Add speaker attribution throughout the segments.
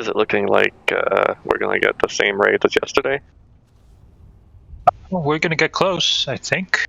Speaker 1: Is it looking like we're gonna get the same rate as yesterday?
Speaker 2: Well, we're gonna get close, I think.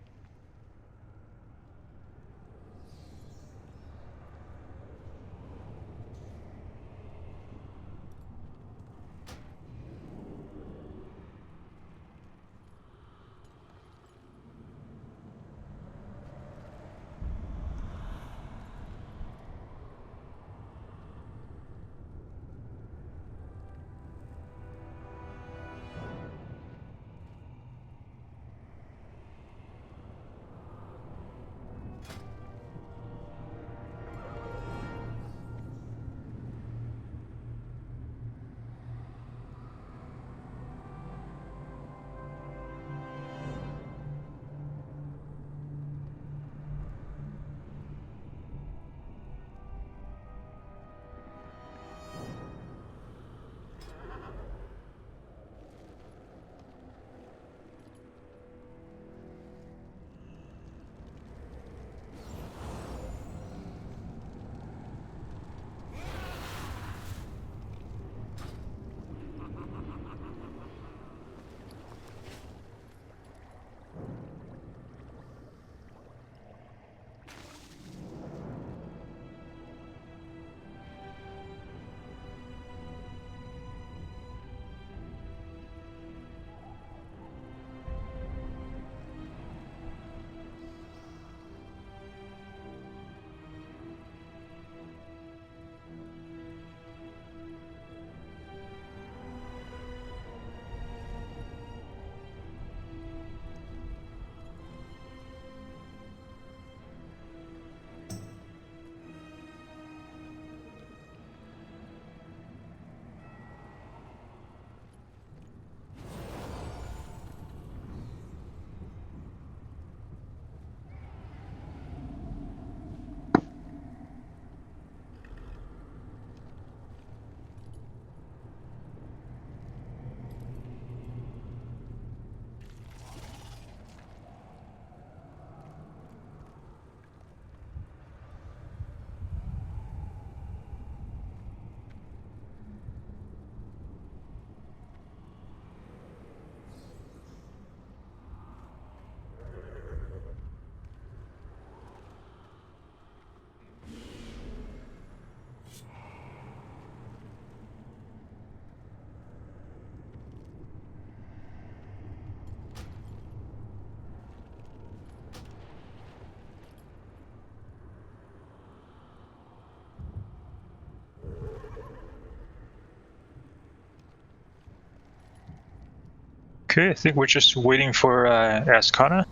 Speaker 2: Okay, I think we're just waiting for Ascana.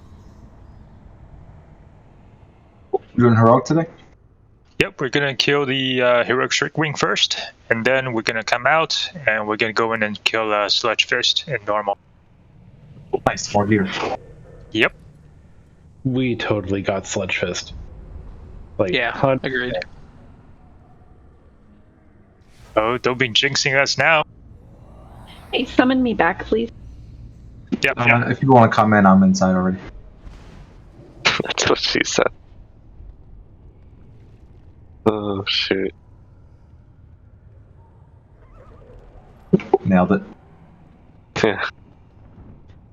Speaker 3: You doing heroic today?
Speaker 2: Yep, we're gonna kill the heroic Strickwing first, and then we're gonna come out and we're gonna go in and kill Sludge Fist in normal.
Speaker 3: Nice, more gear.
Speaker 2: Yep.
Speaker 4: We totally got Sludge Fist.
Speaker 5: Yeah, agreed.
Speaker 2: Oh, don't be jinxing us now.
Speaker 6: Hey, summon me back, please.
Speaker 2: Yep.
Speaker 3: If you want to come in, I'm inside already.
Speaker 1: That's what she said. Oh, shoot.
Speaker 3: Nailed it.
Speaker 1: Yeah.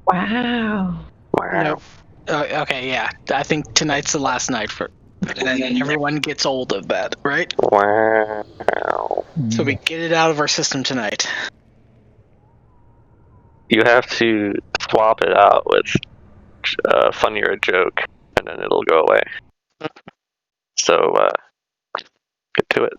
Speaker 6: Wow.
Speaker 1: Wow.
Speaker 5: Nope. Okay, yeah. I think tonight's the last night for, and then everyone gets old of that, right?
Speaker 1: Wow.
Speaker 5: So we get it out of our system tonight.
Speaker 1: You have to swap it out with funnier joke, and then it'll go away. So, get to it.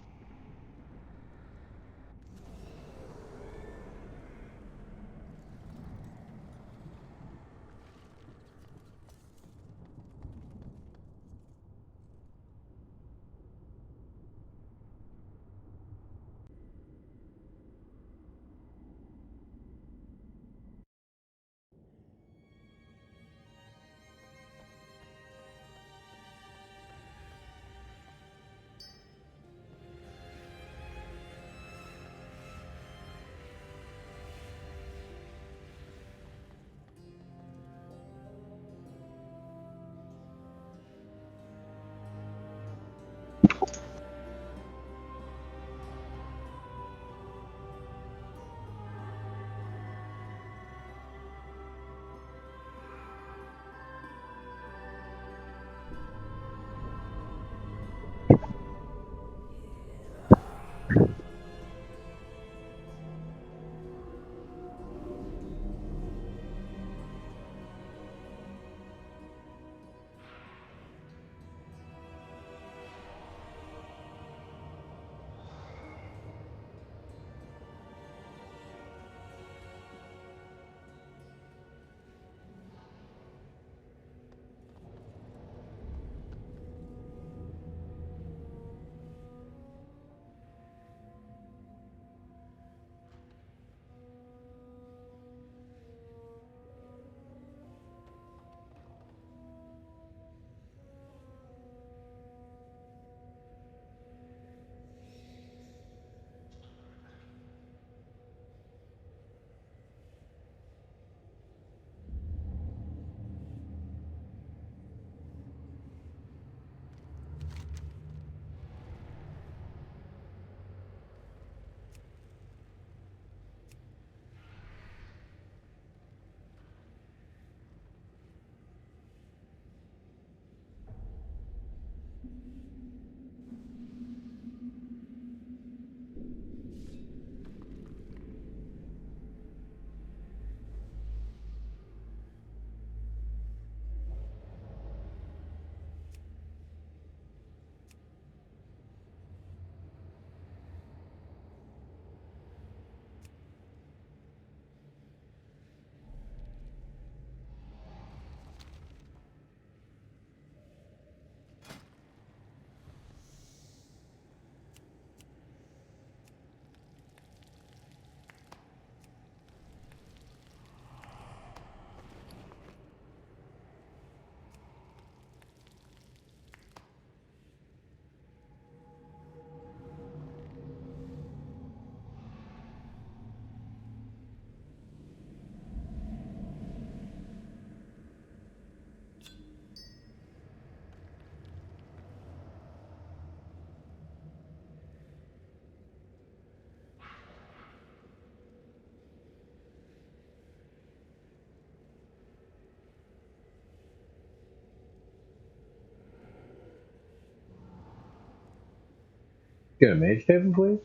Speaker 4: Get a mage table, please.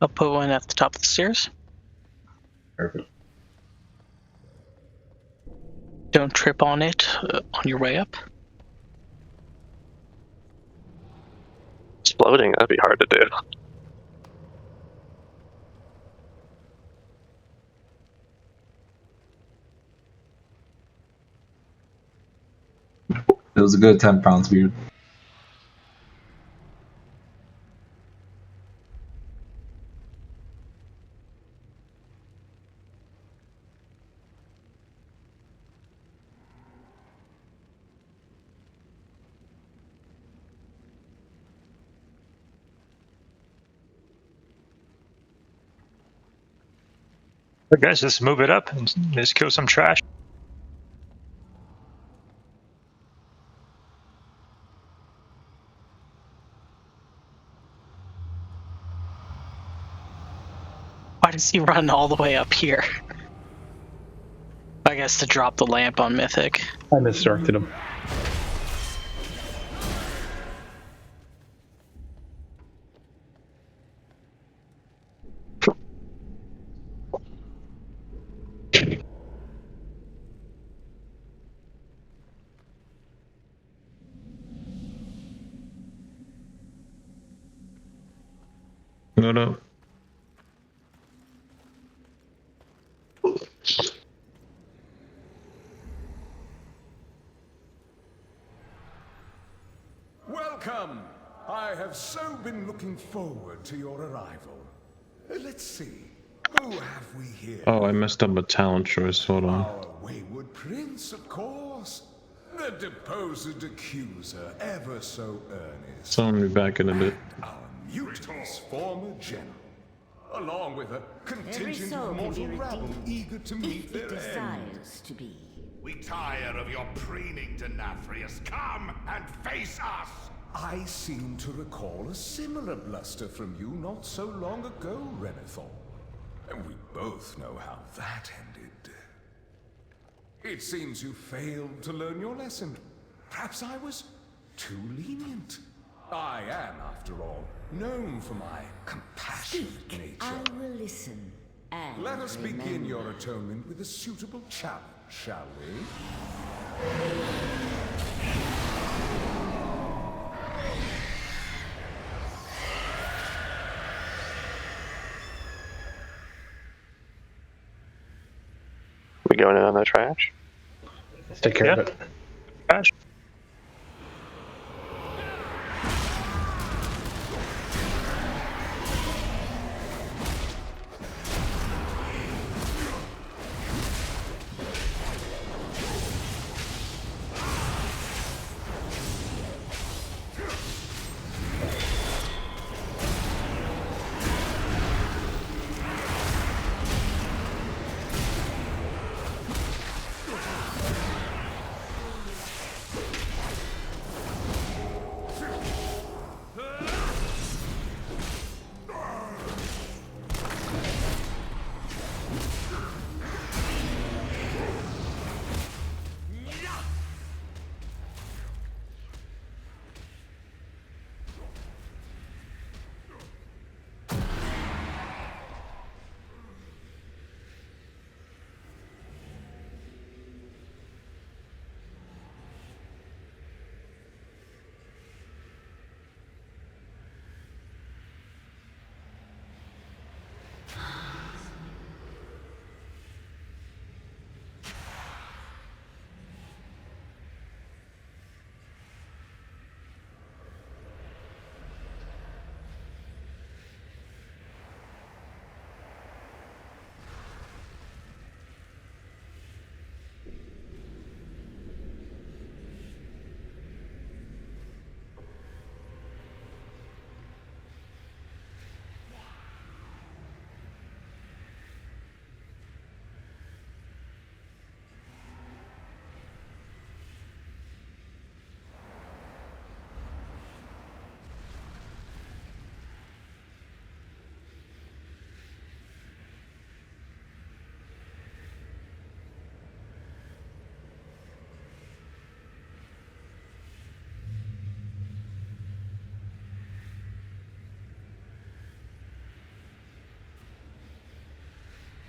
Speaker 5: I'll put one at the top of the stairs.
Speaker 4: Perfect.
Speaker 5: Don't trip on it on your way up.
Speaker 1: Exploding, that'd be hard to do.
Speaker 3: It was a good 10 pounds, Beard.
Speaker 2: But guys, let's move it up and let's kill some trash.
Speaker 5: Why does he run all the way up here? I guess to drop the lamp on Mythic.
Speaker 4: I misdirected him.
Speaker 7: No.
Speaker 8: Welcome! I have so been looking forward to your arrival. Let's see, who have we here?
Speaker 7: Oh, I messed up a talent choice. Hold on.
Speaker 8: Our wayward prince, of course. The deposed accuser, ever so earnest.
Speaker 7: Summon me back in a bit.
Speaker 8: Our mutinous former general. Along with a
Speaker 9: Every
Speaker 8: contingent
Speaker 9: soul
Speaker 8: of
Speaker 9: can be
Speaker 8: mortal rabble
Speaker 9: redeemed
Speaker 8: eager to meet
Speaker 9: if it
Speaker 8: their end.
Speaker 9: desires to be.
Speaker 10: We tire of your preening to Nathrius. Come and face us!
Speaker 8: I seem to recall a similar bluster from you not so long ago, Renethor. And we both know how that ended. It seems you failed to learn your lesson. Perhaps I was too lenient. I am, after all, known for my compassionate
Speaker 9: Speak,
Speaker 8: nature.
Speaker 9: I will listen. And
Speaker 8: Let us begin
Speaker 9: remember.
Speaker 8: your atonement with a suitable challenge, shall we?
Speaker 1: We going in on the trash?
Speaker 4: Let's take care of it.
Speaker 2: Trash.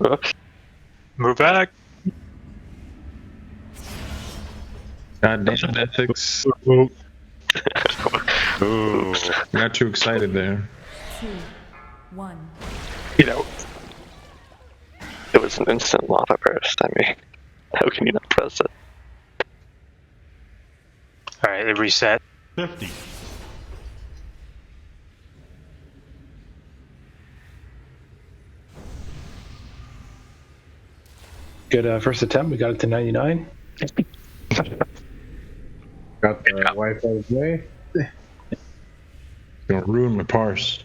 Speaker 1: Whoops.
Speaker 2: Move back.
Speaker 7: Goddamn ethics.
Speaker 2: Ooh.
Speaker 7: Got too excited there.
Speaker 9: 2, 1.
Speaker 1: You know, it was an instant lava burst. I mean, how can you not press it?
Speaker 2: Alright, it reset.
Speaker 10: 50.
Speaker 4: Good first attempt. We got it to 99. Got the wife out of the way.
Speaker 7: Gonna ruin my parse.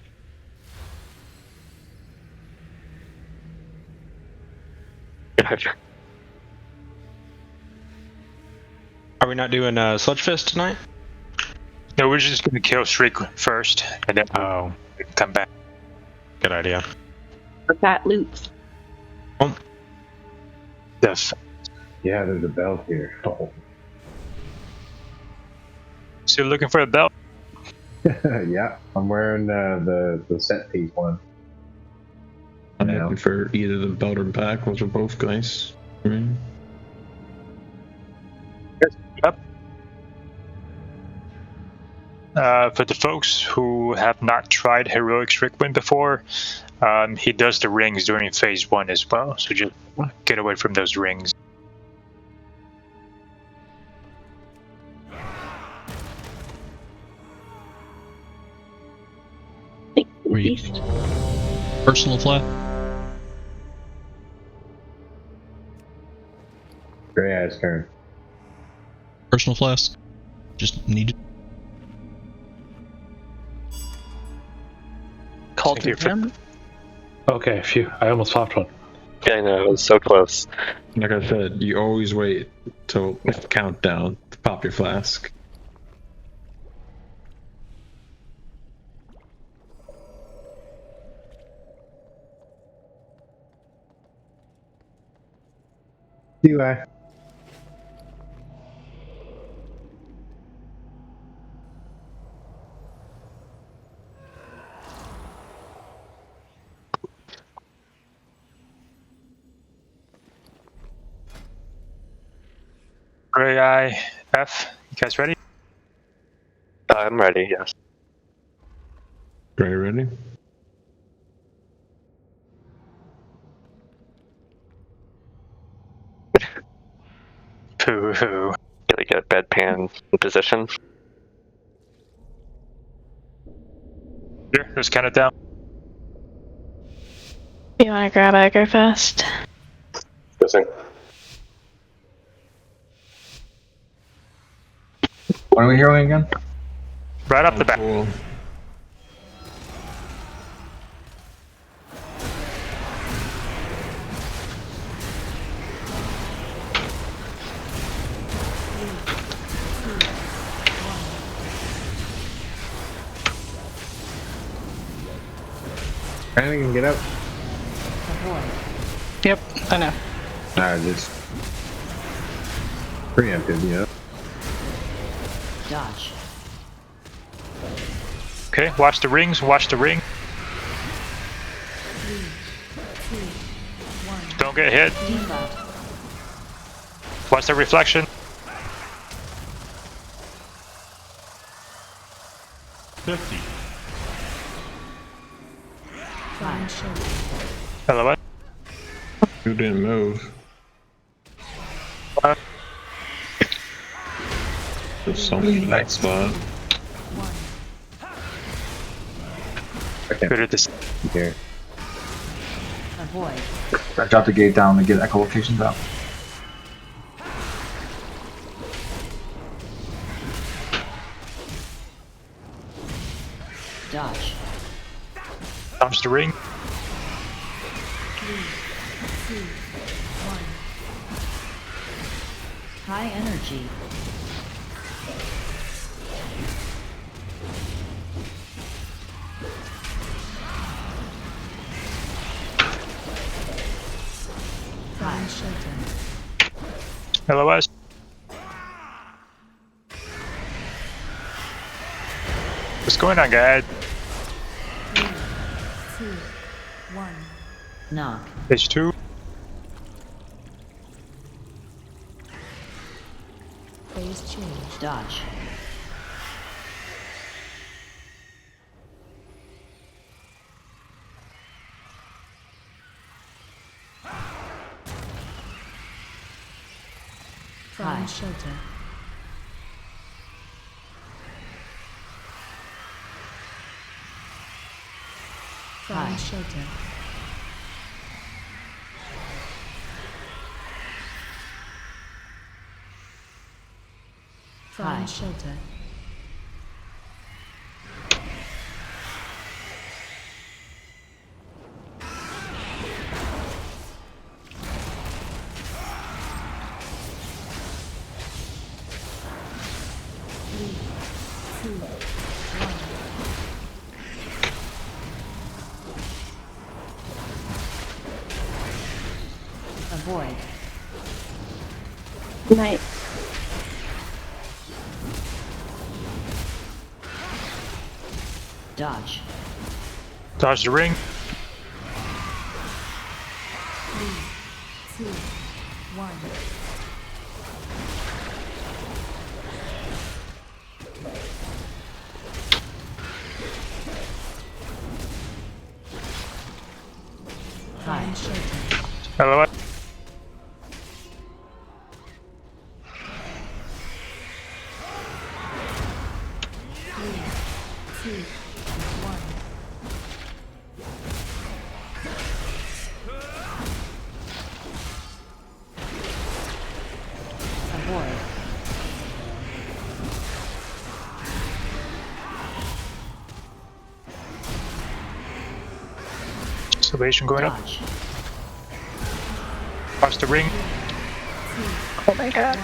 Speaker 11: Are we not doing Sludge Fist tonight?
Speaker 2: No, we're just gonna kill Shriek first, and then
Speaker 11: Oh,
Speaker 2: we can come back.
Speaker 11: good idea.
Speaker 6: For fat loops.
Speaker 2: Yes.
Speaker 4: Yeah, there's a belt here. Oh.
Speaker 2: Still looking for a belt?
Speaker 4: Yeah, I'm wearing the set piece one.
Speaker 7: I'm
Speaker 4: Yeah.
Speaker 7: looking for either the belt or back. Those are both nice. I mean,
Speaker 2: For the folks who have not tried Heroic Strickwind before, he does the rings during phase 1 as well, so just get away from those rings.
Speaker 6: Thank you,
Speaker 12: Were you-
Speaker 6: Beast.
Speaker 12: Personal flat?
Speaker 4: Gray Eye's turn.
Speaker 12: Personal flask? Just needed.
Speaker 5: Call
Speaker 2: Thank
Speaker 5: to
Speaker 2: you for-
Speaker 5: him.
Speaker 4: Okay, phew. I almost popped one.
Speaker 1: Yeah, I know, it was so close.
Speaker 7: like I said, you always wait till the countdown to pop your flask.
Speaker 4: Do I?
Speaker 2: Gray Eye, F, you guys ready?
Speaker 1: I'm ready, yes.
Speaker 7: Gray ready?
Speaker 2: Pooh.
Speaker 1: Gotta get bedpan in position.
Speaker 2: Here, let's count it down.
Speaker 13: You want to grab Echo first?
Speaker 4: Guessing.
Speaker 3: What are we hearing again?
Speaker 2: Right off the bat.
Speaker 7: Cool.
Speaker 4: Anything can get out.
Speaker 5: Yep, I know.
Speaker 4: Just preemptive, you know.
Speaker 9: Dodge.
Speaker 2: Okay, watch the rings, watch the ring.
Speaker 9: 3, 2, 1.
Speaker 2: Don't get hit.
Speaker 9: Debuff.
Speaker 2: Watch the reflection.
Speaker 10: 50.
Speaker 9: Fine shield.
Speaker 2: Hello, what?
Speaker 7: You didn't move. There's something in that spot.
Speaker 9: 1.
Speaker 4: I can't
Speaker 2: Good at this.
Speaker 4: here.
Speaker 9: Avoid.
Speaker 3: I dropped the gate down to get echolocations out.
Speaker 9: Dodge.
Speaker 2: Watch the ring.
Speaker 9: 3, 2, 1. High energy. Fine shelter.
Speaker 2: Hello, Wes. What's going on, guys?
Speaker 9: 3, 2, 1. Knock.
Speaker 2: Page 2.
Speaker 9: Phase change. Dodge. Prime shelter. Prime shelter. Prime shelter. Avoid.
Speaker 13: Night.
Speaker 9: Dodge.
Speaker 2: Dodge the ring.
Speaker 9: 3, 2, 1. Prime shelter.
Speaker 2: Hello.
Speaker 9: 2, 1. Avoid.
Speaker 2: Salvation going up.
Speaker 9: Dodge.
Speaker 2: Watch the ring.
Speaker 13: Oh my god.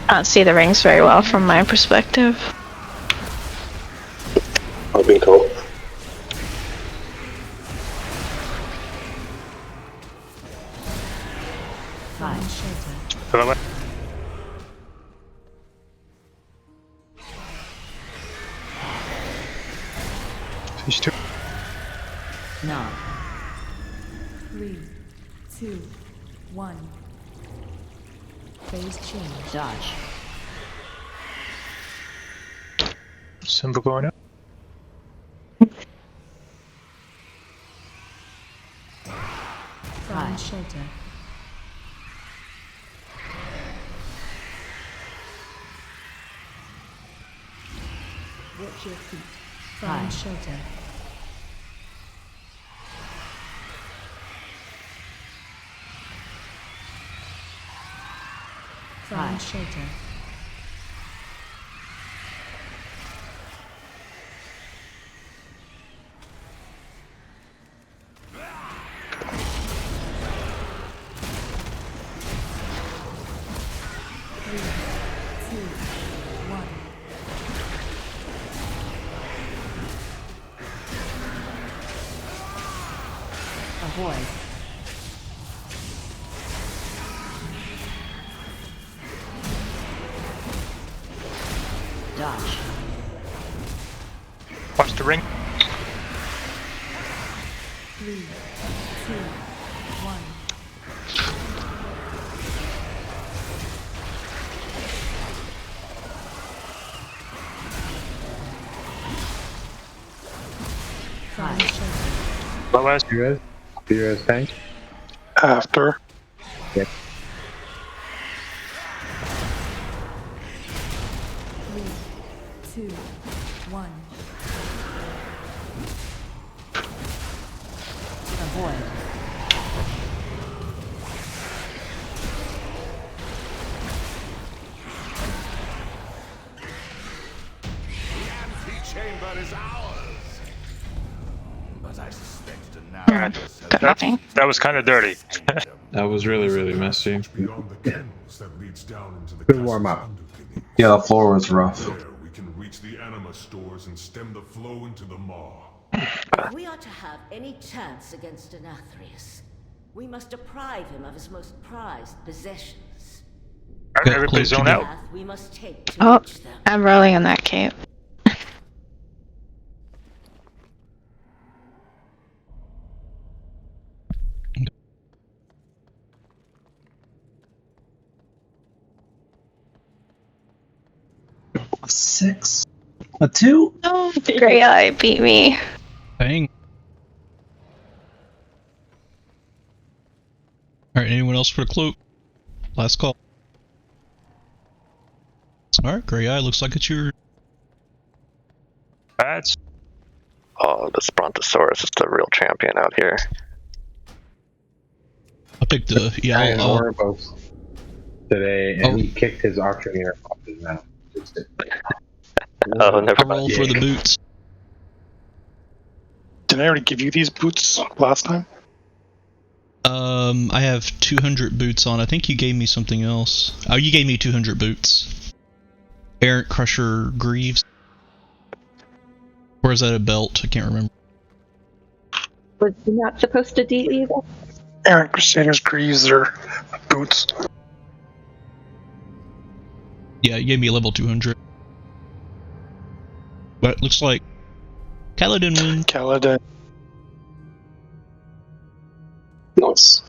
Speaker 13: I don't see the rings very well from my perspective.
Speaker 1: I've been told.
Speaker 9: Prime shelter.
Speaker 2: Hello. These two.
Speaker 9: Now. 3, 2, 1. Phase change. Dodge.
Speaker 2: Symbol going up.
Speaker 9: Prime shelter. Watch your feet. Prime shelter. Prime shelter. Avoid. Dodge.
Speaker 2: Watch the ring.
Speaker 9: 3, 2, 1. Prime shelter.
Speaker 2: Low as.
Speaker 4: US tank.
Speaker 1: After.
Speaker 4: Yep.
Speaker 9: 3, 2, 1. Avoid.
Speaker 10: The antechamber is ours. But I suspect
Speaker 2: That was kind of dirty.
Speaker 7: That was really, really messy.
Speaker 8: Beyond the kennels that leads down into the
Speaker 4: Good warm up.
Speaker 8: underpinning.
Speaker 3: Yeah, the floor was rough.
Speaker 8: There we can reach the anima stores and stem the flow into the maw.
Speaker 14: If we are to have any chance against Nathrius, we must deprive him of his most prized possessions.
Speaker 2: Everybody zone out.
Speaker 14: Path we must take to
Speaker 13: Oh,
Speaker 14: reach them.
Speaker 13: I'm rolling on that cape.
Speaker 3: 6. A 2?
Speaker 13: Oh, Grey Eye beat me.
Speaker 12: Dang. Alright, anyone else for a cloak? Last call. Alright, Grey Eye, looks like it's your...
Speaker 2: That's...
Speaker 1: Oh, this Brontosaurus is the real champion out here.
Speaker 12: I'll take the... Yeah,
Speaker 4: I
Speaker 12: I'll...
Speaker 4: Oribos today, and he kicked his auctioneer off his mouth.
Speaker 1: Oh, never
Speaker 12: I'll roll for the boots.
Speaker 15: Did I already give you these boots last time?
Speaker 12: I have 200 boots on. I think you gave me something else. Oh, you gave me 200 boots. Errant Crusher Greaves. Or is that a belt? I can't remember.
Speaker 6: Was he not supposed to DE that?
Speaker 15: Errant Crusaders Greaves or boots.
Speaker 12: Yeah, you gave me a level 200. But it looks like Kaladin wins.
Speaker 15: Kaladin.
Speaker 16: Nice.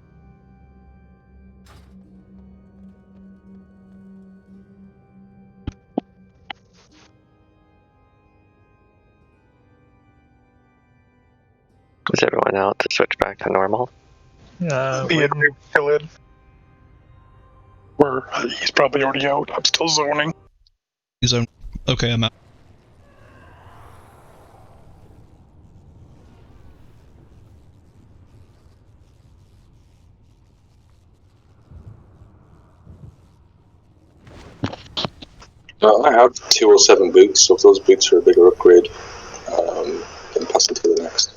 Speaker 1: Is everyone out to switch back to normal?
Speaker 15: Me and Kaladin. He's probably already out. I'm still zoning.
Speaker 12: He's on. Okay, I'm out.
Speaker 16: I have 207 boots, so if those boots are a bigger upgrade, then pass into the next.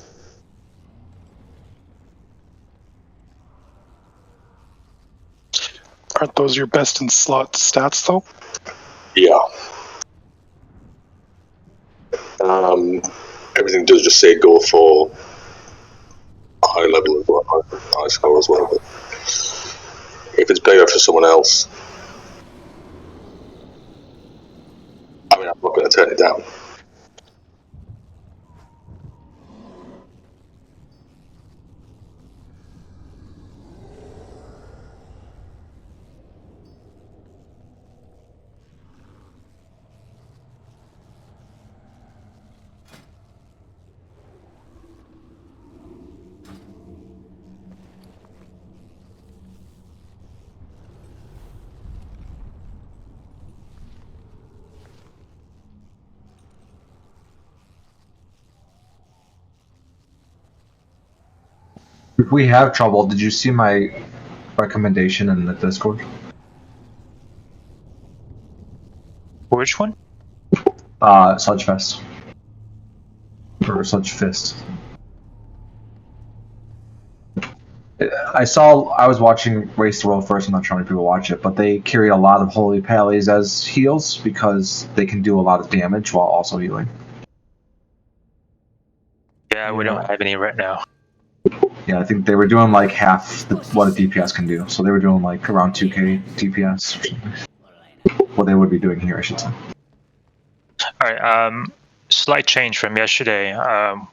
Speaker 15: Aren't those your best in slot stats, though?
Speaker 16: Yeah. Everything does just say go for high level as well, high score as well, but if it's better for someone else, I mean, I'm not going to turn it down.
Speaker 3: If we have trouble, did you see my recommendation in the Discord?
Speaker 2: Which one?
Speaker 3: Sludgefest. Or Sludgefist. I was watching Race the World first, I'm not sure how many people watch it, but they carry a lot of Holy Pallies as heals because they can do a lot of damage while also healing.
Speaker 2: Yeah, we don't have any right now.
Speaker 3: Yeah, I think they were doing like half what a DPS can do, so they were doing like around 2k DPS or something. What they would be doing here, I should say.
Speaker 2: Alright, slight change from yesterday.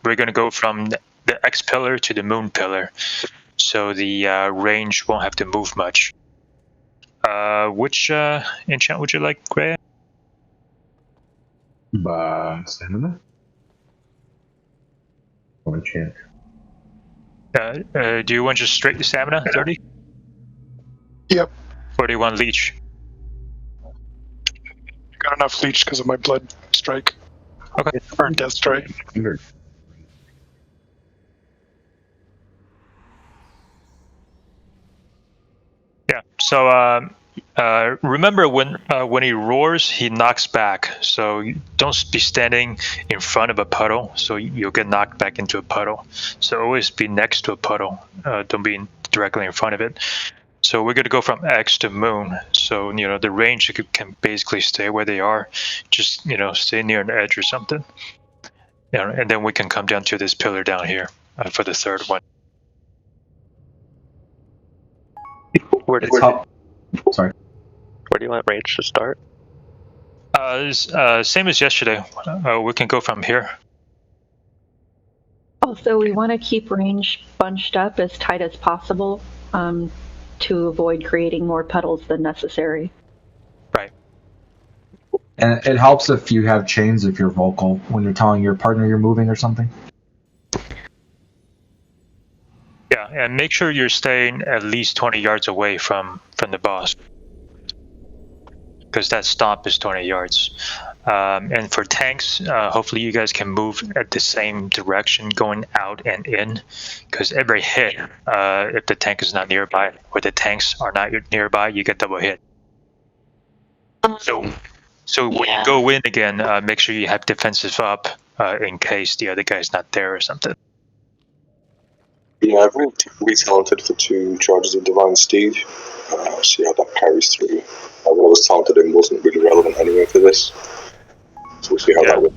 Speaker 2: We're going to go from the X pillar to the Moon pillar, so the range won't have to move much. Which enchant would you like, Gray?
Speaker 4: Stamina? Or enchant?
Speaker 2: Do you want just straight stamina, 30?
Speaker 15: Yep.
Speaker 2: Or do you want leech?
Speaker 15: Got enough leech because of my blood strike.
Speaker 2: Okay.
Speaker 15: Or death strike.
Speaker 2: Yeah. So remember when he roars, he knocks back. So you don't be standing in front of a puddle, so you'll get knocked back into a puddle. So always be next to a puddle. Don't be directly in front of it. So we're going to go from X to Moon. So the range can basically stay where they are. Just stay near an edge or something. And then we can come down to this pillar down here for the third one.
Speaker 1: Where do you want range to start?
Speaker 2: Same as yesterday. We can go from here.
Speaker 6: Also, we want to keep range bunched up as tight as possible to avoid creating more puddles than necessary.
Speaker 2: Right.
Speaker 3: And it helps if you have chains if you're vocal when you're telling your partner you're moving or something.
Speaker 2: Yeah, and make sure you're staying at least 20 yards away from the boss, because that stomp is 20 yards. And for tanks, hopefully you guys can move at the same direction going out and in, because every hit, if the tank is not nearby or the tanks are not nearby, you get double hit. So when you go in again, make sure you have defensive up in case the other guy's not there or something.
Speaker 16: Yeah, I've re-talented for 2 charges of Divine Steed. See how that carries through. What I was talented in wasn't really relevant anyway for this. So we'll see how that works.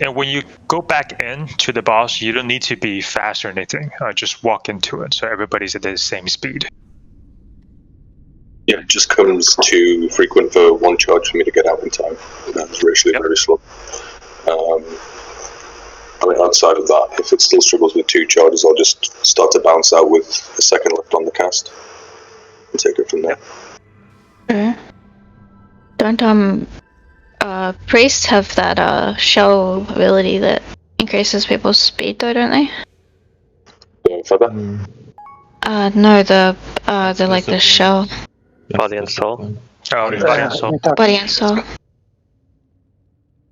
Speaker 2: And when you go back in to the boss, you don't need to be fast or anything. Just walk into it, so everybody's at the same speed.
Speaker 16: Yeah, it just comes too frequent for 1 charge for me to get out in time. That's actually very slow. I mean, outside of that, if it still struggles with 2 charges, I'll just start to bounce out with a second left on the cast and take it from there.
Speaker 13: Don't priests have that shell ability that increases people's speed though, don't they?
Speaker 16: For that?
Speaker 13: No, the like the shell.
Speaker 1: Body and soul.
Speaker 2: Oh, yeah, body and soul.
Speaker 13: Body and soul.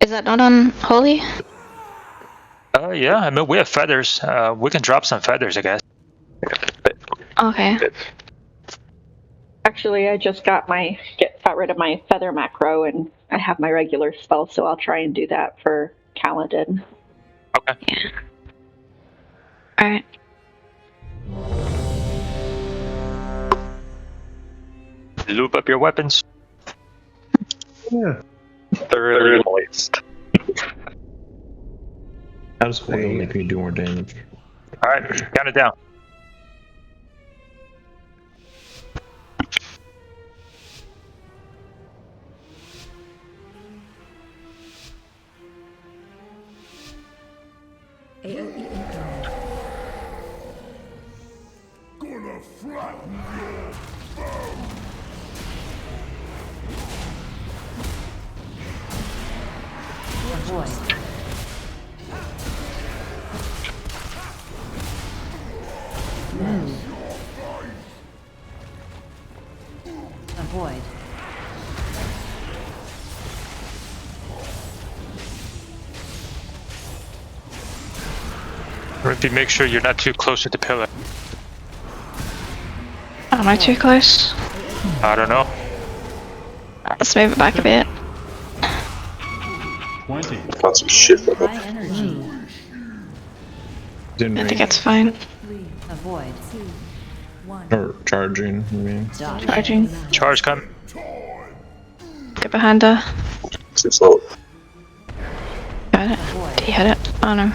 Speaker 13: Is that not on Holy?
Speaker 2: Yeah, I mean, we have feathers. We can drop some feathers, I guess.
Speaker 13: Okay.
Speaker 6: Actually, I just got rid of my feather macro, and I have my regular spell, so I'll try and do that for Kaladin.
Speaker 2: Okay.
Speaker 13: Yeah. Alright.
Speaker 2: Loop up your weapons.
Speaker 7: Yeah.
Speaker 1: Thoroughly moist.
Speaker 7: That's cool. It'll make me do more damage.
Speaker 2: Alright, count it down.
Speaker 10: Gonna flatten your foe.
Speaker 9: Avoid. Move. Avoid.
Speaker 2: Rippy, make sure you're not too close to the pillar.
Speaker 13: Am I too close?
Speaker 2: I don't know.
Speaker 13: Let's move it back a bit.
Speaker 16: 20. That's some shit for
Speaker 9: High energy.
Speaker 13: I think it's fine.
Speaker 9: Avoid.
Speaker 7: Or charging, I mean.
Speaker 13: Charging.
Speaker 2: Charge coming.
Speaker 13: Get behind her.
Speaker 16: So,
Speaker 13: Got it. Did you hit it? Oh no.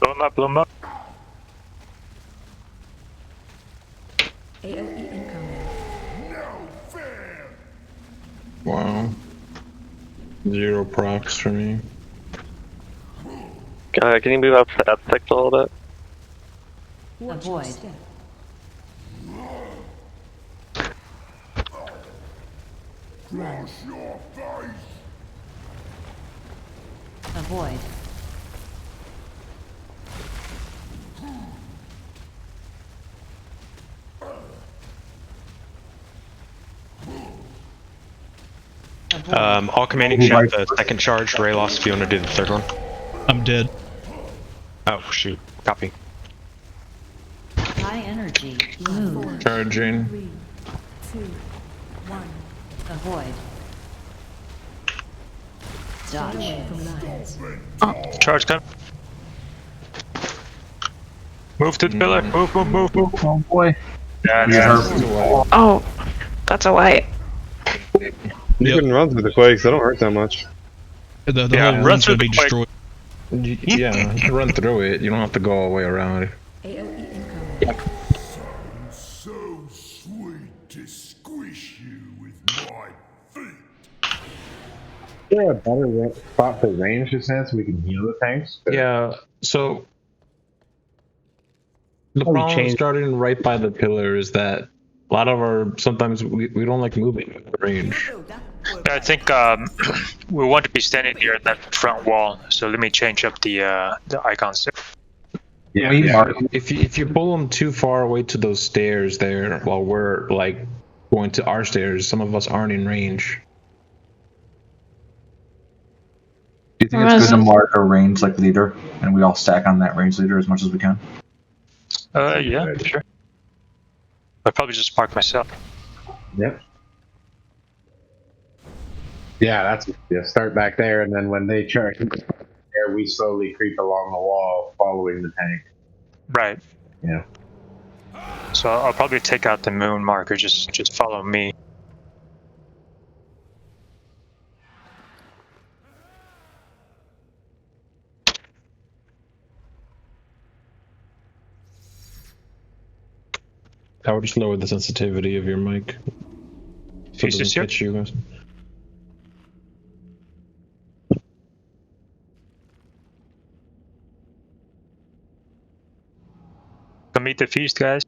Speaker 2: Blow him up, blow him up.
Speaker 9: AOE incoming.
Speaker 7: Wow. 0 procs for me.
Speaker 1: Can you move up that six a little bit?
Speaker 9: Avoid. Run. Avoid.
Speaker 11: All commanding ship, the second charge. Raylos, if you want to do the third one.
Speaker 12: I'm dead.
Speaker 11: Oh, shoot. Copy.
Speaker 9: High energy. Move.
Speaker 7: Charging.
Speaker 9: 3, 2, 1. Avoid. Dodge.
Speaker 2: Oh, charge coming. Move to the pillar. Move, move, move, move.
Speaker 3: Oh boy.
Speaker 13: Oh, that's a white.
Speaker 17: You can run through the quakes, they don't hurt that much.
Speaker 12: The whole room's gonna be destroyed.
Speaker 7: Yeah, run through it. You don't have to go all the way around it.
Speaker 9: AOE incoming.
Speaker 10: So sweet to squish you with my feet.
Speaker 4: Is there a better spot for range descent so we can heal the tanks?
Speaker 7: Yeah, so the problem starting right by the pillar is that A lot of our sometimes we don't like moving range.
Speaker 2: Yeah, I think we want to be standing near that front wall. So let me change up the icons there.
Speaker 7: Yeah. If you pull them too far away to those stairs there, while we're like going to our stairs, some of us aren't in range.
Speaker 3: Do you think it's good to mark a range like leader, and we all stack on that range leader as much as we can?
Speaker 2: Yeah, sure. I'll probably just mark myself.
Speaker 4: Yep. Yeah, start back there, and then when they charge there, we slowly creep along the wall, following the tank.
Speaker 2: Right.
Speaker 4: Yeah.
Speaker 2: So I'll probably take out the moon marker. Just follow me.
Speaker 7: I would just lower the sensitivity of your mic. So it doesn't pitch you guys.
Speaker 2: Come meet the feast, guys.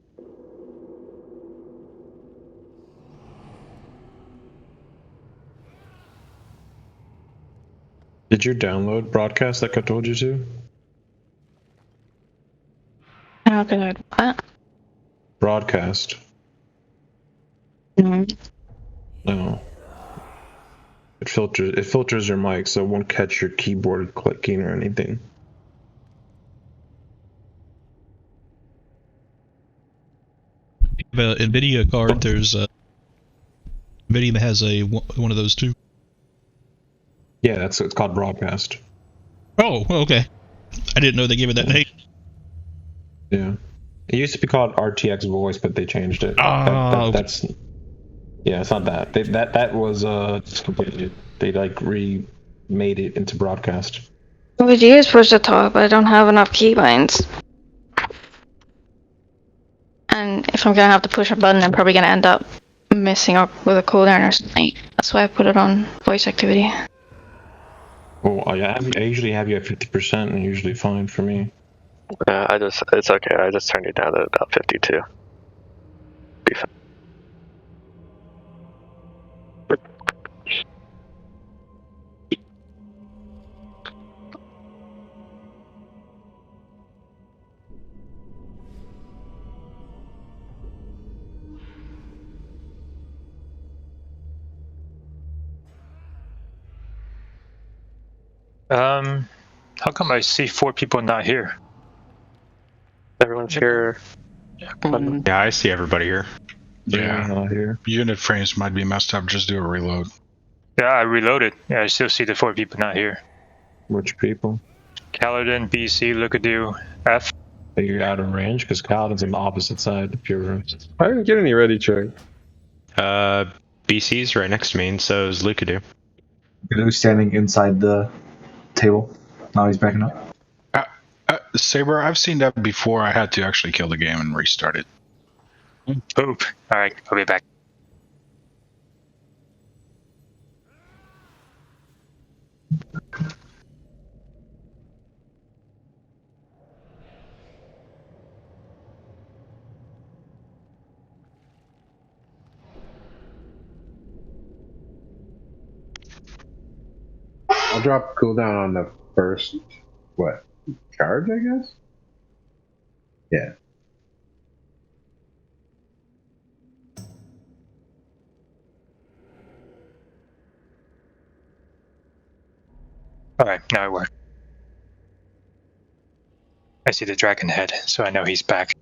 Speaker 7: Did you download broadcast like I told you to?
Speaker 13: How can I do that?
Speaker 7: Broadcast.
Speaker 13: Mm-hmm.
Speaker 7: No. It filters your mic so it won't catch your keyboard clicking or anything.
Speaker 12: The NVIDIA card, there's NVIDIA has one of those too.
Speaker 7: Yeah, it's called broadcast.
Speaker 12: Oh, okay. I didn't know they gave it that name.
Speaker 7: Yeah. It used to be called RTX voice, but they changed it. That's yeah, it's not that. That was completely. They like remade it into broadcast.
Speaker 13: I would use push to talk, but I don't have enough keybinds. And if I'm gonna have to push a button, I'm probably gonna end up messing up with a cooldown or something. That's why I put it on voice activity.
Speaker 7: Oh, I usually have you at 50%, and usually fine for me.
Speaker 1: It's okay. I just turned it down to about 52. Be fine.
Speaker 2: How come I see 4 people not here?
Speaker 1: Everyone's here.
Speaker 11: Yeah, I see everybody here.
Speaker 18: Yeah. Unit frames might be messed up. Just do a reload.
Speaker 2: Yeah, I reloaded. Yeah, I still see the 4 people not here.
Speaker 7: Which people?
Speaker 2: Kaladin, BC, Lookadu, F.
Speaker 7: Are you out of range? Because Kaladin's on the opposite side of your room.
Speaker 17: I didn't get any ready check.
Speaker 11: BC's right next to me, and so is Lookadu.
Speaker 3: Lukadu's standing inside the table. Now he's backing up.
Speaker 18: Saber, I've seen that before. I had to actually kill the game and restart it.
Speaker 2: Poop. Alright, I'll be back.
Speaker 4: I'll drop cooldown on the first, charge, I guess? Yeah.
Speaker 2: Alright, now it worked. I see the dragon head, so I know he's back.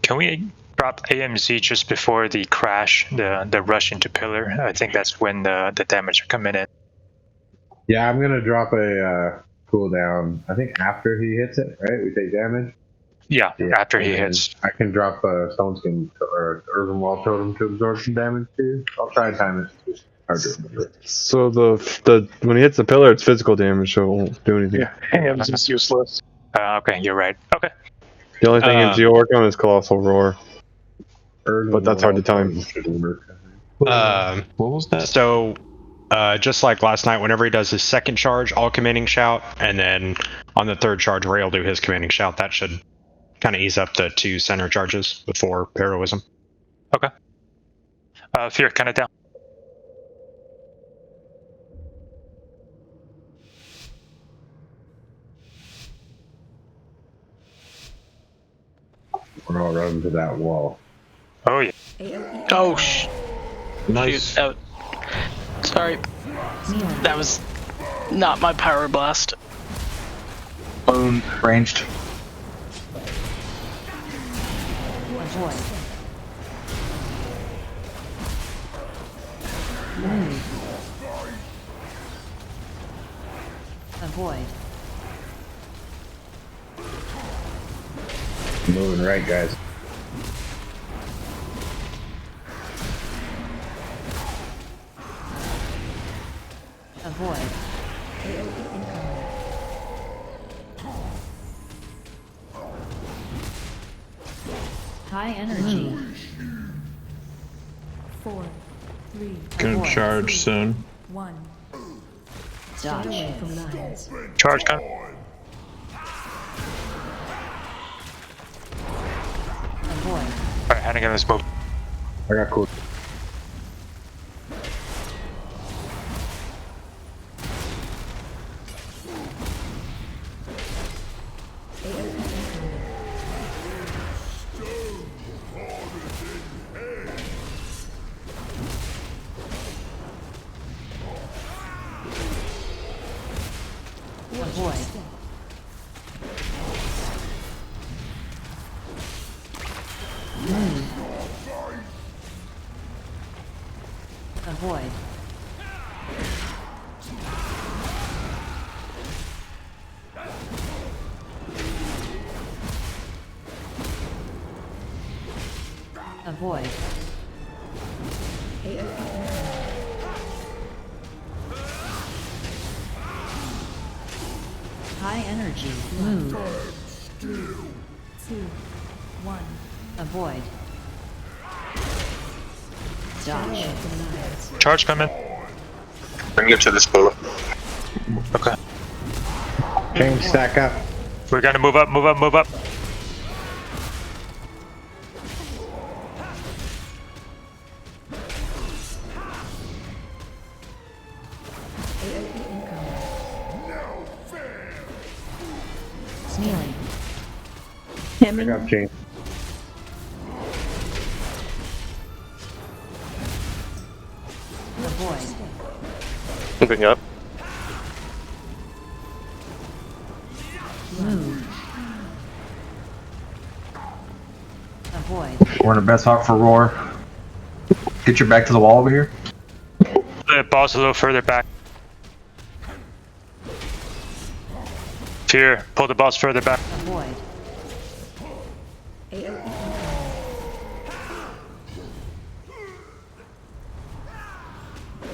Speaker 2: Can we drop AMZ just before the crash, the rush into pillar? I think that's when the damage are coming in.
Speaker 4: Yeah, I'm gonna drop a cooldown. I think after he hits it, right? We take damage.
Speaker 2: Yeah, after he hits.
Speaker 4: I can drop a Stone Skin or Earthen Wall Totem to absorb some damage too. I'll try and time it. It's hard to remember.
Speaker 17: So the when he hits the pillar, it's physical damage, so it won't do anything.
Speaker 15: Yeah, hands is useless.
Speaker 2: Okay, you're right. Okay.
Speaker 17: The only thing MZ will work on is Colossal Roar. but that's hard to time.
Speaker 11: What
Speaker 7: was that?
Speaker 11: So, just like last night, whenever he does his second charge, I'll commanding shout, and then on the third charge, Ray will do his commanding shout. That should kind of ease up the 2 center charges before heroism.
Speaker 2: Okay. Fear, kind of down.
Speaker 4: We're all running to that wall.
Speaker 2: Oh yeah.
Speaker 5: Oh
Speaker 7: nice.
Speaker 5: Dude, sorry, that was not my power blast.
Speaker 3: Boom, ranged.
Speaker 9: Avoid. Move. Avoid.
Speaker 4: Moving right, guys.
Speaker 9: Avoid. High energy. 4, 3.
Speaker 7: Gonna charge soon.
Speaker 9: 1. Dodge. Away from lines.
Speaker 2: Charge gun.
Speaker 9: Avoid.
Speaker 2: Alright, Hannigan, let's move.
Speaker 4: I got cool.
Speaker 9: Avoid. Move. Avoid. Avoid. High energy. Move. 4, 3, 2, 1. Avoid. Dodge.
Speaker 2: Charge coming.
Speaker 16: Bring it to this pillar.
Speaker 2: Okay.
Speaker 4: Chain stack up.
Speaker 2: We're gonna move up, move up, move up.
Speaker 9: Snealing.
Speaker 4: Pick up chain.
Speaker 9: Avoid.
Speaker 1: Moving up.
Speaker 9: Move. Avoid.
Speaker 3: We're in a best hawk for roar. Get your back to the wall over here.
Speaker 2: The boss a little further back. Fear, pull the boss further back.
Speaker 9: Avoid.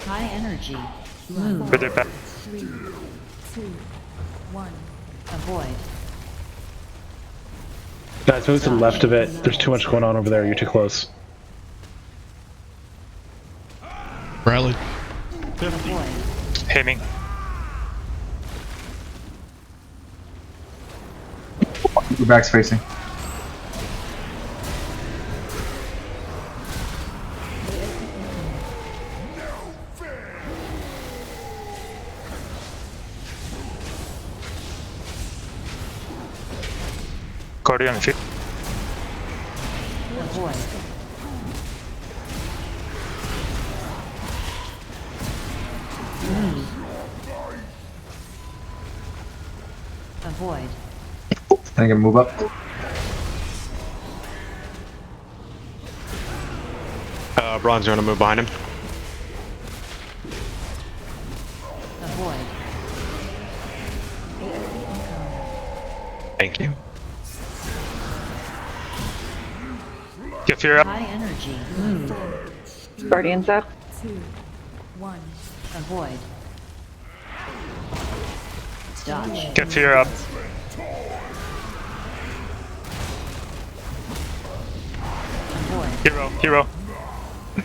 Speaker 9: High energy. Move.
Speaker 2: Further back.
Speaker 9: 3, 2, 1. Avoid.
Speaker 19: Guys, move to the left of it. There's too much going on over there. You're too close.
Speaker 12: Rally.
Speaker 9: Avoid.
Speaker 2: Aiming.
Speaker 3: Your back's facing.
Speaker 2: Guardian feet.
Speaker 9: Avoid. Move. Avoid.
Speaker 3: I can move up.
Speaker 11: Bronze, you want to move behind him?
Speaker 9: Avoid.
Speaker 11: Thank you.
Speaker 2: Get fear up.
Speaker 9: High energy. Move.
Speaker 6: Guardians up.
Speaker 9: 2, 1. Avoid. Dodge.
Speaker 2: Get fear up.
Speaker 9: Avoid.
Speaker 2: Hero.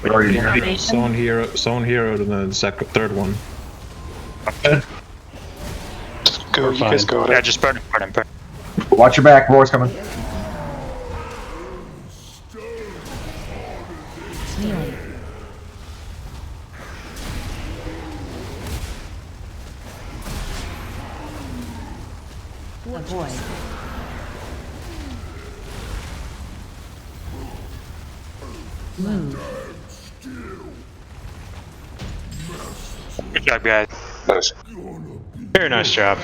Speaker 3: We already
Speaker 7: Zone hero, to the third one.
Speaker 15: Go, you guys go.
Speaker 2: Yeah, just burn him.
Speaker 3: Watch your back, Roar's coming.
Speaker 9: Healing. Avoid. Move.
Speaker 2: Good job, guys.
Speaker 16: Nice.
Speaker 11: Very nice job.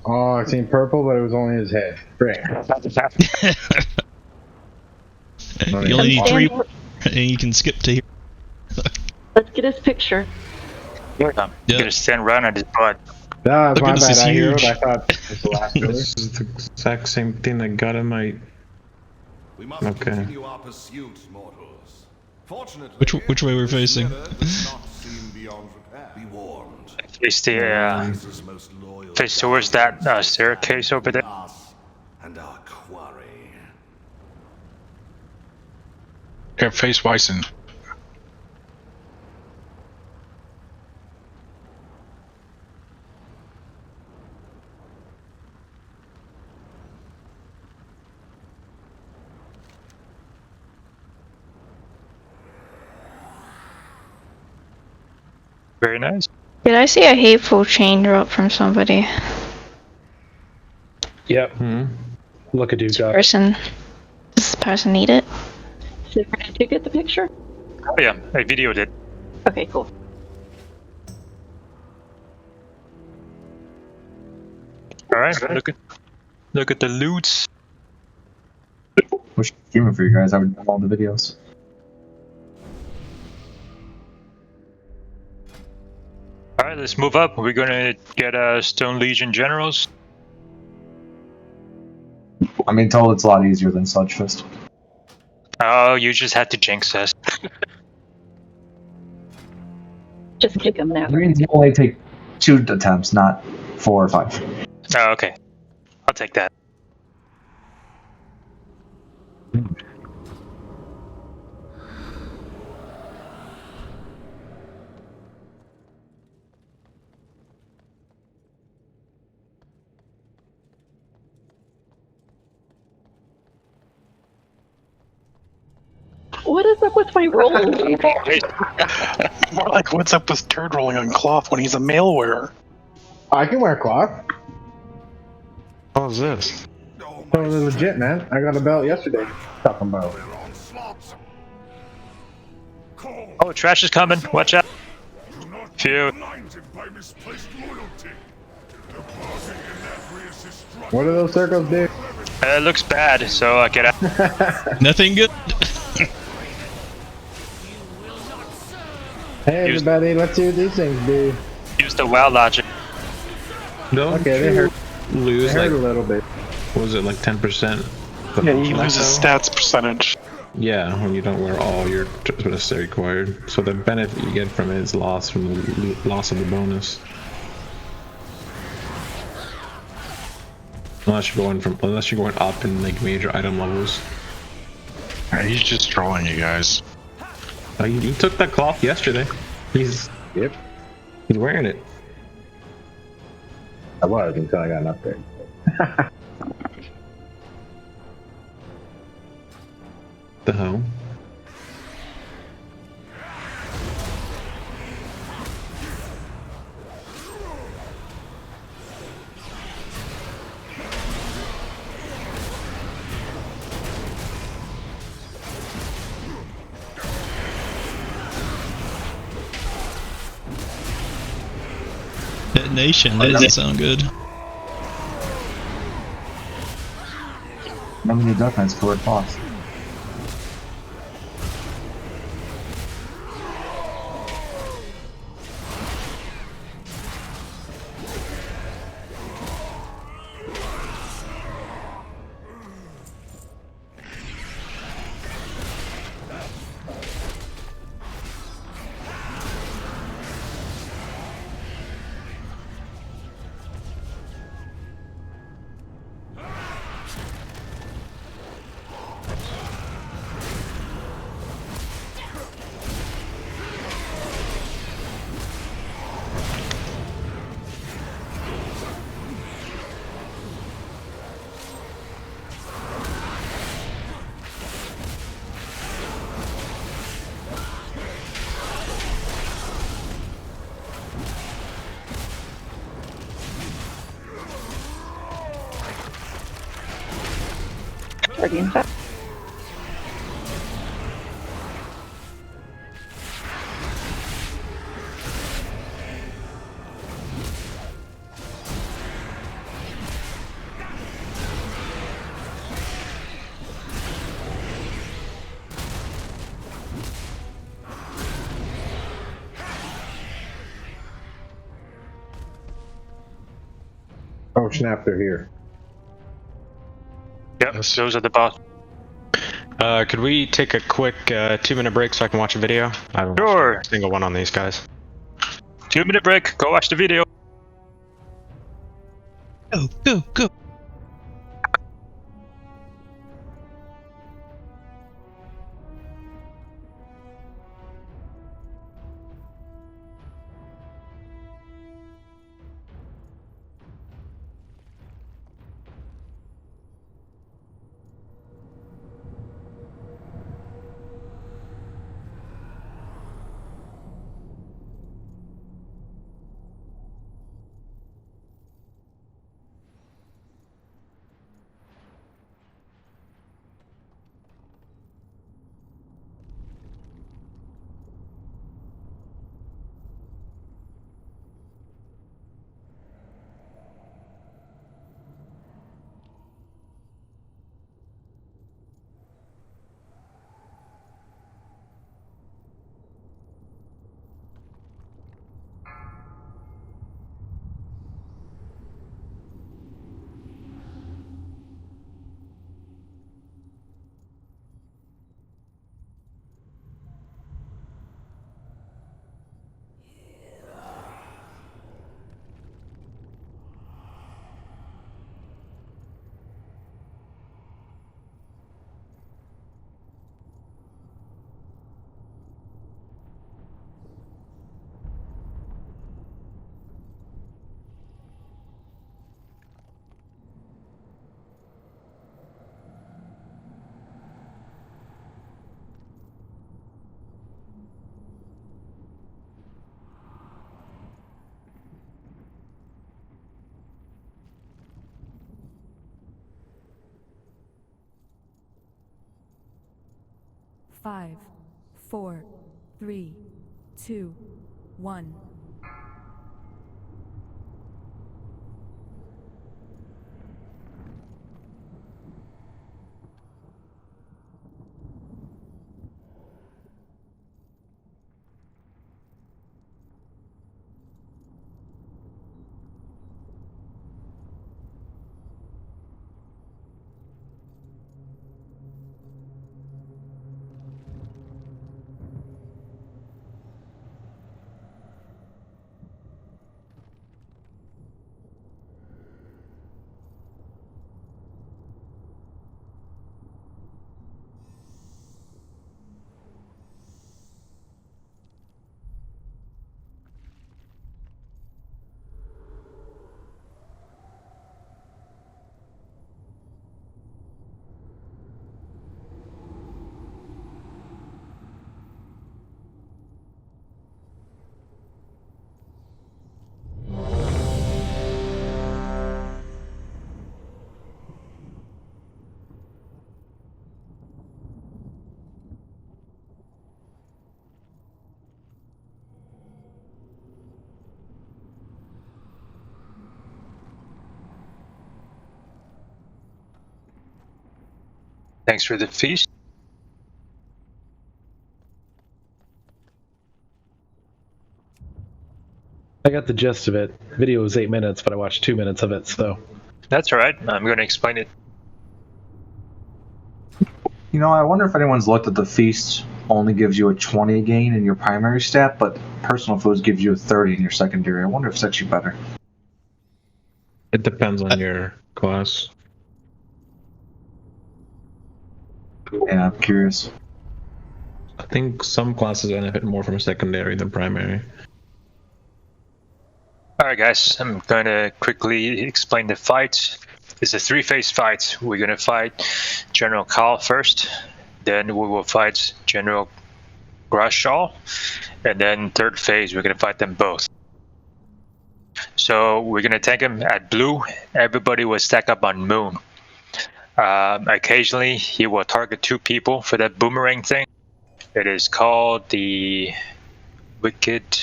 Speaker 4: Oh, I seen purple, but it was only his head. Frick.
Speaker 12: You only need 3, and you can skip to here.
Speaker 6: Let's get his picture.
Speaker 2: You're gonna stand right on his butt.
Speaker 4: No, it's
Speaker 12: Look
Speaker 4: my
Speaker 12: at this,
Speaker 4: bad.
Speaker 12: it's
Speaker 4: I heroed.
Speaker 12: huge.
Speaker 4: I thought it was the last pillar.
Speaker 7: This is the exact same thing that got in my.
Speaker 10: We must
Speaker 7: Okay.
Speaker 10: continue our pursuit, mortals. Fortunately,
Speaker 12: Which way we're facing?
Speaker 10: does not seem beyond repair. Be warned.
Speaker 2: Face the
Speaker 10: Race's most loyal
Speaker 2: face towards that staircase over there.
Speaker 10: us and our quarry.
Speaker 18: Yeah, face Wyson.
Speaker 2: Very nice.
Speaker 13: Did I see a hateful chain drop from somebody?
Speaker 19: Yep. Look at dude got.
Speaker 13: Does this person need it?
Speaker 6: Did you get the picture?
Speaker 2: Oh yeah, I videoed it.
Speaker 6: Okay, cool.
Speaker 2: Alright, look at the loots.
Speaker 3: Wish streaming for you guys. I would have all the videos.
Speaker 2: Alright, let's move up. We're gonna get Stone Legion generals.
Speaker 3: I mean, told it's a lot easier than Sludge Fist.
Speaker 2: Oh, you just had to jinx us.
Speaker 6: Just kick him now.
Speaker 3: It means you only take 2 attempts, not 4 or 5.
Speaker 2: Oh, okay. I'll take that.
Speaker 6: What is up with my roll?
Speaker 15: More like, what's up with turd rolling on cloth when he's a mail wearer?
Speaker 4: I can wear cloth.
Speaker 11: What is this?
Speaker 4: Totally legit, man. I got a belt yesterday. Talking about.
Speaker 2: Oh, trash is coming. Watch out. Phew.
Speaker 4: What do those circles do?
Speaker 2: It looks bad, so get out.
Speaker 12: Nothing good.
Speaker 4: Hey everybody, let's see what these things do.
Speaker 2: Use the WoW logic.
Speaker 7: No.
Speaker 4: Okay, they hurt.
Speaker 7: Lose
Speaker 4: They hurt
Speaker 7: like
Speaker 4: a little bit.
Speaker 7: what was it, like 10%?
Speaker 15: Yeah, he loses stats percentage.
Speaker 7: Yeah, when you don't wear all your what's required. So the benefit you get from it is loss from the loss of the bonus. Unless you're going up in like major item levels.
Speaker 18: He's just trolling you guys.
Speaker 7: He took that cloth yesterday. He's wearing it.
Speaker 4: I was until I got an upgrade.
Speaker 7: The hell?
Speaker 12: Detonation, that doesn't sound good.
Speaker 3: Remember your defense for it boss.
Speaker 6: Guardian's up.
Speaker 4: Oh snap! They're here.
Speaker 2: Yep, those are the boss.
Speaker 11: Could we take a quick 2-minute break so I can watch a video? I haven't
Speaker 2: Sure.
Speaker 11: watched a single one on these guys.
Speaker 2: 2-minute break. Go watch the video.
Speaker 12: Go, go, go.
Speaker 9: Five, 4, 3, 2, 1.
Speaker 2: Thanks for the feast.
Speaker 19: I got the gist of it. The video was 8 minutes, but I watched 2 minutes of it, so.
Speaker 2: That's alright. I'm going to explain it.
Speaker 3: You know, I wonder if anyone's looked at the feast only gives you a 20 gain in your primary stat, but personal foods gives you a 30 in your secondary. I wonder if it's actually better.
Speaker 7: It depends on your class.
Speaker 3: Yeah, I'm curious.
Speaker 7: I think some classes benefit more from secondary than primary.
Speaker 2: Alright guys, I'm going to quickly explain the fight. It's a 3-phase fight. We're going to fight General Khal first, then we will fight General Grashal, and then 3rd phase we're going to fight them both. So we're going to take them at blue. Everybody will stack up on moon. Occasionally, he will target 2 people for that boomerang thing. It is called the Wicked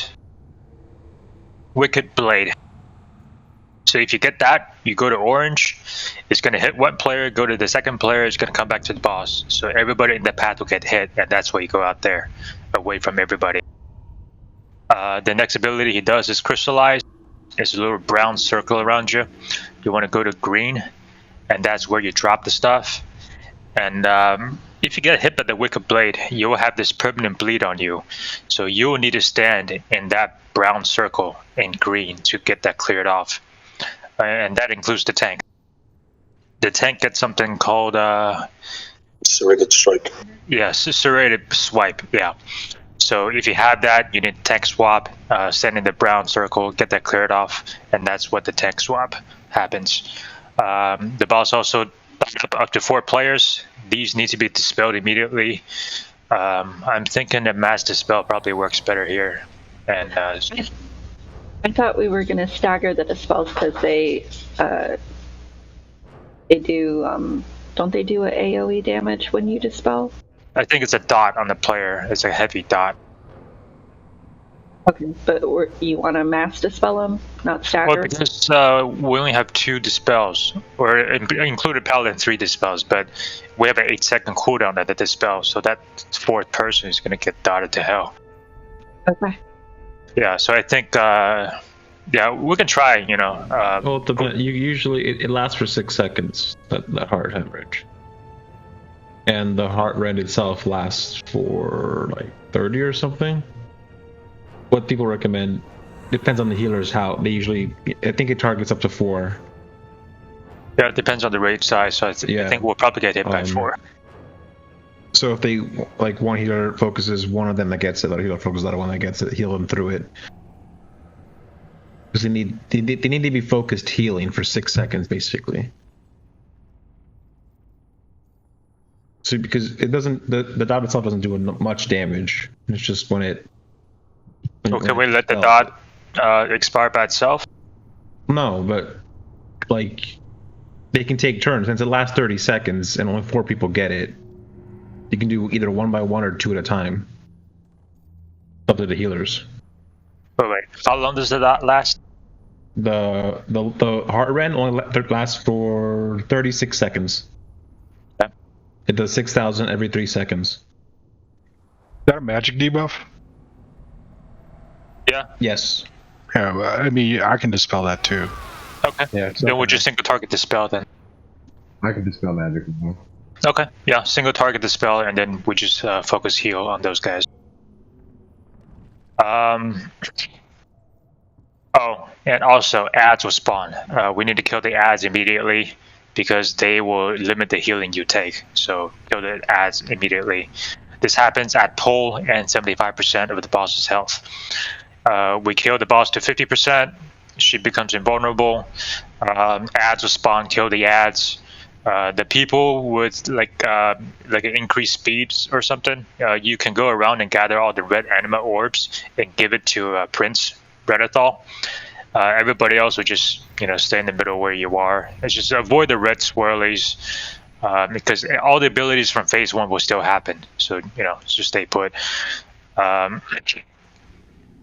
Speaker 2: Blade. So if you get that, you go to orange. It's going to hit one player, go to the second player. It's going to come back to the boss. So everybody in the path will get hit, and that's why you go out there, away from everybody. The next ability he does is Crystallize. It's a little brown circle around you. You want to go to green, and that's where you drop the stuff. And if you get hit by the Wicked Blade, you will have this permanent bleed on you. So you will need to stand in that brown circle in green to get that cleared off. And that includes the tank. The tank gets something called
Speaker 16: Serrated Strike.
Speaker 2: Yes, serrated swipe. Yeah. So if you have that, you need tank swap. Stand in the brown circle, get that cleared off, and that's what the tank swap happens. The boss also up to 4 players. These need to be dispelled immediately. I'm thinking that mass dispel probably works better here. And
Speaker 6: I thought we were going to stagger the dispels because they do, don't they do an AoE damage when you dispel?
Speaker 2: I think it's a dot on the player. It's a heavy dot.
Speaker 6: Okay, but you want to mass dispel them, not stagger?
Speaker 2: Well, because we only have 2 dispels, or included Paladin 3 dispels, but we have an 8-second cooldown at the dispel, so that 4th person is going to get dotted to hell.
Speaker 6: Okay.
Speaker 2: Yeah, so I think, yeah, we can try,
Speaker 7: well, it lasts for 6 seconds, that heart hemorrhage. And the heart rend itself lasts for like 30 or something. What people recommend depends on the healers. How they usually, I think it targets up to 4.
Speaker 2: Yeah, it depends on the raid size. So I think we'll probably get hit by 4.
Speaker 7: So if they like one healer focuses one of them that gets it, other healer focuses the other one that gets it, heal them through it. Because they need to be focused healing for 6 seconds basically. So because it doesn't, the dot itself doesn't do much damage. It's just when it.
Speaker 2: Can we let the dot expire by itself?
Speaker 7: No, but like they can take turns. Since it lasts 30 seconds and only 4 people get it, you can do either 1 by 1 or 2 at a time. Up to the healers.
Speaker 2: Wait. How long does the dot last?
Speaker 7: The heart rend only lasts for 36 seconds.
Speaker 2: Okay.
Speaker 7: It does 6,000 every 3 seconds.
Speaker 18: Is that a magic debuff?
Speaker 2: Yeah.
Speaker 7: Yes.
Speaker 18: Yeah, I mean, I can dispel that too.
Speaker 2: Okay.
Speaker 4: Yeah.
Speaker 2: Then we'll just single target dispel then.
Speaker 4: I can dispel magic as well.
Speaker 2: Okay. Yeah, single target dispel, and then we just focus heal on those guys. Oh, and also ads will spawn. We need to kill the ads immediately because they will limit the healing you take. So kill the ads immediately. This happens at pull and 75% of the boss's health. We kill the boss to 50%. She becomes invulnerable. Ads will spawn. Kill the ads. The people with like an increased speeds or something, you can go around and gather all the red anima orbs and give it to Prince Renathal. Everybody else will just stay in the middle where you are. It's just avoid the red swirlies because all the abilities from phase 1 will still happen. So just stay put.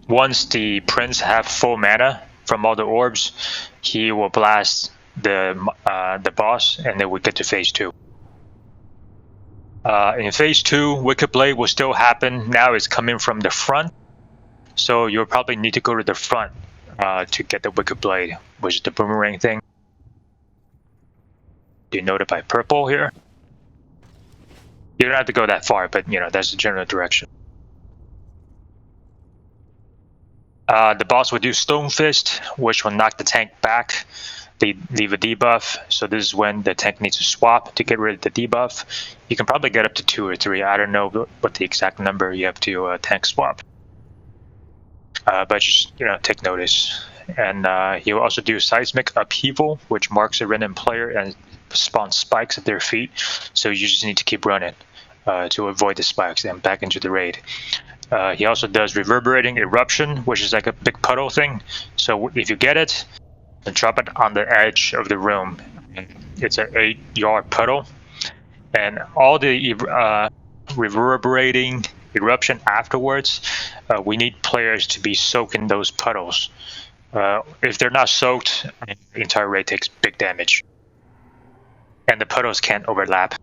Speaker 2: Once the Prince have full mana from all the orbs, he will blast the boss, and then we get to phase 2. In phase 2, Wicked Blade will still happen. Now it's coming from the front, so you'll probably need to go to the front to get the Wicked Blade, which is the boomerang thing. You note it by purple here. You don't have to go that far, but that's the general direction. The boss will do Stone Fist, which will knock the tank back. They leave a debuff, so this is when the tank needs to swap to get rid of the debuff. You can probably get up to 2 or 3. I don't know what the exact number you have to tank swap. But just take notice. And he will also do Seismic Upheaval, which marks a random player and spawns spikes at their feet. So you just need to keep running to avoid the spikes and back into the raid. He also does Reverberating Eruption, which is like a big puddle thing. So if you get it, then drop it on the edge of the room. it's an 8-yard puddle, and all the reverberating eruption afterwards, we need players to be soaking those puddles. If they're not soaked, the entire raid takes big damage, and the puddles can't overlap.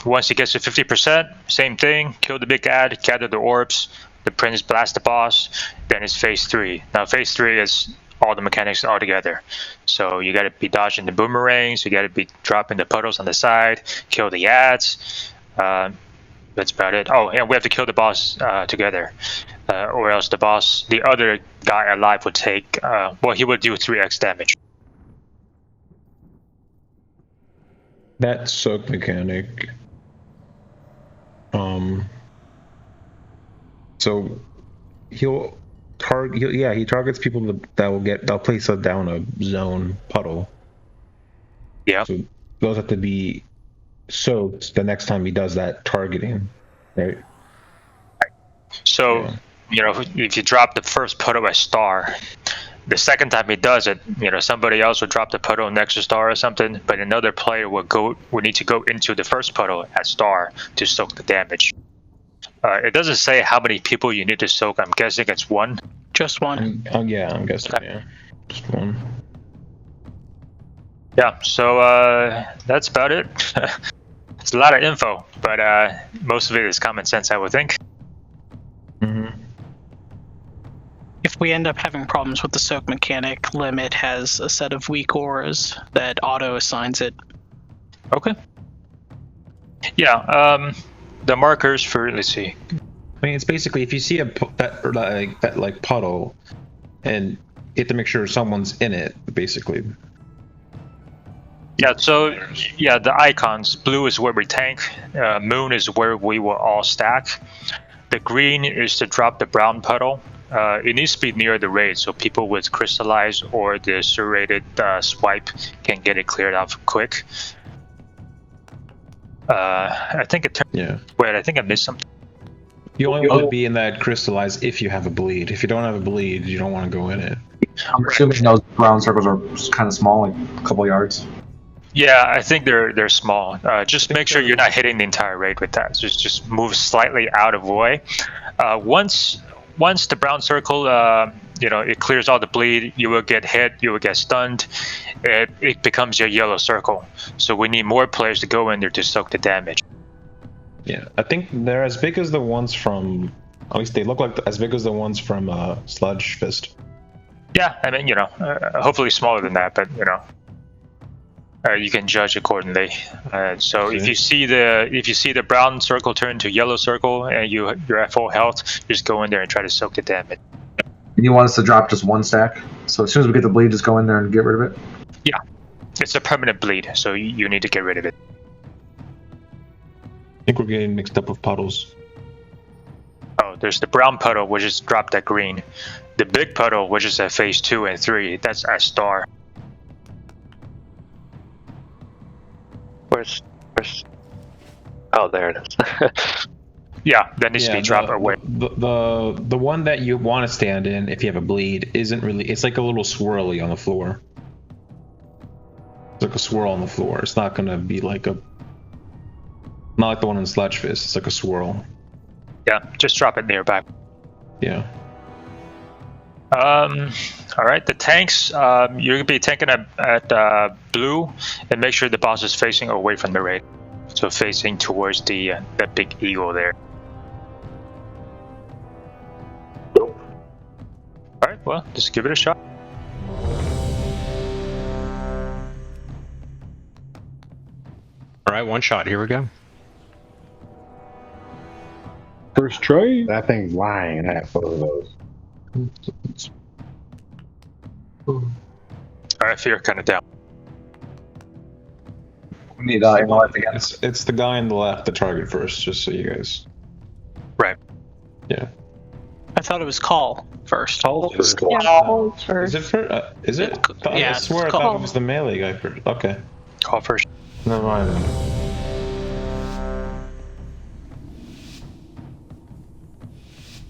Speaker 2: Once it gets to 50%, same thing, kill the big ad, gather the orbs, the prince blast the boss, then it's phase 3. Now phase 3 is all the mechanics all together. So you gotta be dodging the boomerangs, you gotta be dropping the puddles on the side, kill the ads. That's about it. Oh, and we have to kill the boss together, or else the other guy alive would take, he would do 3x damage.
Speaker 7: That soak mechanic. So he targets people that'll place down a zone puddle.
Speaker 2: Yeah.
Speaker 7: So those have to be soaked the next time he does that targeting, right?
Speaker 2: So, if you drop the first puddle at star, the second time he does it, somebody else will drop the puddle next to star or something, but another player will need to go into the first puddle at star to soak the damage. It doesn't say how many people you need to soak. I'm guessing it's one.
Speaker 5: Just one.
Speaker 7: I'm guessing, yeah. Just one.
Speaker 2: Yeah, so that's about it. It's a lot of info, but most of it is common sense, I would think.
Speaker 7: Mm-hmm.
Speaker 5: If we end up having problems with the soak mechanic, Limit has a set of weak auras that auto assigns it.
Speaker 2: Okay. Yeah, the markers for, let's see.
Speaker 7: I mean, it's basically if you see that puddle, and you have to make sure someone's in it, basically.
Speaker 2: Yeah, so the icons. Blue is where we tank. Moon is where we will all stack. The green is to drop the brown puddle. It needs to be near the raid, so people with crystallize or the serrated swipe can get it cleared off quick. I think it turned.
Speaker 7: Yeah.
Speaker 2: Wait, I think I missed something.
Speaker 7: You only want to be in that crystallize if you have a bleed. If you don't have a bleed, you don't want to go in it.
Speaker 3: I'm assuming those brown circles are kind of small, like a couple yards.
Speaker 2: Yeah, I think they're small. Just make sure you're not hitting the entire raid with that. Just move slightly out of way. Once the brown circle, it clears all the bleed, you will get hit, you will get stunned. It becomes your yellow circle. So we need more players to go in there to soak the damage.
Speaker 7: Yeah, I think they're as big as the ones from. At least they look like as big as the ones from Sludge Fist.
Speaker 2: Yeah, I mean, hopefully smaller than that, but you can judge accordingly. So if you see the brown circle turn to yellow circle and you're at full health, just go in there and try to soak the damage.
Speaker 3: And you want us to drop just one stack? So as soon as we get the bleed, just go in there and get rid of it?
Speaker 2: Yeah, it's a permanent bleed, so you need to get rid of it.
Speaker 7: I think we're getting mixed up with puddles.
Speaker 2: Oh, there's the brown puddle, which is dropped at green. The big puddle, which is at phase 2 and 3, that's at star.
Speaker 1: Where's oh, there it is.
Speaker 2: Yeah, that needs to be dropped away.
Speaker 7: The one that you want to stand in if you have a bleed isn't really. It's like a little swirly on the floor. It's like a swirl on the floor. It's not gonna be like not like the one in Sludge Fist. It's like a swirl.
Speaker 2: Yeah, just drop it nearby.
Speaker 7: Yeah.
Speaker 2: All right, the tanks. You're gonna be tanking at blue, and make sure the boss is facing away from the raid, so facing towards that big eagle there. All right, well, just give it a shot.
Speaker 11: All right, one shot. Here we go.
Speaker 4: First try. That thing's lying at both of those.
Speaker 2: Alright, fear kind of down.
Speaker 3: We need life again.
Speaker 7: It's the guy on the left, the target first, just so you guys.
Speaker 2: Right.
Speaker 7: Yeah.
Speaker 5: I thought it was call first.
Speaker 6: Call first. Yeah, call first.
Speaker 7: Is it? Is it?
Speaker 5: Yeah,
Speaker 7: I swear I thought it was the melee guy first. Okay.
Speaker 2: Call first.
Speaker 7: Never mind then.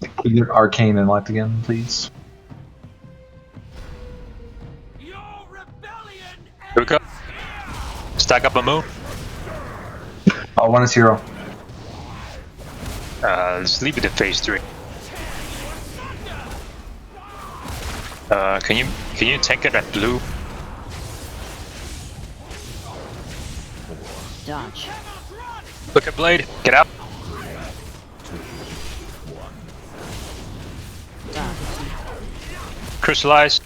Speaker 3: Can you get Arcane and Light again, please?
Speaker 10: Your
Speaker 2: Here we go. Stack up a move.
Speaker 3: Oh, one is hero.
Speaker 2: Let's leave it to phase 3. Can you tank it at blue?
Speaker 14: Dodge.
Speaker 2: Look at blade. Get out. Crystallize.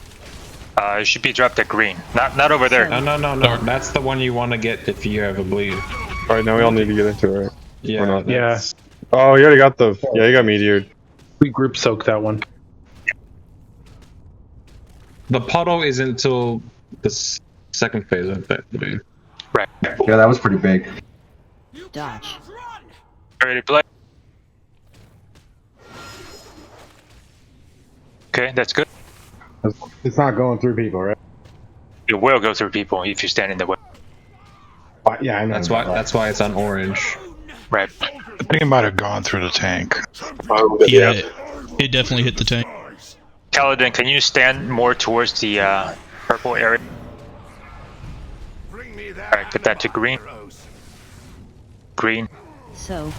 Speaker 2: It should be dropped at green. Not over there.
Speaker 7: No. That's the one you want to get if you have a bleed.
Speaker 17: Alright, now we all need to get into it, right?
Speaker 7: Yeah.
Speaker 17: Or not?
Speaker 19: Yeah.
Speaker 17: Oh, you already got the. Yeah, you got meteored.
Speaker 19: We group soak that one.
Speaker 7: The puddle is until the second phase, I think.
Speaker 2: Right.
Speaker 3: Yeah, that was pretty big.
Speaker 14: Dodge.
Speaker 2: Ready to play? Okay, that's good.
Speaker 4: It's not going through people, right?
Speaker 2: It will go through people if you stand in the way.
Speaker 4: Yeah, I know.
Speaker 7: That's why it's on orange.
Speaker 2: Right.
Speaker 18: I think it might have gone through the tank.
Speaker 12: Yeah, it definitely hit the tank.
Speaker 2: Kaladin, can you stand more towards the purple area? Alright, get that to green. Green.
Speaker 14: So.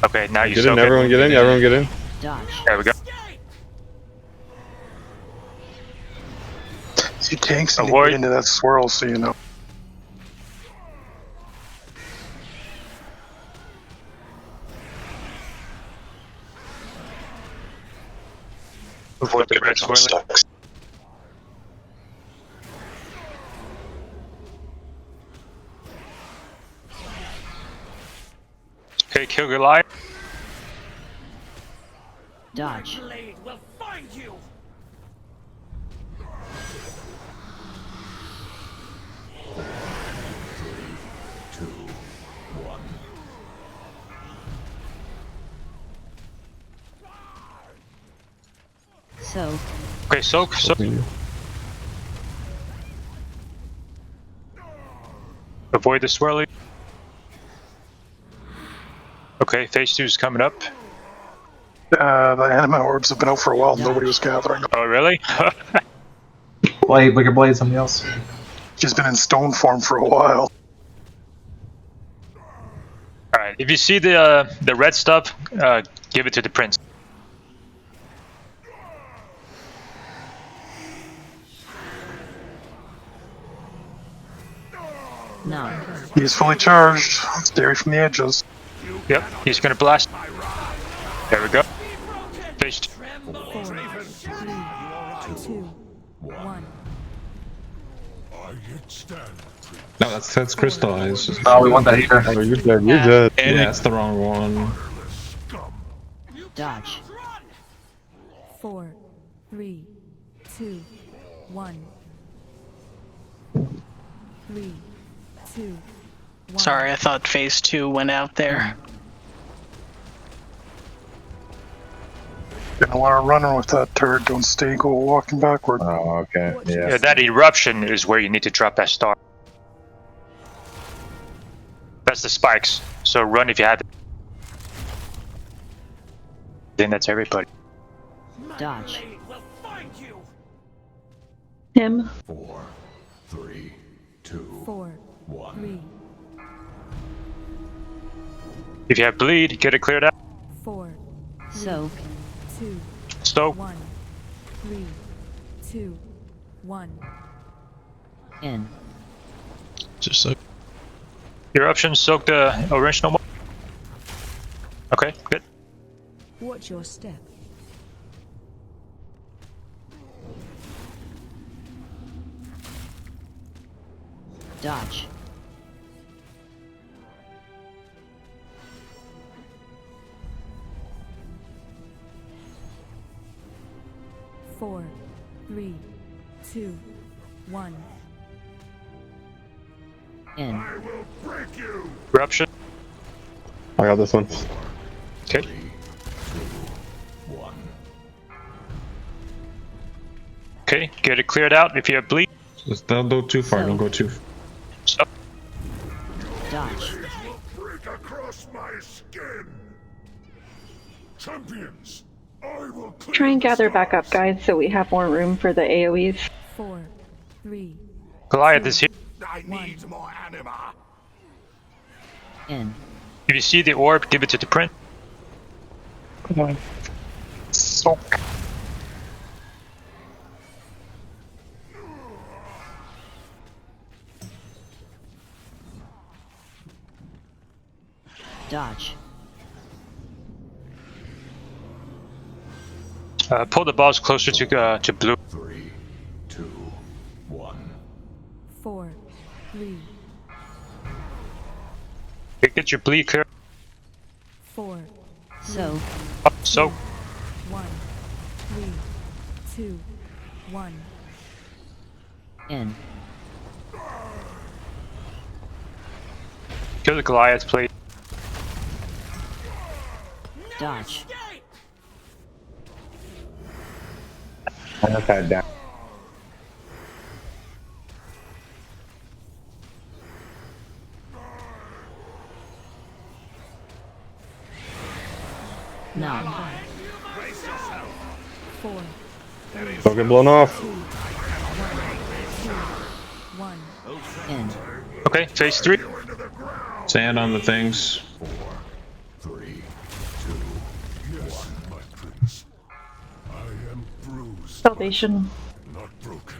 Speaker 2: Okay, now you
Speaker 17: Get
Speaker 2: soak
Speaker 17: in, everyone
Speaker 2: it.
Speaker 17: get in, everyone get in.
Speaker 14: Dodge.
Speaker 2: There we go.
Speaker 15: See, tanks need to
Speaker 2: Avoid.
Speaker 15: get into that swirl, so you know.
Speaker 2: Avoid the red swirl. Okay, kill Goliath.
Speaker 14: Dodge.
Speaker 10: will find you.
Speaker 14: So.
Speaker 2: Okay, soak. Avoid the swirly. Okay, phase 2 is coming up.
Speaker 15: The anima orbs have been out for a while. Nobody was gathering.
Speaker 2: Oh, really?
Speaker 3: Blade, look at Blade, something else.
Speaker 15: She's been in stone form for a while.
Speaker 2: Alright, if you see the red stuff, give it to the prince.
Speaker 14: No.
Speaker 15: He's fully charged. Stay away from the edges.
Speaker 2: Yep, he's gonna blast. There we go. Fished.
Speaker 9: 4, 3, 2, 1.
Speaker 7: No, that's crystallized.
Speaker 3: Oh, we want that here.
Speaker 17: Oh, you're dead. You're dead.
Speaker 7: Yeah, that's the wrong one.
Speaker 14: Dodge.
Speaker 9: 4, 3, 2, 1. 3, 2, 1.
Speaker 5: Sorry, I thought phase 2 went out there.
Speaker 15: Didn't want to run with that turret. Don't stay, go walking backward.
Speaker 4: Oh, okay. Yeah.
Speaker 2: Yeah, that eruption is where you need to drop that star. That's the spikes. So run if you have it. Then that's everybody.
Speaker 14: Dodge.
Speaker 6: Him.
Speaker 8: 4, 3, 2,
Speaker 9: 4, 3,
Speaker 2: If you have bleed, get it cleared out.
Speaker 9: 4,
Speaker 14: So.
Speaker 9: 2,
Speaker 2: Stoke.
Speaker 9: 1. 3, 2, 1.
Speaker 14: In.
Speaker 12: Just so.
Speaker 2: Eruption, soak the original one. Okay, good.
Speaker 9: Watch your step.
Speaker 14: Dodge.
Speaker 9: Four, 3, 2, 1.
Speaker 14: In.
Speaker 2: Eruption.
Speaker 17: I got this one.
Speaker 2: Okay. Okay, get it cleared out if you have bleed.
Speaker 7: Just don't go too far. Don't go too.
Speaker 2: So,
Speaker 14: Dodge.
Speaker 8: break across my skin. Champions, I will
Speaker 6: Try and gather back up, guys, so we have more room for the AoEs.
Speaker 9: 4, 3,
Speaker 2: Goliath is here.
Speaker 10: I need more anima.
Speaker 14: In.
Speaker 2: If you see the orb, give it to the prince.
Speaker 15: Soak.
Speaker 14: Dodge.
Speaker 2: Pull the balls closer to blue.
Speaker 8: 3, 2, 1.
Speaker 9: 4, 3,
Speaker 2: Get your bleed clear.
Speaker 9: 4,
Speaker 14: So.
Speaker 2: Up, so.
Speaker 9: 1, 3, 2, 1.
Speaker 14: In.
Speaker 2: Kill the Goliath, please.
Speaker 14: Dodge.
Speaker 4: I have that down.
Speaker 14: No.
Speaker 9: 4,
Speaker 17: Don't get blown off.
Speaker 9: 1.
Speaker 14: In.
Speaker 2: Okay, phase 3.
Speaker 7: Sand on the things.
Speaker 8: 4, 3, 2, 1. My prince. I am bruised.
Speaker 6: Salvation.
Speaker 8: Not broken.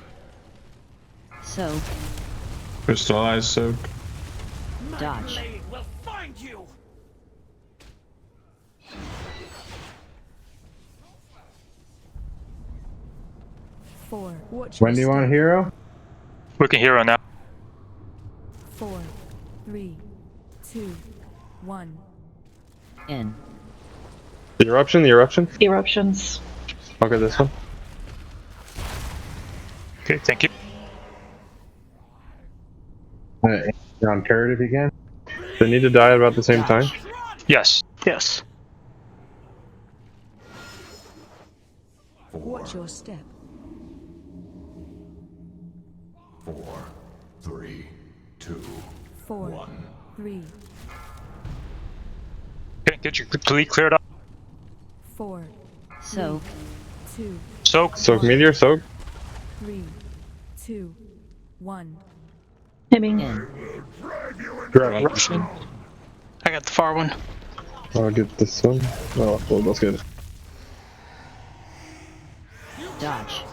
Speaker 14: So.
Speaker 7: Crystallized soak.
Speaker 14: Dodge.
Speaker 10: Will find you.
Speaker 9: Four. Watch
Speaker 4: When do
Speaker 9: your
Speaker 4: you want a
Speaker 9: step.
Speaker 4: hero?
Speaker 2: We can hero now.
Speaker 9: 4, 3, 2, 1.
Speaker 14: In.
Speaker 17: The eruption, the eruption.
Speaker 6: Eruptions.
Speaker 17: Okay, this one.
Speaker 2: Okay, thank you.
Speaker 4: On turret if you can.
Speaker 17: They need to die at about the same time.
Speaker 2: Yes.
Speaker 5: Yes.
Speaker 9: Watch your step.
Speaker 8: 4, 3, 2,
Speaker 9: 4,
Speaker 8: 1.
Speaker 9: 3,
Speaker 2: Okay, get your bleed cleared up.
Speaker 9: 4,
Speaker 14: So.
Speaker 9: 2,
Speaker 2: Soak.
Speaker 17: Soak meteor, soak.
Speaker 9: 3, 2, 1.
Speaker 6: Hemming.
Speaker 14: In.
Speaker 17: Eruption.
Speaker 5: I got the far one.
Speaker 17: I'll get this one. Oh, well, that's good.
Speaker 14: Dodge.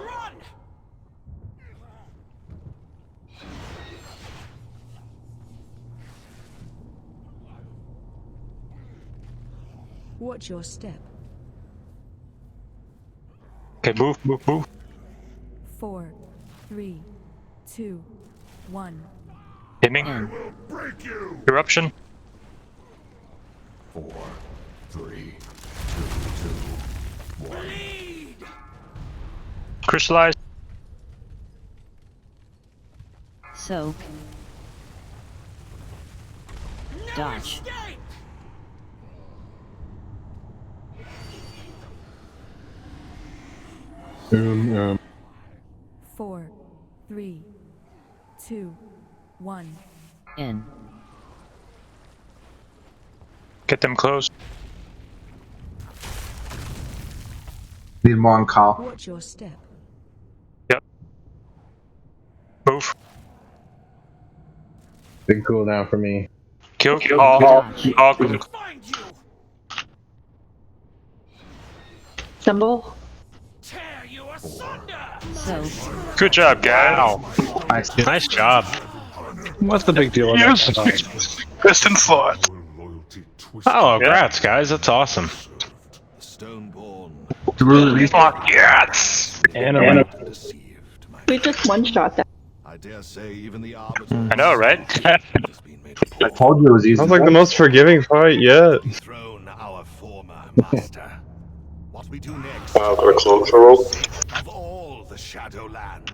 Speaker 9: Watch your step.
Speaker 2: Okay, move, move, move.
Speaker 9: 4, 3, 2, 1.
Speaker 2: Hemming.
Speaker 14: In.
Speaker 8: Break you.
Speaker 2: Eruption.
Speaker 8: 4, 3, 2, 2, 1.
Speaker 2: Crystallize.
Speaker 14: So. Dodge.
Speaker 17: Um,
Speaker 9: 4, 3, 2, 1.
Speaker 14: In.
Speaker 2: Get them close.
Speaker 3: Need more on call.
Speaker 9: Watch your step.
Speaker 2: Yep. Move.
Speaker 4: Big cooldown for me.
Speaker 2: Kill. All.
Speaker 6: Symbol.
Speaker 14: So.
Speaker 2: Good job, guys.
Speaker 11: Wow. Nice job.
Speaker 19: What's the big deal with
Speaker 15: Yes.
Speaker 19: that?
Speaker 15: Piston slot.
Speaker 11: Oh, congrats, guys. That's awesome.
Speaker 15: Fuck yes.
Speaker 19: Anima.
Speaker 6: We just one-shot that.
Speaker 10: I dare say even the arbiter.
Speaker 2: I know, right?
Speaker 3: I told you it was easy.
Speaker 17: Sounds like the most forgiving fight yet.
Speaker 10: Thrown our former master. What we do next?
Speaker 16: Got a cloak for roll.
Speaker 10: Of all the Shadowlands.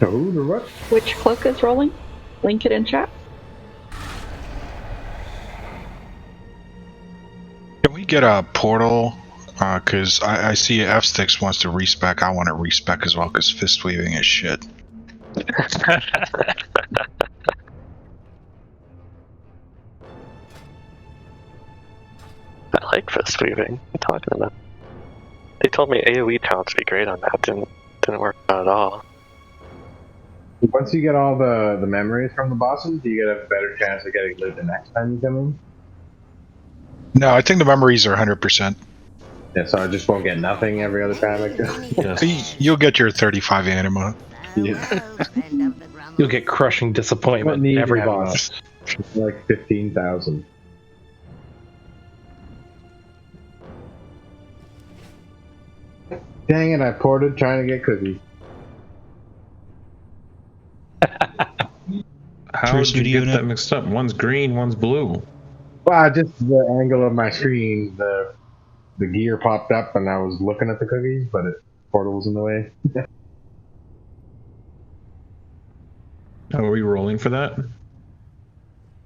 Speaker 4: Who the what?
Speaker 6: Which cloak is rolling? Link it in chat.
Speaker 18: Can we get a portal? Because I see F-Sticks wants to respec. I want to respec as well because fist weaving is shit.
Speaker 1: I like fist weaving. What are you talking about? They told me AoE taunts would be great on that. Didn't work out at all.
Speaker 4: Once you get all the memories from the bosses, do you get a better chance of getting loot the next time you come in?
Speaker 18: No, I think the memories are 100%.
Speaker 4: Yeah, so I just won't get nothing every other time I go.
Speaker 18: Yes. You'll get your 35 anima.
Speaker 19: You'll get crushing disappointment every boss.
Speaker 4: Like 15,000. Dang it, I ported trying to get cookies.
Speaker 7: How did you get that mixed up? One's green, one's blue.
Speaker 4: Well, just the angle of my screen, the gear popped up and I was looking at the cookies, but portal was in the way.
Speaker 7: Are we rolling for that?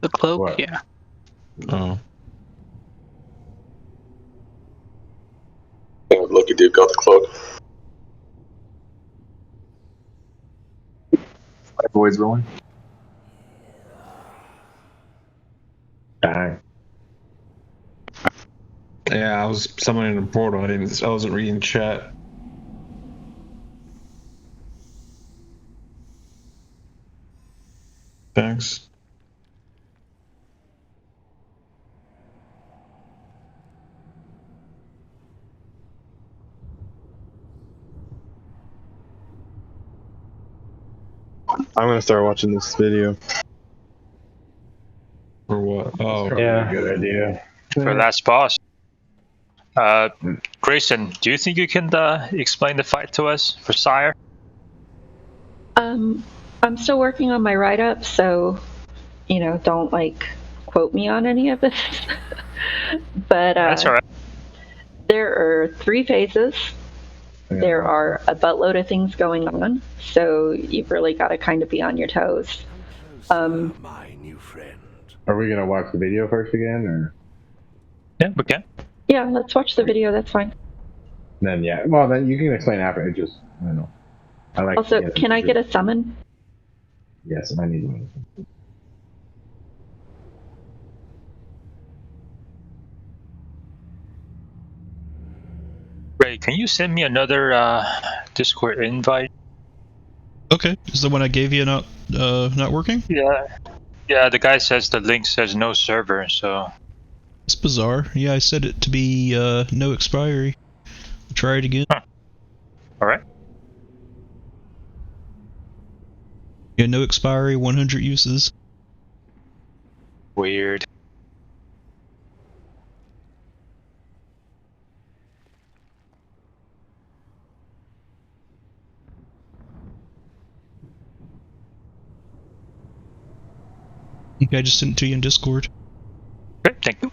Speaker 5: The cloak, yeah.
Speaker 7: Oh.
Speaker 16: Yeah, lucky dude got the cloak.
Speaker 3: My void's rolling.
Speaker 4: Dang.
Speaker 7: Yeah, I was summoning a portal. I wasn't reading chat. Thanks.
Speaker 17: I'm gonna start watching this video.
Speaker 7: For what? Oh,
Speaker 4: yeah. Good idea.
Speaker 2: For last boss. Grayson, do you think you can explain the fight to us for Sire?
Speaker 6: I'm still working on my write-up, so don't quote me on any of this. But
Speaker 2: that's all right.
Speaker 6: There are 3 phases.
Speaker 4: Yeah.
Speaker 6: There are a buttload of things going on, so you've really got to kind of be on your toes.
Speaker 10: My new friend.
Speaker 4: Are we gonna watch the video first again, or?
Speaker 2: Yeah, we can.
Speaker 6: Yeah, let's watch the video. That's fine.
Speaker 4: Then yeah, well then you can explain after. It just I don't know. I like.
Speaker 6: Also, can I get a summon?
Speaker 4: Yes, I need one.
Speaker 2: Ray, can you send me another Discord invite?
Speaker 12: Okay, is the one I gave you not working?
Speaker 2: Yeah. The guy says the link says no server, so.
Speaker 12: It's bizarre. Yeah, I set it to be no expiry. I'll try it again.
Speaker 2: Huh. All right.
Speaker 12: Yeah, no expiry, 100 uses.
Speaker 2: Weird.
Speaker 12: Okay, I just sent it to you in Discord.
Speaker 2: Great, thank you.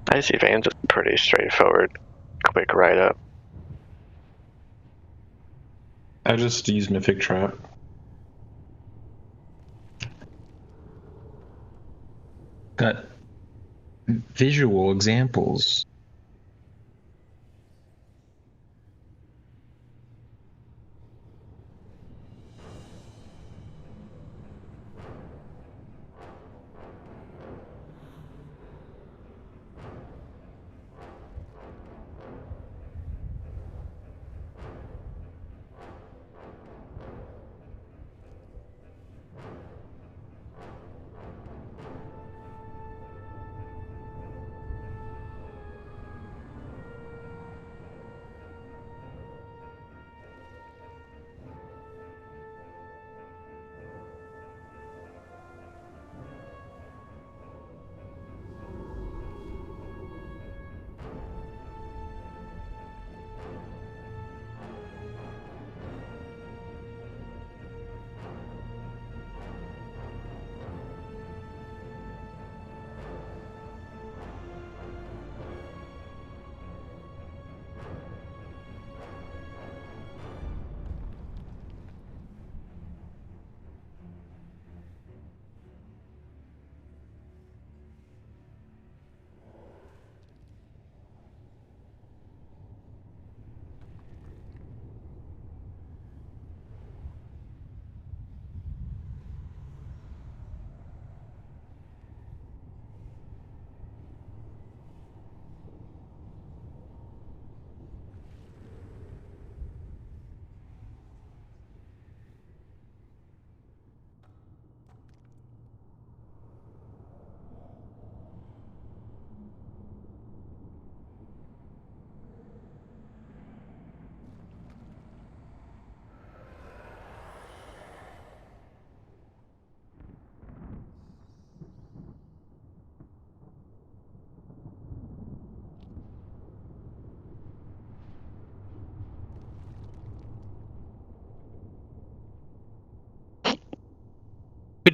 Speaker 1: Icy Veins is pretty straightforward, quick write-up.
Speaker 7: I just used Mythic Trap. Got visual examples.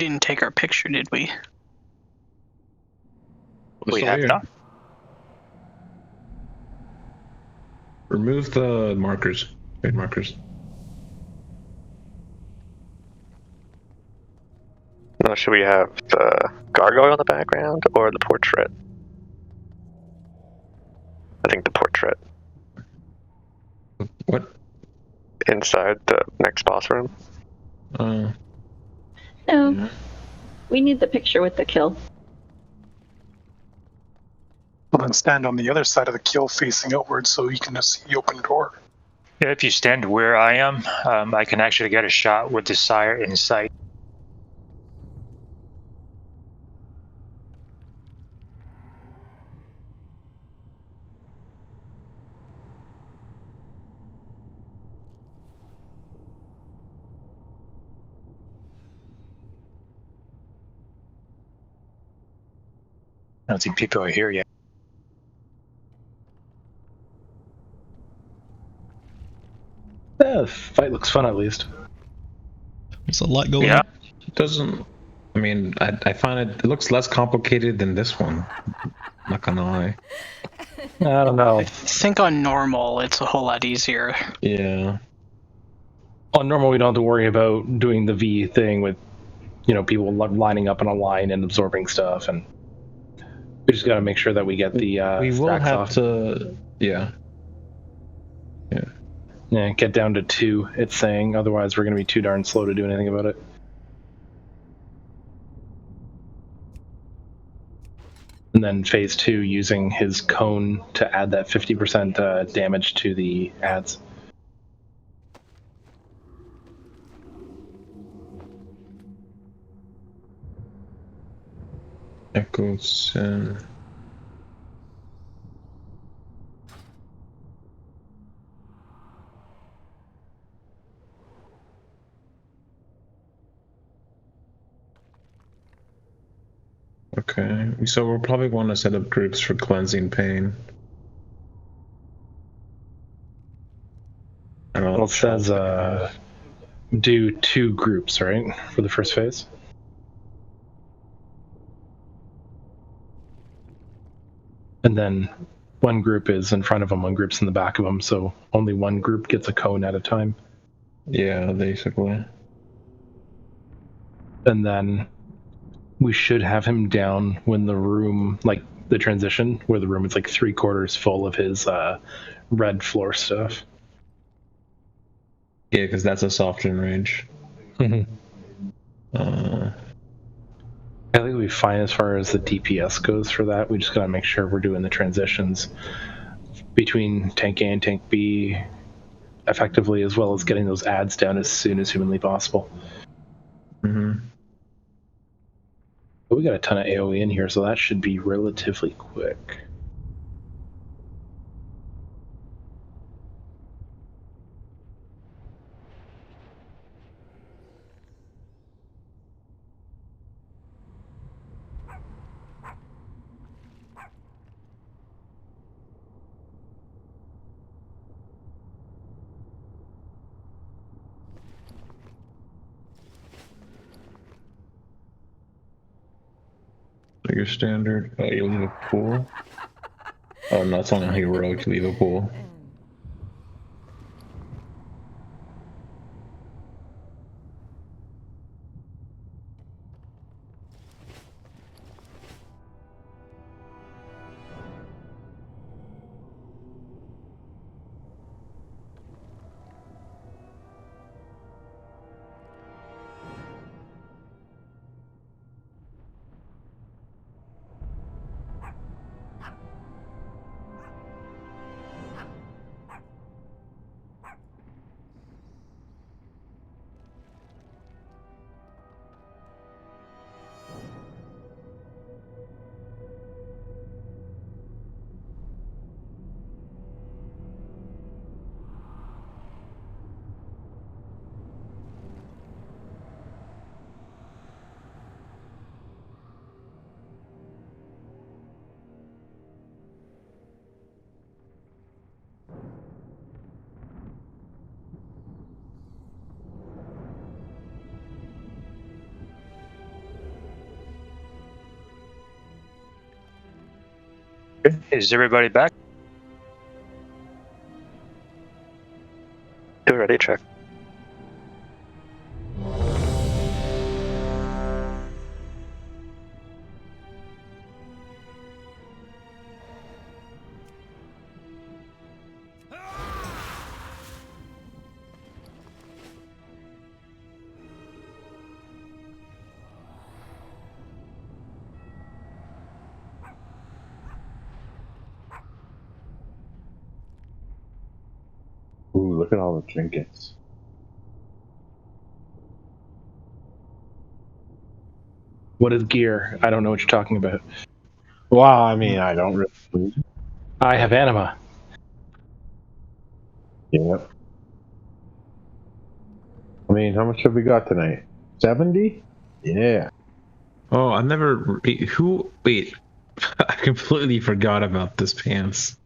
Speaker 5: didn't take our picture, did we?
Speaker 2: We have not.
Speaker 7: Remove the markers. Trade markers.
Speaker 1: No, should we have the gargoyle in the background or the portrait? I think the portrait.
Speaker 7: What?
Speaker 1: Inside the next boss room.
Speaker 6: No. Yeah. We need the picture with the kill.
Speaker 15: Well, then stand on the other side of the kill facing outward so you can just see the open door.
Speaker 2: Yeah, if you stand where I am, I can actually get a shot with the sire in sight. I don't think people are here yet.
Speaker 19: The fight looks fun, at least.
Speaker 12: There's a lot going
Speaker 7: Yeah.
Speaker 12: on.
Speaker 7: It doesn't. I mean, I find it looks less complicated than this one. Not gonna lie.
Speaker 19: I don't know.
Speaker 5: I think on normal, it's a whole lot easier.
Speaker 7: Yeah.
Speaker 19: On normal, we don't have to worry about doing the V thing with, people lining up in a line and absorbing stuff, and we just got to make sure that we get the
Speaker 7: we will
Speaker 19: stacks
Speaker 7: have
Speaker 19: off.
Speaker 7: to. Yeah.
Speaker 19: Yeah, get down to 2, it's saying. Otherwise, we're going to be too darn slow to do anything about it. And then phase 2, using his cone to add that 50% damage to the ads.
Speaker 7: Echoes. Okay, so we'll probably want to set up groups for cleansing pain.
Speaker 19: Well, it says do 2 groups, right, for the first phase? And then one group is in front of them, one group's in the back of them, so only one group gets a cone at a time.
Speaker 7: Yeah, basically.
Speaker 19: And then we should have him down when the room, like the transition, where the room is like 3/4 full of his red floor stuff.
Speaker 7: Yeah, because that's a soften range.
Speaker 19: I think we'll be fine as far as the DPS goes for that. We just gotta make sure we're doing the transitions between tank A and tank B effectively, as well as getting those ads down as soon as humanly possible. But we got a ton of AoE in here, so that should be relatively quick.
Speaker 7: Your standard. Oh, you leave a pool? Oh, no, it's only a heroic to leave a pool.
Speaker 2: Is everybody back?
Speaker 1: Do a ready check.
Speaker 4: Ooh, look at all the trinkets.
Speaker 19: What is gear? I don't know what you're talking about.
Speaker 4: Well, I mean, I don't really.
Speaker 19: I have anima.
Speaker 4: Yep. I mean, how much have we got tonight? 70? Yeah.
Speaker 7: Oh, I never. Wait. I completely forgot about this pants.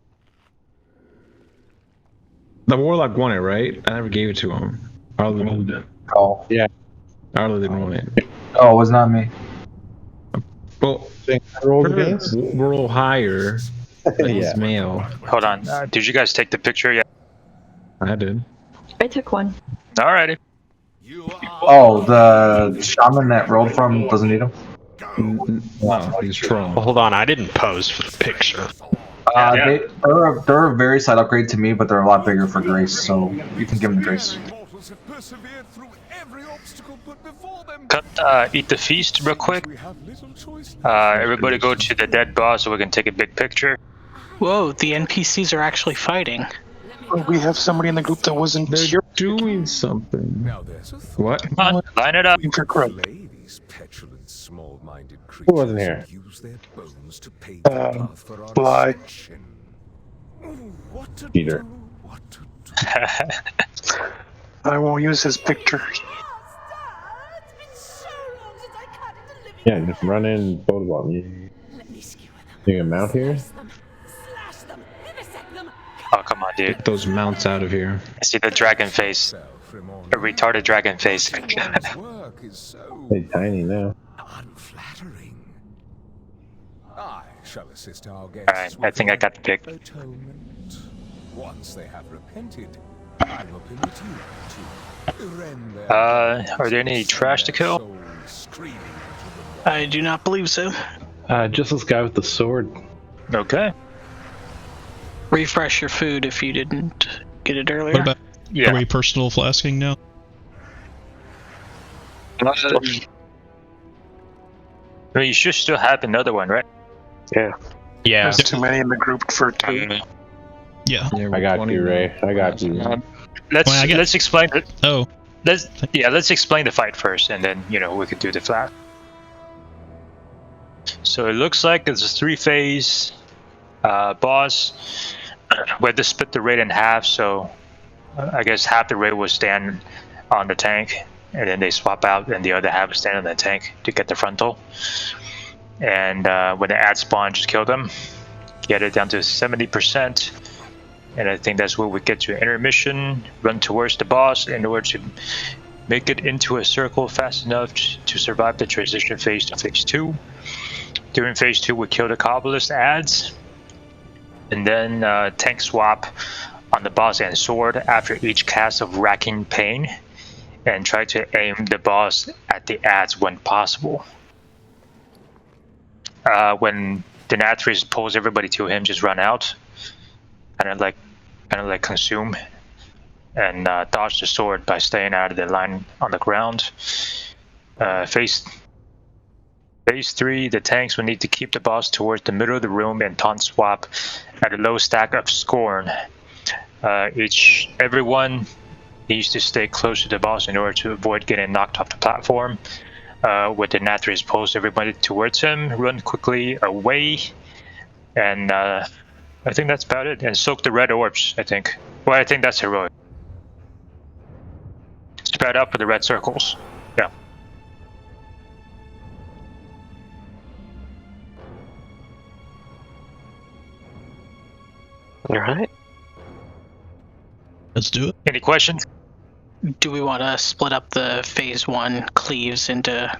Speaker 7: The Warlock won it, right? I never gave it to him. Arlo did.
Speaker 3: Oh.
Speaker 4: Yeah.
Speaker 7: Arlo didn't win it.
Speaker 3: Oh, it was not me.
Speaker 7: Well,
Speaker 4: rolled against?
Speaker 7: Roll higher.
Speaker 4: Yeah.
Speaker 7: Male.
Speaker 2: Hold on. Did you guys take the picture yet?
Speaker 7: I did.
Speaker 6: I took one.
Speaker 2: Alrighty.
Speaker 3: Oh, the shaman that rolled from doesn't need him?
Speaker 7: No, he's trolling.
Speaker 11: Well, hold on, I didn't pose for the picture.
Speaker 3: They're a very slight upgrade to me, but they're a lot bigger for Grace, so you can give them the Grace.
Speaker 2: Eat the feast real quick. Everybody go to the dead boss so we can take a big picture.
Speaker 5: Whoa, the NPCs are actually fighting.
Speaker 15: We have somebody in the group that wasn't here.
Speaker 7: Doing something. What?
Speaker 2: Come on, line it up.
Speaker 4: Who wasn't here?
Speaker 15: Bly.
Speaker 4: Peter.
Speaker 15: I won't use his picture.
Speaker 4: Yeah, just run in photo bomb. You can mount here?
Speaker 2: Oh, come on, dude.
Speaker 7: Get those mounts out of here.
Speaker 2: I see the dragon face. A retarded dragon face.
Speaker 4: They're tiny now.
Speaker 2: Alright, I think I got the pick.
Speaker 8: Once they have repented, I will permit you to rend their
Speaker 2: Are there any trash to kill?
Speaker 5: I do not believe so.
Speaker 19: Just this guy with the sword.
Speaker 2: Okay.
Speaker 5: Refresh your food if you didn't get it earlier.
Speaker 12: What about? Are we personal flasking now?
Speaker 2: Well, you should still have another one, right?
Speaker 1: Yeah.
Speaker 11: Yeah.
Speaker 15: There's too many in the group for two.
Speaker 12: Yeah.
Speaker 4: I got you, Ray. I got you.
Speaker 2: Let's explain it.
Speaker 12: Oh.
Speaker 2: Let's explain the fight first, and then we could do the flat. So it looks like it's a 3-phase boss. We had to split the raid in half, so I guess half the raid will stand on the tank, and then they swap out, and the other half will stand on the tank to get the frontal. And when the ad spawn, just kill them, get it down to 70%. And I think that's where we get to intermission, run towards the boss in order to make it into a circle fast enough to survive the transition phase to phase 2. During phase 2, we kill the Kabbalist ads, and then tank swap on the boss and sword after each cast of Racking Pain, and try to aim the boss at the ads when possible. When the Nathria pulls everybody to him, just run out, kind of like consume, and dodge the sword by staying out of the line on the ground. Phase 3, the tanks will need to keep the boss towards the middle of the room and taunt swap at a low stack of Scorn. Everyone needs to stay close to the boss in order to avoid getting knocked off the platform. With the Nathria's pulls everybody towards him, run quickly away, and I think that's about it. And soak the red orbs, I think. Well, I think that's heroic. Spread out for the red circles. Yeah.
Speaker 1: Alright.
Speaker 12: Let's do it.
Speaker 2: Any questions?
Speaker 5: Do we want to split up the phase 1 cleaves into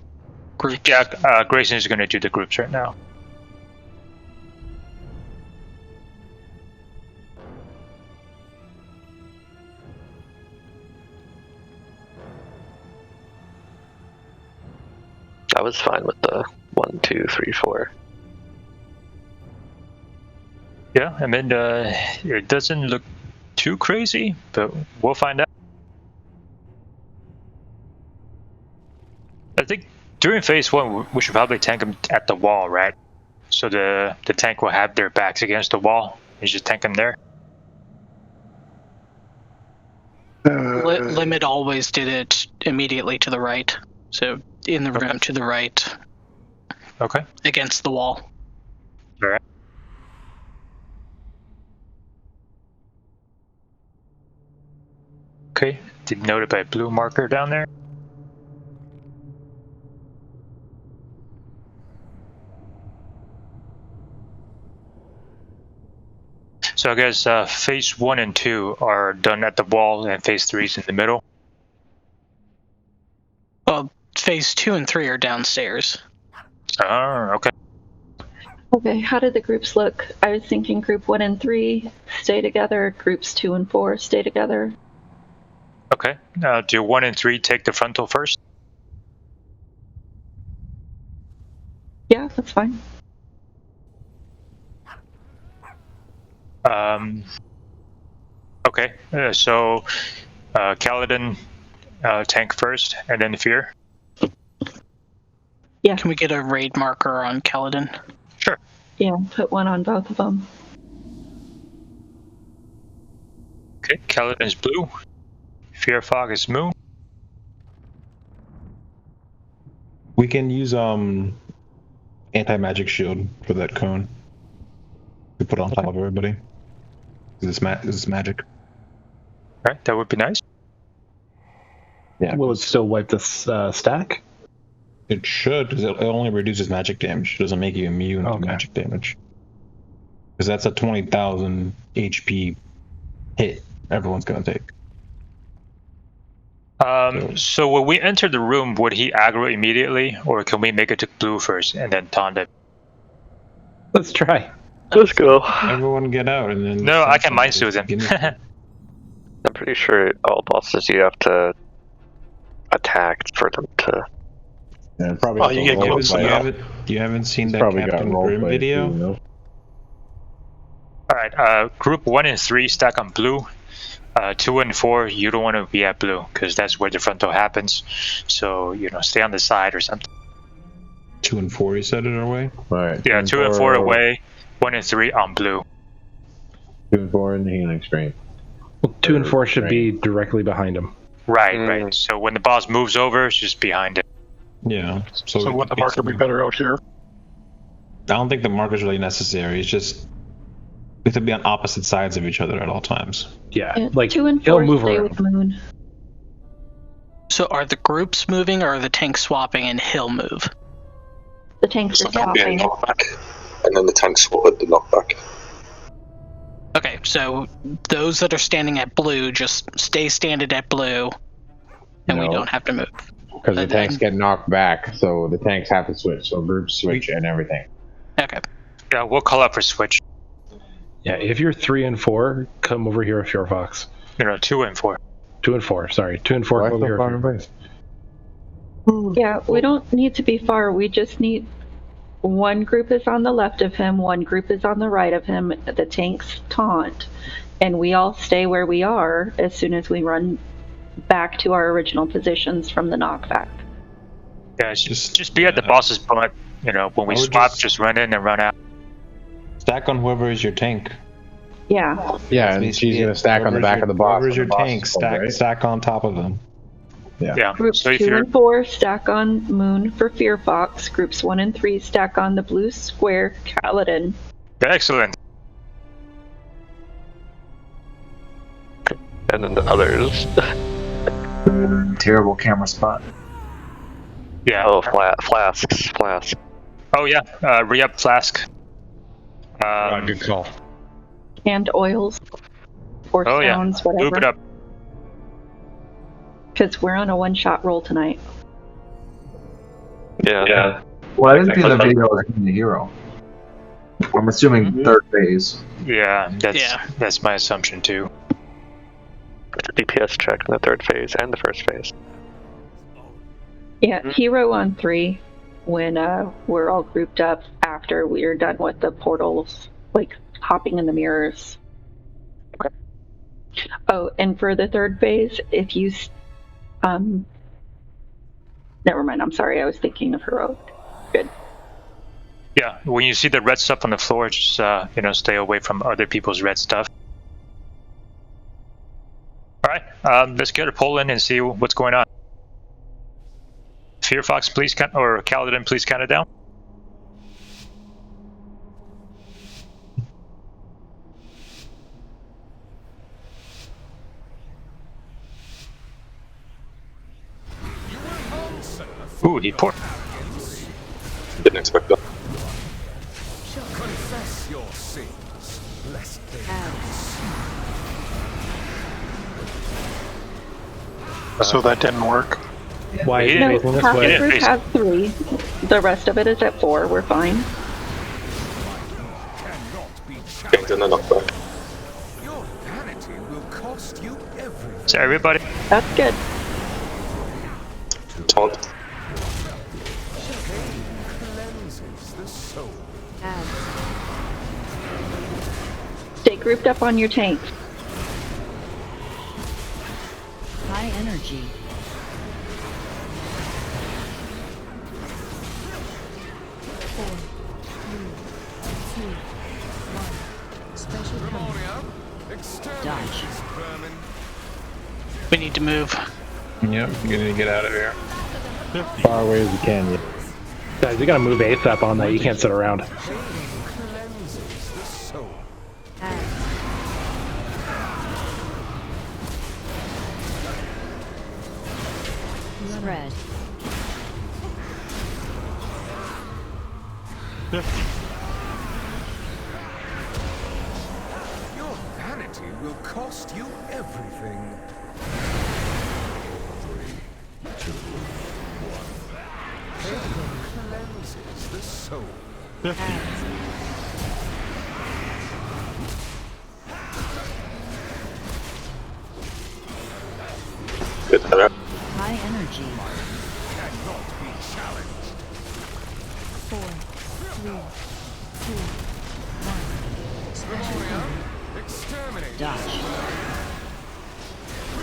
Speaker 5: groups?
Speaker 2: Yeah, Grayson is going to do the groups right now.
Speaker 1: I was fine with the 1, 2, 3, 4.
Speaker 2: Yeah, I mean, it doesn't look too crazy, but we'll find out. I think during phase 1, we should probably tank them at the wall, right? So the tank will have their backs against the wall. You just tank them there.
Speaker 5: Limit always did it immediately to the right. So in the room to the right.
Speaker 2: Okay.
Speaker 5: Against the wall.
Speaker 2: All right. Okay, denoted by blue marker down there. So I guess phase 1 and 2 are done at the wall, and phase 3 is in the middle.
Speaker 5: Well, phase 2 and 3 are downstairs.
Speaker 2: Oh, okay.
Speaker 6: Okay, how did the groups look? I was thinking group 1 and 3 stay together, groups 2 and 4 stay together.
Speaker 2: Okay, do 1 and 3 take the frontal first?
Speaker 6: Yeah, that's fine.
Speaker 2: Okay, so Kaladin tank first, and then Fear.
Speaker 6: Yeah.
Speaker 5: Can we get a raid marker on Kaladin?
Speaker 2: Sure.
Speaker 6: Yeah, put one on both of them.
Speaker 2: Okay, Kaladin is blue. Fear Fog is moon.
Speaker 7: We can use anti-magic shield for that cone. We put it on top of everybody. This is magic.
Speaker 2: Right, that would be nice.
Speaker 19: Yeah. Will it still wipe the stack?
Speaker 7: It should, because it only reduces magic damage. It doesn't make you immune to magic damage. Because that's a 20,000 HP hit everyone's gonna take.
Speaker 2: So when we enter the room, would he aggro immediately, or can we make it to blue first and then taunt him?
Speaker 19: Let's try.
Speaker 1: Let's go.
Speaker 7: Everyone get out and then...
Speaker 2: No, I can mind soothe him.
Speaker 1: I'm pretty sure all bosses you have to attack for them to...
Speaker 4: Yeah, probably
Speaker 7: you haven't seen that Captain Grim video?
Speaker 4: Too, no?
Speaker 2: Alright, group 1 and 3 stack on blue. 2 and 4, you don't want to be at blue, because that's where the frontal happens. So, stay on the side or something.
Speaker 7: 2 and 4, you said it away?
Speaker 4: Right.
Speaker 2: Yeah, 2 and 4 away, 1 and 3 on blue.
Speaker 4: 2 and 4 in the healing stream.
Speaker 19: Well, 2 and 4 should be directly behind him.
Speaker 2: Right. So when the boss moves over, it's just behind it.
Speaker 7: Yeah.
Speaker 15: So would the marker be better out here?
Speaker 7: I don't think the marker's really necessary. It's just we have to be on opposite sides of each other at all times.
Speaker 19: Yeah, like
Speaker 6: 2 and 4 stay with Moon.
Speaker 5: So are the groups moving, or are the tanks swapping and he'll move?
Speaker 6: The tanks are swapping.
Speaker 16: And then the tanks swap at the knockback.
Speaker 5: Okay, so those that are standing at blue just stay standing at blue, and we don't have to move.
Speaker 4: Because the tanks get knocked back, so the tanks have to switch. So groups switch and everything.
Speaker 5: Okay.
Speaker 2: Yeah, we'll call up for switch.
Speaker 19: Yeah, if you're 3 and 4, come over here if you're Fox.
Speaker 2: 2 and 4.
Speaker 19: 2 and 4, sorry. 2 and 4, come over here.
Speaker 6: Yeah, we don't need to be far. We just need one group is on the left of him, one group is on the right of him. The tanks taunt, and we all stay where we are as soon as we run back to our original positions from the knockback.
Speaker 2: Yeah, just be at the boss's butt. When we swap, just run in and run out.
Speaker 7: Stack on whoever is your tank.
Speaker 6: Yeah.
Speaker 4: Yeah, and she's going to stack on the back of the boss.
Speaker 7: Whoever's your tank, stack on top of them.
Speaker 4: Yeah.
Speaker 6: Groups
Speaker 2: So
Speaker 6: 2 and 4 stack on Moon for Fear Fox. Groups 1 and 3 stack on the blue square Kaladin.
Speaker 2: Excellent.
Speaker 1: And then the others.
Speaker 3: Terrible camera spot.
Speaker 2: Yeah.
Speaker 1: Oh, flasks.
Speaker 2: Oh yeah, re-up flask.
Speaker 11: Good call.
Speaker 6: And oils. Or stones, whatever.
Speaker 2: Loop it up.
Speaker 6: Because we're on a one-shot roll tonight.
Speaker 1: Yeah.
Speaker 3: Well, I didn't see the video of the hero. I'm assuming third phase.
Speaker 2: Yeah, that's my assumption too.
Speaker 1: It's a DPS check in the third phase and the first phase.
Speaker 6: Yeah, hero on 3. when we're all grouped up after we're done with the portals, like hopping in the mirrors.
Speaker 5: Okay.
Speaker 6: Oh, and for the third phase, if you never mind, I'm sorry, I was thinking of heroic. Good.
Speaker 2: Yeah, when you see the red stuff on the floor, just stay away from other people's red stuff. All right, let's get a poll in and see what's going on. Fearfox, please count, or Kaladin, please count it down. Ooh, he poured.
Speaker 16: Didn't expect that.
Speaker 8: Confess your sins, lest they
Speaker 15: So that didn't work.
Speaker 19: Why?
Speaker 6: No, half the group has 3. The rest of it is at 4. We're fine.
Speaker 16: Gained in a knockback.
Speaker 8: Your vanity will cost you everything.
Speaker 2: So everybody.
Speaker 6: That's good.
Speaker 16: Taunt.
Speaker 8: Cleanses the soul.
Speaker 6: Stay grouped up on your tank.
Speaker 14: High energy. Dodge.
Speaker 5: We need to move.
Speaker 17: Yep, you need to get out of here.
Speaker 4: As far away as you can. Yeah.
Speaker 19: Guys, you gotta move ASAP on that. You can't sit around.
Speaker 8: Cleanses the soul.
Speaker 14: Spread.
Speaker 8: Your vanity will cost you everything. 3, 2, 1. Pain cleanses the soul.
Speaker 16: Get that out.
Speaker 14: High energy.
Speaker 8: Cannot be challenged.
Speaker 9: 4, 3, 2, 1.
Speaker 8: Exterminate.
Speaker 14: Dodge.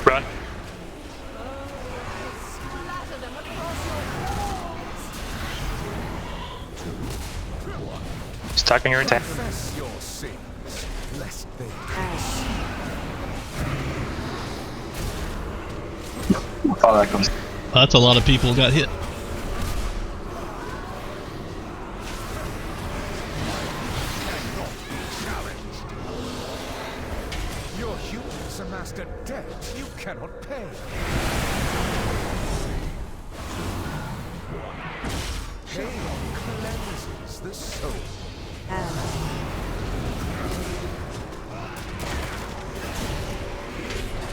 Speaker 2: Run. Stuck in your attack.
Speaker 8: Confess your sins, lest they
Speaker 3: thought that comes.
Speaker 12: That's a lot of people got hit.
Speaker 8: Your humans amassed a debt you cannot pay. Pain cleanses the soul.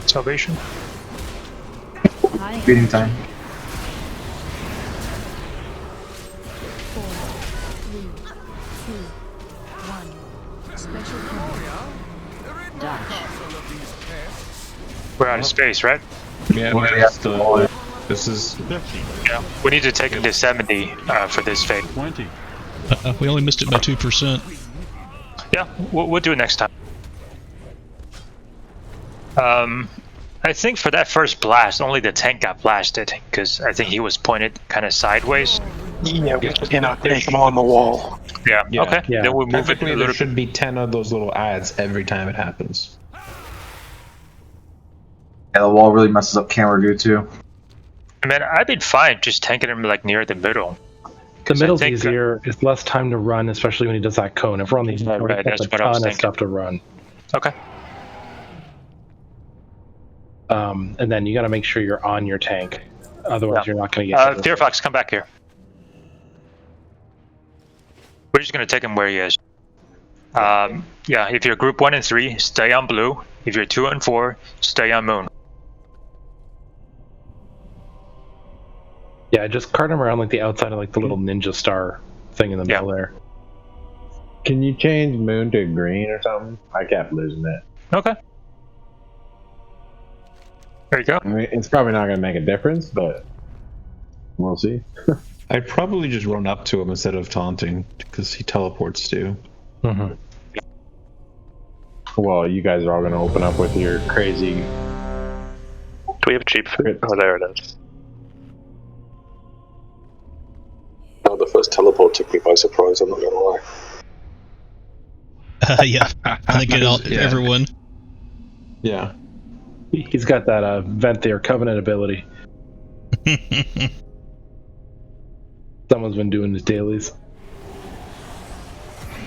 Speaker 2: Salvation.
Speaker 3: Beating time.
Speaker 9: 4, 3, 2, 1. Special
Speaker 2: We're out of space, right?
Speaker 17: Yeah,
Speaker 3: Well,
Speaker 17: but
Speaker 3: yeah.
Speaker 17: this is
Speaker 2: Yeah. We need to take it to 70 for this phase.
Speaker 12: 20. We only missed it by 2%.
Speaker 2: Yeah, we'll do it next time. I think for that first blast, only the tank got blasted, because I think he was pointed kind of sideways.
Speaker 15: Yeah, we cannot take them on the wall.
Speaker 2: Yeah,
Speaker 7: Yeah.
Speaker 2: okay.
Speaker 19: Yeah.
Speaker 2: Then we'll move it a
Speaker 7: Technically, there
Speaker 2: little
Speaker 7: should be 10 of those little ads every time it happens.
Speaker 3: Yeah, the wall really messes up camera view too.
Speaker 2: Man, I've been fine just tanking him like near the middle.
Speaker 19: The middle's
Speaker 2: I think,
Speaker 19: easier. It's less time to run, especially when he does that cone. If we're on the
Speaker 2: Right,
Speaker 19: we have
Speaker 2: that's
Speaker 19: a
Speaker 2: what I was
Speaker 19: ton of
Speaker 2: thinking.
Speaker 19: stuff to run.
Speaker 2: Okay.
Speaker 19: And then you got to make sure you're on your tank. Otherwise, you're not going to get.
Speaker 2: Fearfox, come back here. We're just going to take him where he is. Yeah, if you're group 1 and 3, stay on blue. If you're 2 and 4, stay on moon.
Speaker 19: Yeah, just cart him around like the outside of like the little ninja star thing in the middle there.
Speaker 4: Can you change moon to green or something? I kept losing it.
Speaker 2: Okay. There you go.
Speaker 4: I mean, it's probably not going to make a difference, but we'll see.
Speaker 7: I'd probably just run up to him instead of taunting, because he teleports too.
Speaker 19: Mm-hmm.
Speaker 4: Well, you guys are all going to open up with your crazy.
Speaker 1: Do we have cheap food? Oh, there it is.
Speaker 16: No, the first teleport took me by surprise, I'm not gonna lie.
Speaker 12: Yeah, I think everyone.
Speaker 7: Yeah.
Speaker 19: He's got that vent there covenant ability. Someone's been doing his dailies.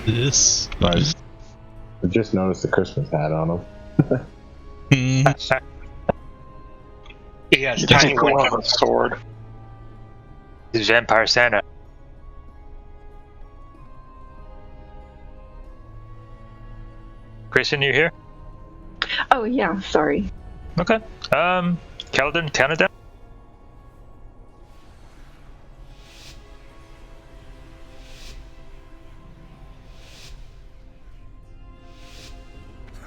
Speaker 12: This.
Speaker 4: I just noticed the Christmas hat on him.
Speaker 2: He has
Speaker 15: You
Speaker 2: tiny
Speaker 15: take one
Speaker 2: wings.
Speaker 15: on a sword.
Speaker 2: He's Vampire Santa. Grayson, you here?
Speaker 6: Oh, yeah, sorry.
Speaker 2: Okay. Kaladin, Canada?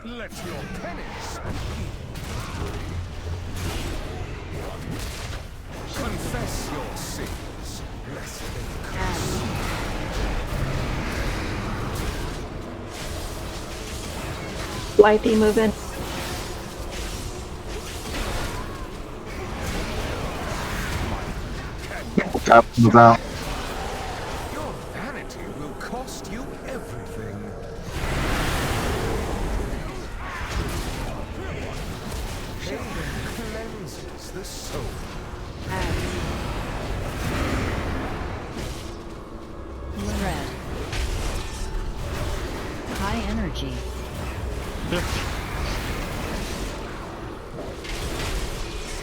Speaker 8: Let your penance confess your sins, lest they curse.
Speaker 6: Lithy, move in.
Speaker 3: Move out.
Speaker 8: Your vanity will cost you everything. Pain cleanses the soul.
Speaker 14: Red. High energy.
Speaker 9: 50.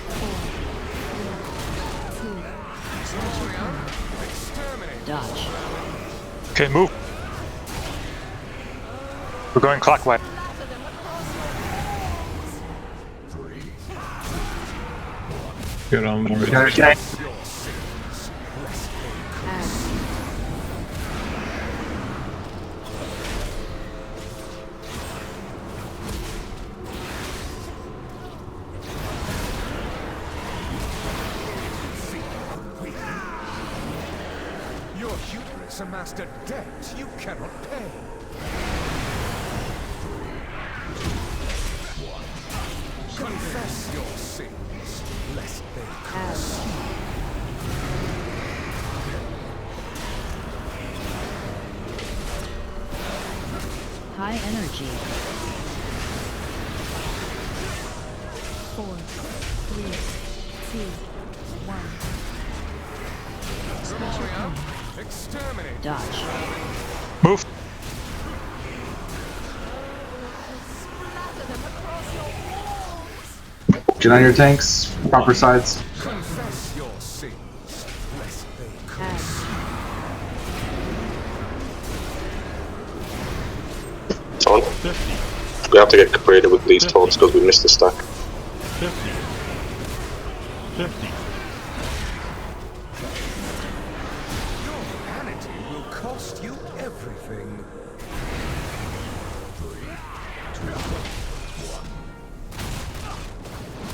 Speaker 9: 4, 3, 2,
Speaker 14: Dodge.
Speaker 2: Okay, move. We're going clockwise.
Speaker 7: Good on board.
Speaker 3: Okay.
Speaker 8: Your hubris amassed a debt you cannot pay. Confess your sins, lest they curse you.
Speaker 14: High energy.
Speaker 9: 4, 3, 2, 1. Special point.
Speaker 8: Exterminate.
Speaker 14: Dodge.
Speaker 2: Move.
Speaker 3: Get on your tanks. Proper sides.
Speaker 8: Confess your sins, lest they curse
Speaker 16: Taunt. We have to get creative with these taunts because we missed the stack.
Speaker 9: 50. 50.
Speaker 8: Your vanity will cost you everything. 3, 2,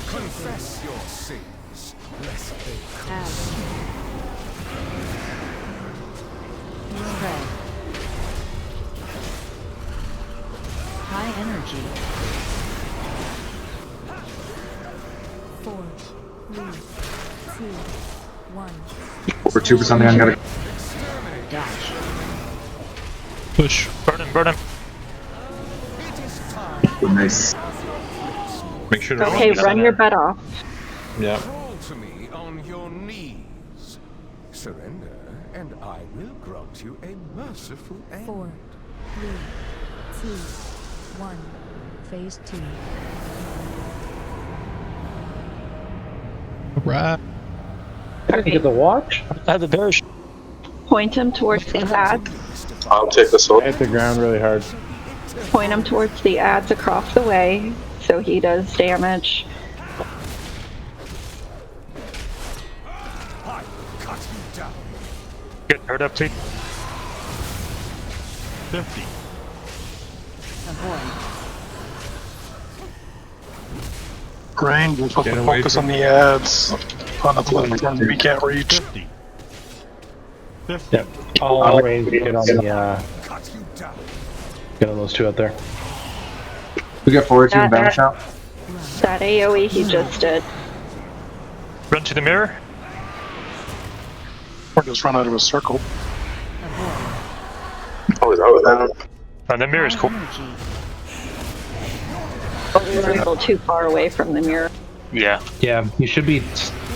Speaker 8: 1. Confess your sins, lest they curse you.
Speaker 14: Red. High energy.
Speaker 9: 4, 3, 2, 1.
Speaker 3: Over 2% the gun.
Speaker 14: Dodge.
Speaker 12: Push.
Speaker 2: Burn him, burn him.
Speaker 3: Nice.
Speaker 7: Make sure to
Speaker 6: Okay, run your butt off.
Speaker 7: Yeah.
Speaker 8: Crawl to me on your knees. Surrender, and I will grant you a merciful end.
Speaker 9: 4, 3, 2, 1. Phase 2.
Speaker 12: Right.
Speaker 19: I didn't get the watch.
Speaker 2: I had the parachute.
Speaker 6: Point him towards the ads.
Speaker 16: I'll take the sword.
Speaker 4: Hit the ground really hard.
Speaker 6: Point him towards the ads across the way so he does damage.
Speaker 8: I will cut you down.
Speaker 2: Get hurt up, please.
Speaker 9: 50.
Speaker 14: Avoid.
Speaker 15: Rain, we're supposed
Speaker 7: Get
Speaker 15: to
Speaker 7: away
Speaker 15: focus
Speaker 7: from-
Speaker 15: on the ads on the platform we can't reach.
Speaker 9: 50.
Speaker 19: Yep. All range. Get on the. Get on those two out there.
Speaker 3: We get forward to and bounce out.
Speaker 6: That AoE he just did.
Speaker 2: Run to the mirror.
Speaker 15: Or just run out of a circle.
Speaker 16: Oh, is that what that?
Speaker 2: And the mirror is cool.
Speaker 6: But we were a little too far away from the mirror.
Speaker 2: Yeah.
Speaker 19: Yeah, you should be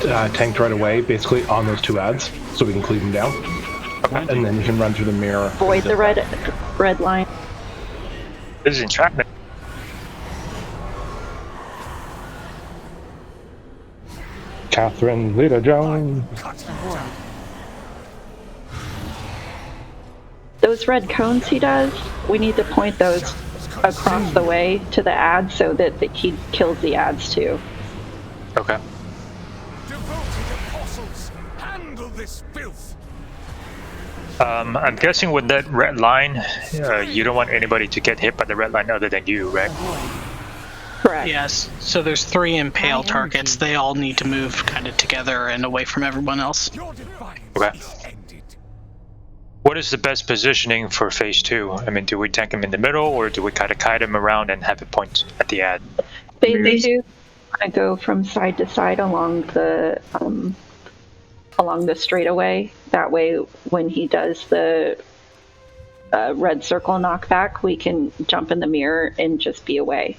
Speaker 19: tanked right away, basically, on those two ads, so we can cleave them down. Okay. And then you can run through the mirror.
Speaker 6: Avoid the red line.
Speaker 2: This is entrapment.
Speaker 19: Catherine Lita-Jones.
Speaker 6: Those red cones he does, we need to point those across the way to the ads so that he kills the ads too.
Speaker 2: Okay.
Speaker 8: Devoted apostles, handle this filth.
Speaker 2: I'm guessing with that red line, you don't want anybody to get hit by the red line other than you, right?
Speaker 6: Correct.
Speaker 5: Yes. So there's 3 impale targets. They all need to move kind of together and away from everyone else.
Speaker 2: Okay. What is the best positioning for phase 2? I mean, do we tank him in the middle, or do we kind of kite him around and have it point at the ad?
Speaker 6: Phase 2, I go from side to side along the straightaway. That way, when he does the red circle knockback, we can jump in the mirror and just be away,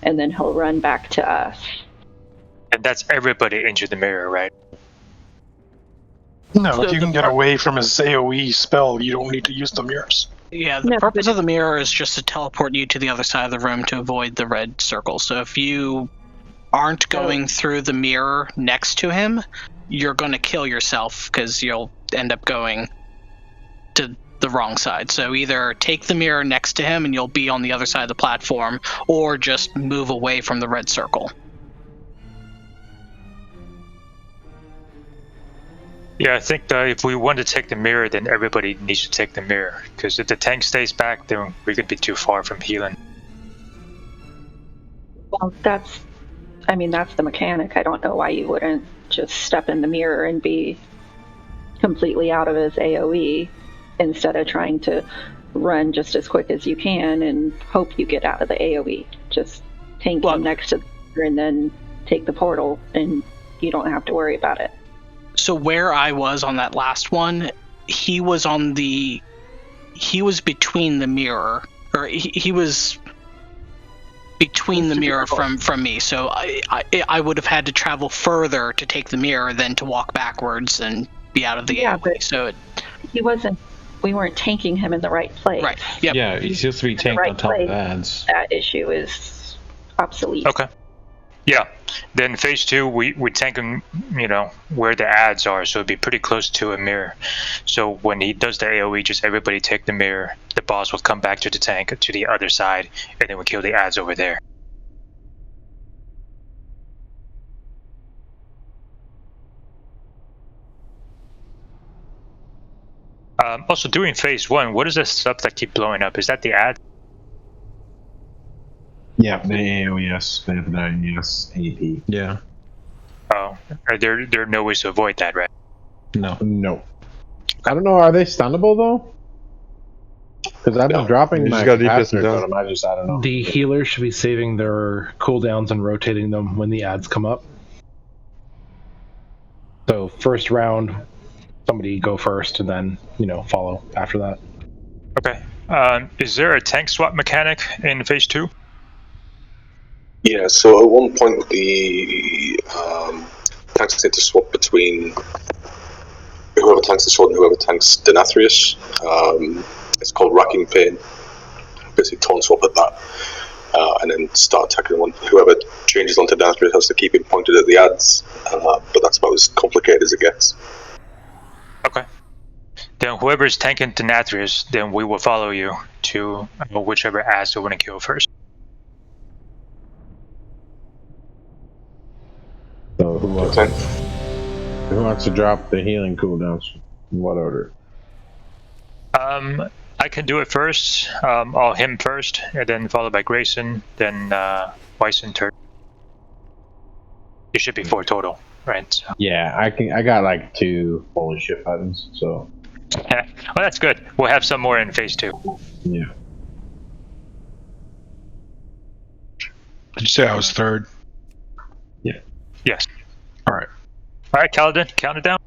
Speaker 6: and then he'll run back to us.
Speaker 2: And that's everybody into the mirror, right?
Speaker 15: No,
Speaker 5: So
Speaker 15: if you can get away from his AoE spell, you don't need to use the mirrors.
Speaker 5: Yeah, the purpose of the mirror is just to teleport you to the other side of the room to avoid the red circle. So if you aren't going through the mirror next to him, you're going to kill yourself because you'll end up going to the wrong side. So either take the mirror next to him and you'll be on the other side of the platform, or just move away from the red circle.
Speaker 2: Yeah, I think if we want to take the mirror, then everybody needs to take the mirror. Because if the tank stays back, then we could be too far from healing.
Speaker 6: Well, that's the mechanic. I don't know why you wouldn't just step in the mirror and be completely out of his AoE instead of trying to run just as quick as you can and hope you get out of the AoE. Just tank him next to the mirror and then take the portal, and you don't have to worry about it.
Speaker 5: So where I was on that last one, he was between the mirror, or he was between the mirror from me. So I would have had to travel further to take the mirror than to walk backwards and be out of the AoE. So we weren't tanking him in the right place. Right. Yep.
Speaker 7: Yeah, he's supposed to be tanked on top of ads.
Speaker 6: That issue is obsolete.
Speaker 2: Okay. Yeah. Then phase 2, we tank him, where the ads are, so it'd be pretty close to a mirror. So when he does the AoE, just everybody take the mirror. The boss will come back to the tank to the other side, and then we kill the ads over there. Also, during phase 1, what is the stuff that keep blowing up? Is that the ad?
Speaker 4: Yeah, the AOES, the AOES AP.
Speaker 7: Yeah.
Speaker 2: Oh, there are no ways to avoid that, right?
Speaker 4: No. I don't know. Are they stunnable though? Because I've been dropping my capacitors on them. I don't know.
Speaker 19: The healers should be saving their cooldowns and rotating them when the ads come up. So first round, somebody go first, and then follow after that.
Speaker 2: Okay. Is there a tank swap mechanic in phase 2?
Speaker 16: Yeah, so at one point the tanks need to swap between whoever tanks the sword and whoever tanks Denathrius. It's called Racking Pain. Basically tone swap at that, and then start attacking one. Whoever changes onto Denathrius has to keep it pointed at the ads, but that's about as complicated as it gets.
Speaker 2: Okay. Then whoever's tanking Denathrius, then we will follow you to whichever ads we want to kill first.
Speaker 4: So who wants to drop the healing cooldowns? In what order?
Speaker 2: I can do it first. I'll him first, and then followed by Grayson, then Wyson third. It should be 4 total, right? So.
Speaker 4: Yeah, I got like 2 holy shit buttons, so
Speaker 2: Well, that's good. We'll have some more in phase 2.
Speaker 7: Yeah.
Speaker 18: Did you say I was third?
Speaker 7: Yeah.
Speaker 2: Yes.
Speaker 18: All right.
Speaker 2: All right, Kaladin, count it down.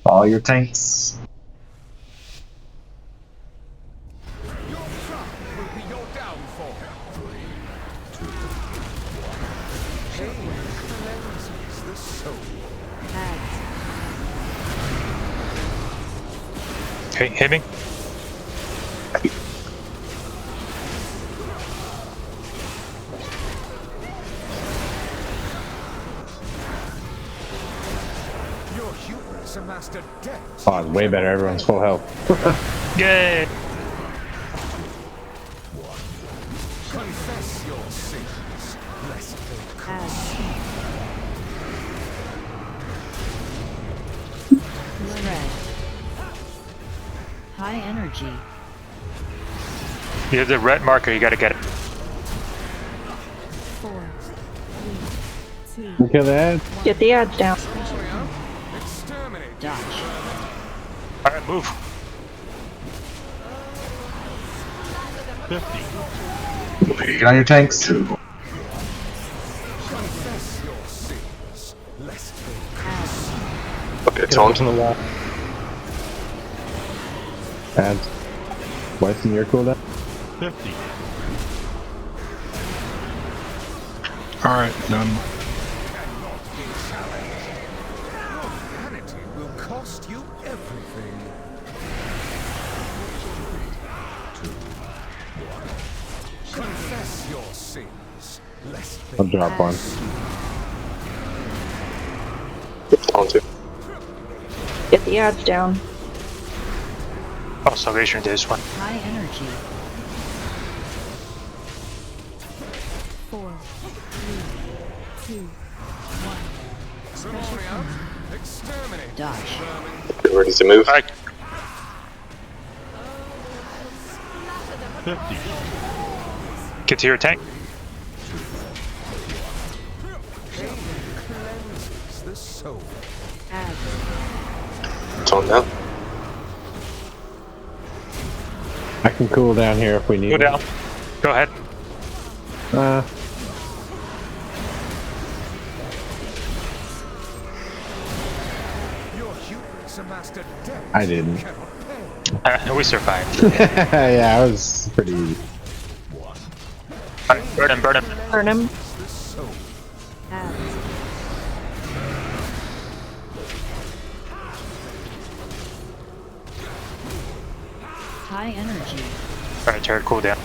Speaker 3: All your tanks.
Speaker 8: Your pride will be your downfall. 3, 2, 1. Pain cleanses the soul.
Speaker 2: Okay, hit me.
Speaker 8: Your hubris amassed a debt.
Speaker 4: Oh, it's way better. Everyone's full health.
Speaker 2: Yay!
Speaker 8: Confess your sins, lest they curse.
Speaker 9: Red. High energy.
Speaker 2: You have the red marker, you gotta get it.
Speaker 9: 4, 3, 2.
Speaker 4: Look at that.
Speaker 6: Get the ads down.
Speaker 8: Exterminate.
Speaker 9: Dodge.
Speaker 2: Alright, move.
Speaker 17: 50.
Speaker 3: Get on your tanks.
Speaker 8: Confess your sins, lest they curse.
Speaker 16: Okay, taunt.
Speaker 4: On the wall. And wasting your cooldown.
Speaker 17: 50.
Speaker 18: All right, done.
Speaker 8: Cannot be challenged. Your vanity will cost you everything. 2, 1. Confess your sins, lest they
Speaker 4: I'll drop one.
Speaker 16: Taunt it.
Speaker 6: Get the ads down.
Speaker 2: Oh, Salvation did this one.
Speaker 9: High energy. 4, 3, 2, 1. Special command.
Speaker 8: Exterminate.
Speaker 9: Dodge.
Speaker 16: Get ready to move.
Speaker 2: Alright,
Speaker 17: 50.
Speaker 2: get to your tank.
Speaker 8: Cleanses the soul.
Speaker 9: Ads.
Speaker 16: Taunt now.
Speaker 4: I can cool down here if we need
Speaker 2: Go
Speaker 4: it.
Speaker 2: down. Go ahead.
Speaker 8: Your hubris amassed a debt
Speaker 4: I didn't.
Speaker 8: you cannot pay.
Speaker 2: We survived.
Speaker 4: Yeah, I was pretty easy.
Speaker 2: Alright, burn him, burn him.
Speaker 6: Burn him.
Speaker 8: The soul.
Speaker 9: Ads. High energy.
Speaker 2: Alright, turret, cool down.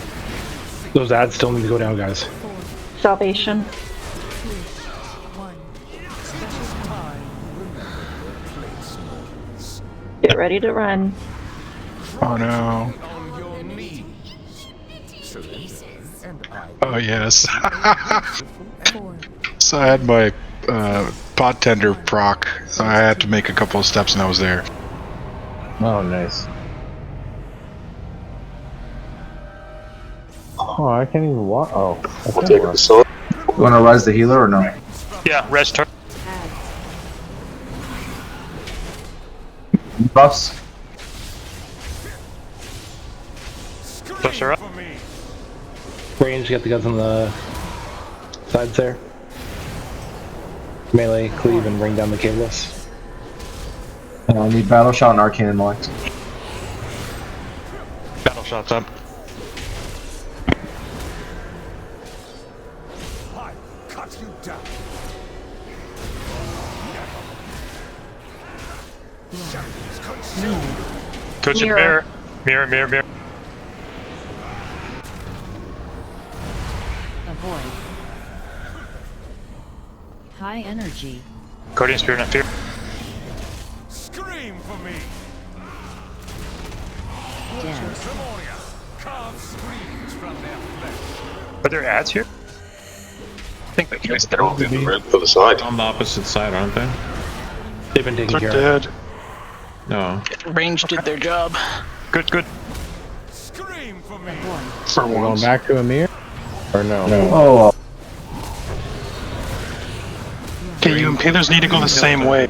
Speaker 19: Those ads still need to go down, guys.
Speaker 9: 4, 2,
Speaker 6: Salvation.
Speaker 9: 1. Special command.
Speaker 6: Get ready to run.
Speaker 18: Oh no.
Speaker 8: On your knees. So and I
Speaker 18: Oh yes.
Speaker 9: 4.
Speaker 18: So I had my pot tender proc, so I had to make a couple of steps and I was there.
Speaker 4: Oh, nice. Oh, I can't even walk. Oh, I
Speaker 16: I'll
Speaker 4: can
Speaker 16: take
Speaker 4: walk.
Speaker 16: the sword.
Speaker 3: You want to res the healer or no?
Speaker 2: Yeah, rest turret.
Speaker 9: Ads.
Speaker 3: Buffs.
Speaker 2: Push her up.
Speaker 19: Range, get the guys on the sides there. Melee, cleave, and bring down the caveless.
Speaker 3: I need battle shot and arcane intellect.
Speaker 11: Battle shots up.
Speaker 8: I cut you down. Shadows consume.
Speaker 2: Coach and
Speaker 6: Mirror.
Speaker 2: mirror. Mirror, mirror, mirror.
Speaker 9: Avoid. High energy.
Speaker 2: Guardian Spirit and Fear.
Speaker 8: Scream for me.
Speaker 9: Dead.
Speaker 8: Tremoria, carve screams from their flesh.
Speaker 2: Are there ads here?
Speaker 16: I think they're all in the room for the side.
Speaker 7: On the opposite side, aren't they?
Speaker 19: They've been taken
Speaker 18: They're
Speaker 19: care of.
Speaker 18: dead.
Speaker 7: No.
Speaker 5: Range did their job.
Speaker 2: Good, good.
Speaker 8: Scream for me.
Speaker 18: For
Speaker 4: We're going
Speaker 18: once.
Speaker 4: back to Amir? Or no?
Speaker 3: Oh,
Speaker 15: Yeah, you and Panthers need to go the same way.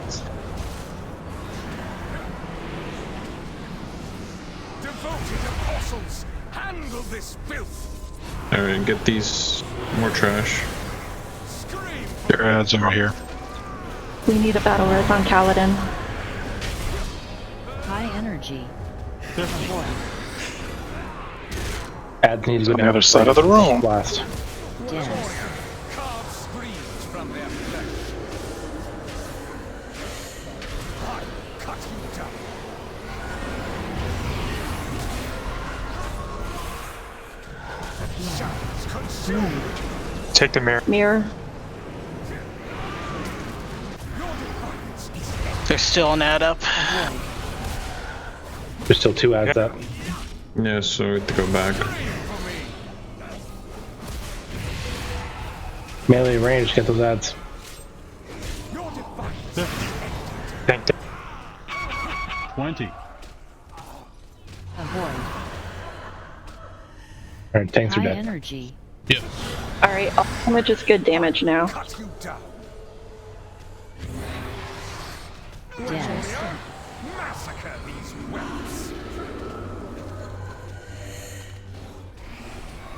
Speaker 8: Devoted apostles, handle this filth.
Speaker 7: Alright, get these more trash.
Speaker 18: Your ads over here.
Speaker 6: We need a battle res on Kaladin.
Speaker 9: High energy.
Speaker 19: Ads need to go
Speaker 15: On the
Speaker 19: down
Speaker 15: other side of the room.
Speaker 19: Blast.
Speaker 9: Dense.
Speaker 8: Carve screams from their flesh. I cut you down. Shadows consume.
Speaker 2: Take the mirror.
Speaker 6: Mirror.
Speaker 5: There's still an ad up.
Speaker 19: There's still 2 ads up.
Speaker 7: Yeah, so we have to go back.
Speaker 19: Melee range, get those ads.
Speaker 2: Thank you.
Speaker 20: 20.
Speaker 9: Avoid.
Speaker 19: Alright, tanks are
Speaker 9: High
Speaker 19: dead.
Speaker 9: energy.
Speaker 12: Yep.
Speaker 6: Alright, all damage is good damage now.
Speaker 8: Cut you down.
Speaker 9: Dense.
Speaker 8: Massacre these whelps.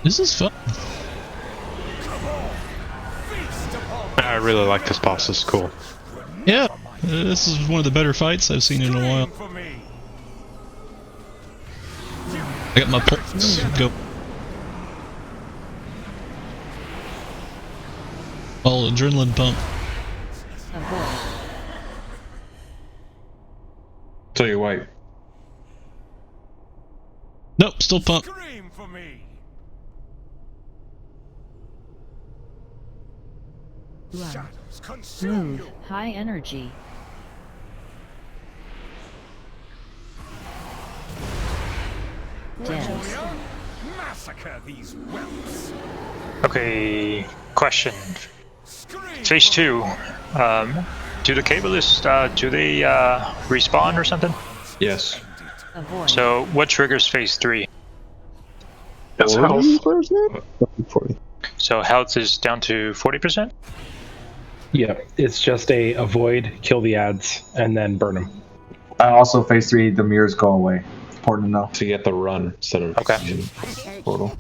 Speaker 12: This is fun.
Speaker 11: I really like this boss. This is cool.
Speaker 12: Yeah, this is one of the better fights I've seen in a while. I got my pulse. Go. All adrenaline pump.
Speaker 9: Avoid.
Speaker 7: Tell you white.
Speaker 12: Nope, still pump.
Speaker 8: Scream for me.
Speaker 9: Run.
Speaker 8: Shadows consume
Speaker 9: Move.
Speaker 8: you.
Speaker 9: High energy. Dense.
Speaker 8: Massacre these whelps.
Speaker 2: Okay, question. Phase 2. Do the Cabalists, do they respawn or something?
Speaker 7: Yes.
Speaker 9: Avoid.
Speaker 2: So what triggers phase 3?
Speaker 15: That's health.
Speaker 7: 40.
Speaker 2: So health is down to 40%?
Speaker 19: Yeah, it's just a avoid, kill the ads, and then burn them.
Speaker 3: Also, phase 3, the mirrors go away. Important to know.
Speaker 7: So you have to run instead of portal.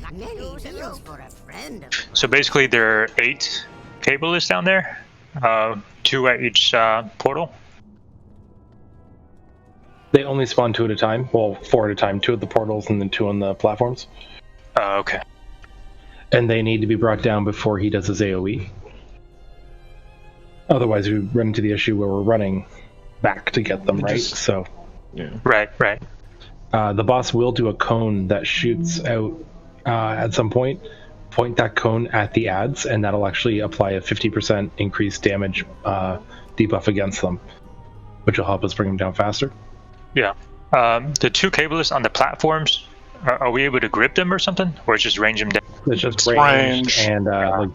Speaker 2: So basically there are 8 Cabalists down there, 2 at each portal.
Speaker 19: They only spawn 2 at a time. Well, 4 at a time. 2 at the portals and then 2 on the platforms.
Speaker 2: Okay.
Speaker 19: And they need to be brought down before he does his AoE. Otherwise, we run into the issue where we're running back to get them, right? So,
Speaker 7: yeah.
Speaker 2: Right.
Speaker 19: The boss will do a cone that shoots out at some point. Point that cone at the ads, and that'll actually apply a 50% increased damage debuff against them, which will help us bring them down faster.
Speaker 2: Yeah. The 2 Cabalists on the platforms, are we able to grip them or something? Or just range them down?
Speaker 19: It's just ranged and like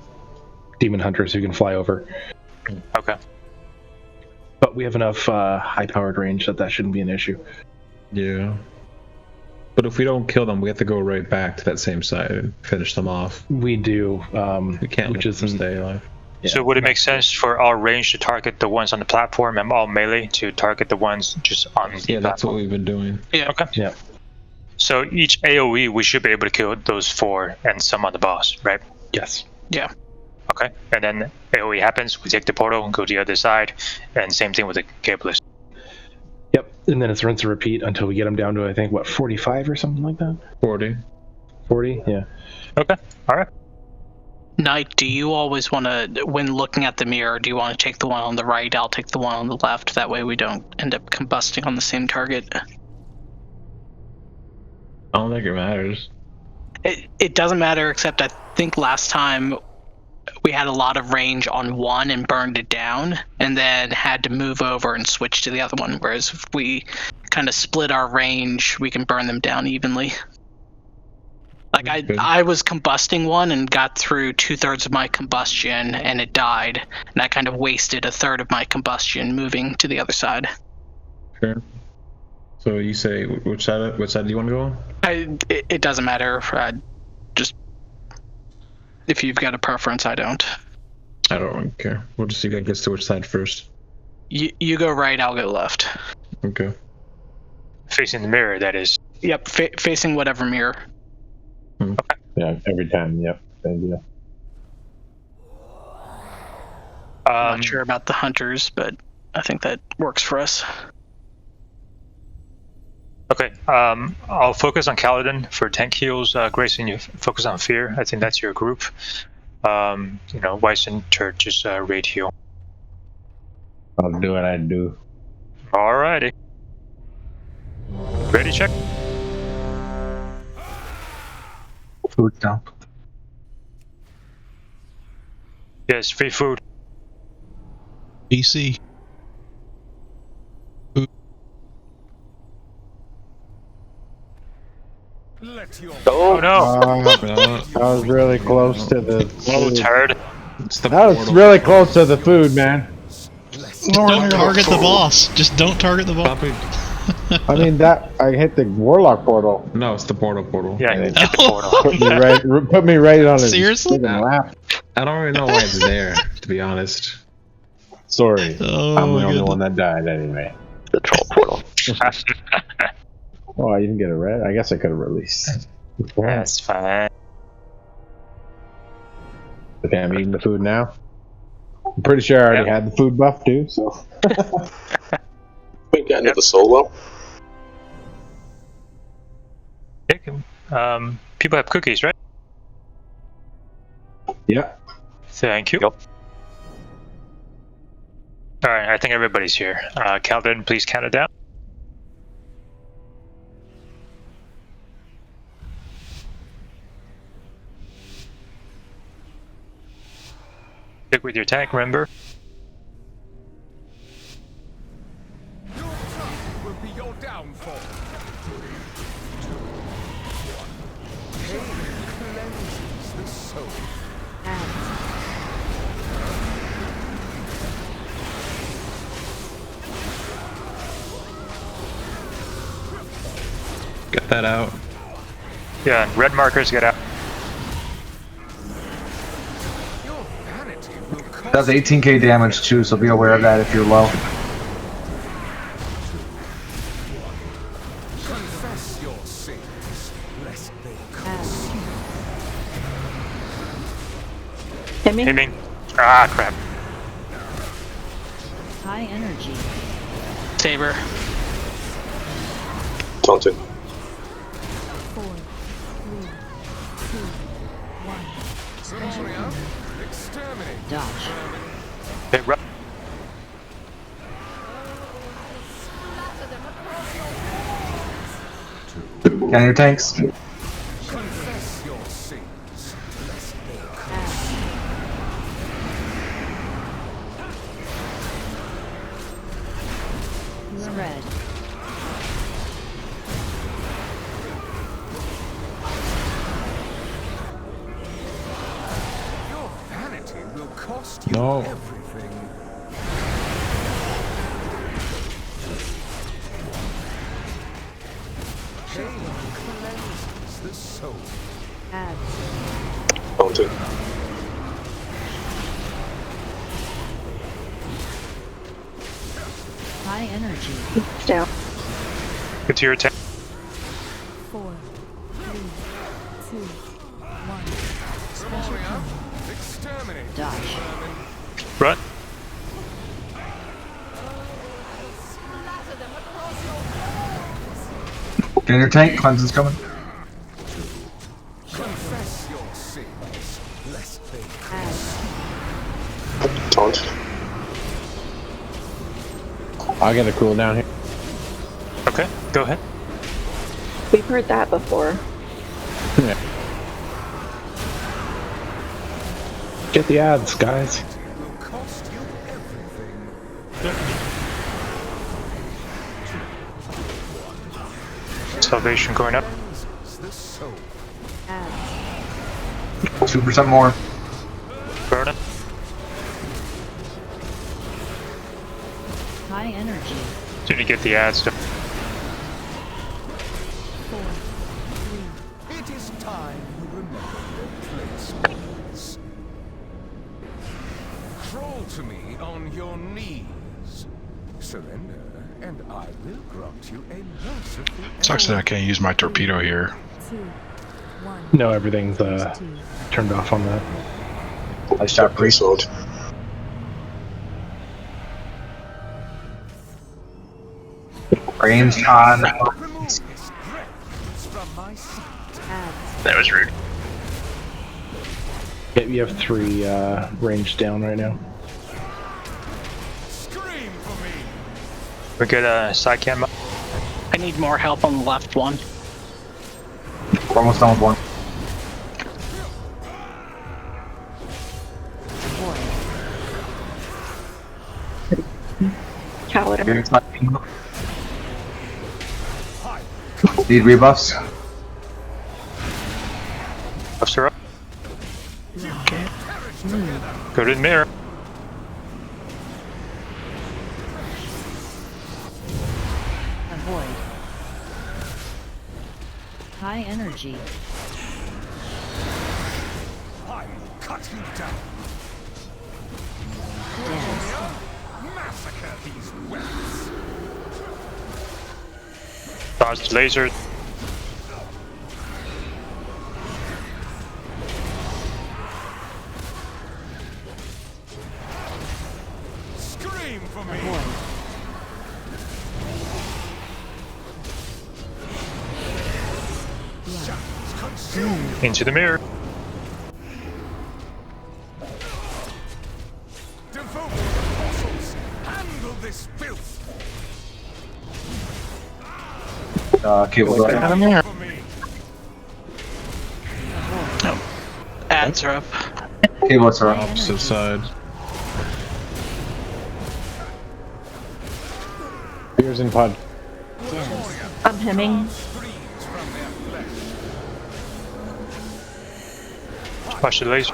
Speaker 19: demon hunters who can fly over.
Speaker 2: Okay.
Speaker 19: But we have enough high-powered range that shouldn't be an issue.
Speaker 7: Yeah. But if we don't kill them, we have to go right back to that same side and finish them off.
Speaker 19: We do.
Speaker 7: We can't let them stay alive.
Speaker 19: Yeah.
Speaker 2: So would it make sense for all range to target the ones on the platform and all melee to target the ones just on the platform?
Speaker 7: That's what we've been doing.
Speaker 2: Yeah. Okay.
Speaker 19: Yeah.
Speaker 2: So each AoE, we should be able to kill those 4 and some on the boss, right?
Speaker 19: Yes.
Speaker 5: Yeah.
Speaker 2: Okay. And then AoE happens, we take the portal and go to the other side, and same thing with the Cabalist.
Speaker 19: Yep. And then it's rinse and repeat until we get them down to, I think, 45 or something like that?
Speaker 7: 40.
Speaker 19: 40? Yeah.
Speaker 2: Okay. All right.
Speaker 5: Knight, do you always want to, when looking at the mirror, do you want to take the one on the right? I'll take the one on the left. That way we don't end up combusting on the same target.
Speaker 7: I don't think it matters.
Speaker 5: It doesn't matter, except I think last time we had a lot of range on one and burned it down, and then had to move over and switch to the other one. Whereas if we kind of split our range, we can burn them down evenly. Like I was combusting one and got through 2/3 of my combustion, and it died, and I kind of wasted 1/3 of my combustion moving to the other side.
Speaker 7: Sure. So you say which side do you want to go on?
Speaker 5: It doesn't matter. Just if you've got a preference, I don't.
Speaker 7: I don't really care. We'll just see who gets to which side first.
Speaker 5: You go right, I'll go left.
Speaker 7: Okay.
Speaker 2: Facing the mirror, that is.
Speaker 5: Yep, facing whatever mirror.
Speaker 4: Yeah, every time. Yep. Same deal.
Speaker 5: I'm not sure about the hunters, but I think that works for us.
Speaker 2: Okay, I'll focus on Kaladin for tank heals. Grayson, you focus on Fear. I think that's your group. Weiss and Turd just raid heal.
Speaker 4: I'll do what I do.
Speaker 2: Alrighty. Ready, check?
Speaker 3: Food down.
Speaker 2: Yes, free food.
Speaker 12: DC.
Speaker 2: Oh no!
Speaker 4: I was really close to the.
Speaker 2: Oh, Turd.
Speaker 4: That was really close to the food, man.
Speaker 12: Don't target the boss. Just don't target the boss.
Speaker 4: I mean that I hit the warlock portal.
Speaker 7: No, it's the portal.
Speaker 2: Yeah, hit the portal.
Speaker 4: Put me right on his
Speaker 12: Seriously?
Speaker 4: lap.
Speaker 7: I don't really know why it's there, to be honest.
Speaker 4: Sorry,
Speaker 12: Oh,
Speaker 4: I'm the
Speaker 12: my
Speaker 4: only
Speaker 12: goodness.
Speaker 4: one that died anyway.
Speaker 1: The troll portal.
Speaker 4: Oh, I didn't get a red. I guess I could have released.
Speaker 2: That's fine.
Speaker 4: Okay, I'm eating the food now. I'm pretty sure I already had the food buff too. So.
Speaker 16: We get another solo.
Speaker 2: People have cookies, right?
Speaker 4: Yeah.
Speaker 2: Thank you. Alright, I think everybody's here. Kaladin, please count it down. Stick with your tank, remember?
Speaker 8: Will be your downfall. Pain cleanses the soul.
Speaker 7: Get that out.
Speaker 2: Yeah, red markers get out.
Speaker 3: Does 18k damage too, so be aware of that if you're low.
Speaker 8: Confess your sins, lest they consume.
Speaker 6: Hit me?
Speaker 2: Hitting. Ah, crap.
Speaker 9: High energy.
Speaker 5: Saber.
Speaker 16: Taunting.
Speaker 9: 4, 3, 2, 1. Special
Speaker 8: Exterminate.
Speaker 9: dodge.
Speaker 2: Okay, run.
Speaker 3: Can your tanks?
Speaker 8: Confess your sins, lest they
Speaker 9: Red.
Speaker 8: Your vanity will cost you
Speaker 7: No.
Speaker 8: everything. Pain cleanses the soul.
Speaker 16: Taunting.
Speaker 9: High energy.
Speaker 6: Down.
Speaker 2: Get to your tank.
Speaker 9: 4, 3, 2, 1. Special
Speaker 8: Exterminate.
Speaker 9: dodge.
Speaker 2: Run.
Speaker 3: Can your tank? Cleanse is coming.
Speaker 8: Confess your sins, lest they
Speaker 16: Taunt.
Speaker 4: I'll get a cooldown here.
Speaker 2: Okay, go ahead.
Speaker 6: We've heard that before.
Speaker 4: Yeah. Get the ads, guys.
Speaker 8: will cost you everything.
Speaker 2: Salvation going up.
Speaker 8: Cleanses the soul.
Speaker 3: 2% more.
Speaker 2: Burn it.
Speaker 9: High energy.
Speaker 2: Did you get the ads done?
Speaker 9: 4, 3.
Speaker 8: It is time you remember your place, boys. on your knees. Surrender, and I will grant you a merciful.
Speaker 18: Sucks that I can't use my torpedo here.
Speaker 9: 2, 1.
Speaker 19: No, everything's turned off on that.
Speaker 3: I shot priest.
Speaker 16: Sword.
Speaker 3: Range on.
Speaker 1: That was rude.
Speaker 19: Yeah, you have 3 range down right now.
Speaker 2: We get a side cam.
Speaker 5: I need more help on the left one.
Speaker 3: We're almost done with one.
Speaker 6: Caliber.
Speaker 3: Need rebuffs?
Speaker 2: Buffs are up.
Speaker 5: Okay.
Speaker 2: Go to the mirror.
Speaker 9: Avoid. High energy.
Speaker 10: I will cut you down. Massacre these whelps.
Speaker 2: Dodge laser.
Speaker 10: Scream for me.
Speaker 2: Into the mirror.
Speaker 10: Devoted apostles, handle this filth.
Speaker 3: Cable guard.
Speaker 5: Ads are up.
Speaker 3: Cables are up.
Speaker 7: Opposite side.
Speaker 4: Spears in pod.
Speaker 6: I'm hemming.
Speaker 2: Watch the laser.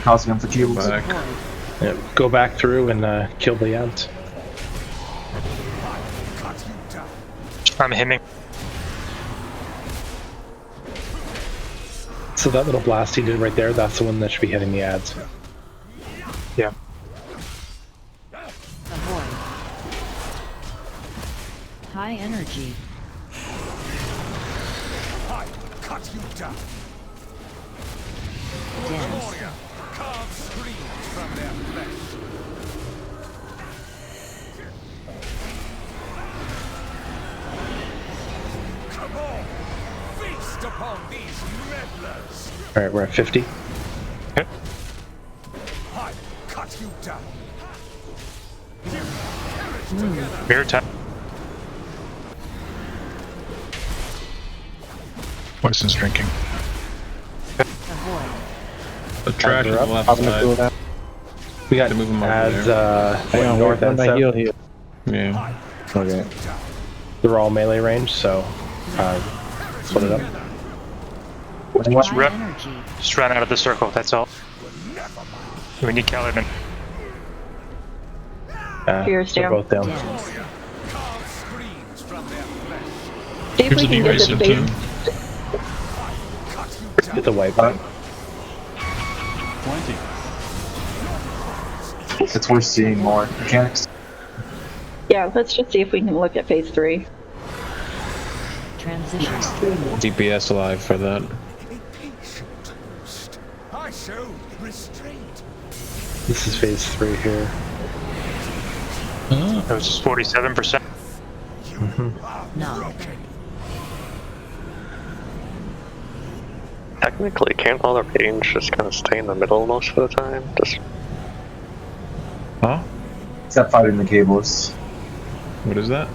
Speaker 3: Tossing him for cables.
Speaker 19: Yeah, go back through and kill the ants.
Speaker 2: I'm hemming.
Speaker 19: So that little blast he did right there, that's the one that should be hitting the ads.
Speaker 2: Yeah.
Speaker 9: Avoid. High energy.
Speaker 10: I cut you down. Warrior, carve screams from their flesh. Come on, feast upon these meddlers.
Speaker 19: Alright, we're at 50.
Speaker 2: Okay.
Speaker 10: I cut you down.
Speaker 2: Mirror time.
Speaker 18: Poison's drinking.
Speaker 9: Avoid.
Speaker 7: The trash on the left side.
Speaker 19: We got
Speaker 7: to move them
Speaker 19: ads
Speaker 4: Hang on,
Speaker 19: north and
Speaker 4: my
Speaker 19: south.
Speaker 4: heal here.
Speaker 7: Yeah.
Speaker 4: Okay.
Speaker 19: They're all melee range, so split it up.
Speaker 9: High energy.
Speaker 2: Just run out of the circle, that's all. We need Caliban.
Speaker 6: Fear's
Speaker 19: They're
Speaker 6: down.
Speaker 19: both down.
Speaker 6: See if
Speaker 12: Here's
Speaker 6: we
Speaker 12: a
Speaker 6: can get this
Speaker 12: D-Racer
Speaker 6: base.
Speaker 12: too.
Speaker 19: Get the wipeout.
Speaker 20: 20.
Speaker 3: It's worth seeing more mechanics.
Speaker 6: Yeah, let's just see if we can look at phase 3.
Speaker 9: Transition.
Speaker 7: DPS alive for that.
Speaker 10: I show restraint.
Speaker 19: This is phase 3 here.
Speaker 2: That was just 47%.
Speaker 9: No.
Speaker 1: Technically, can't all the range just kind of stay in the middle most of the time? Just
Speaker 7: Huh?
Speaker 3: Except fighting the cables.
Speaker 7: What is that?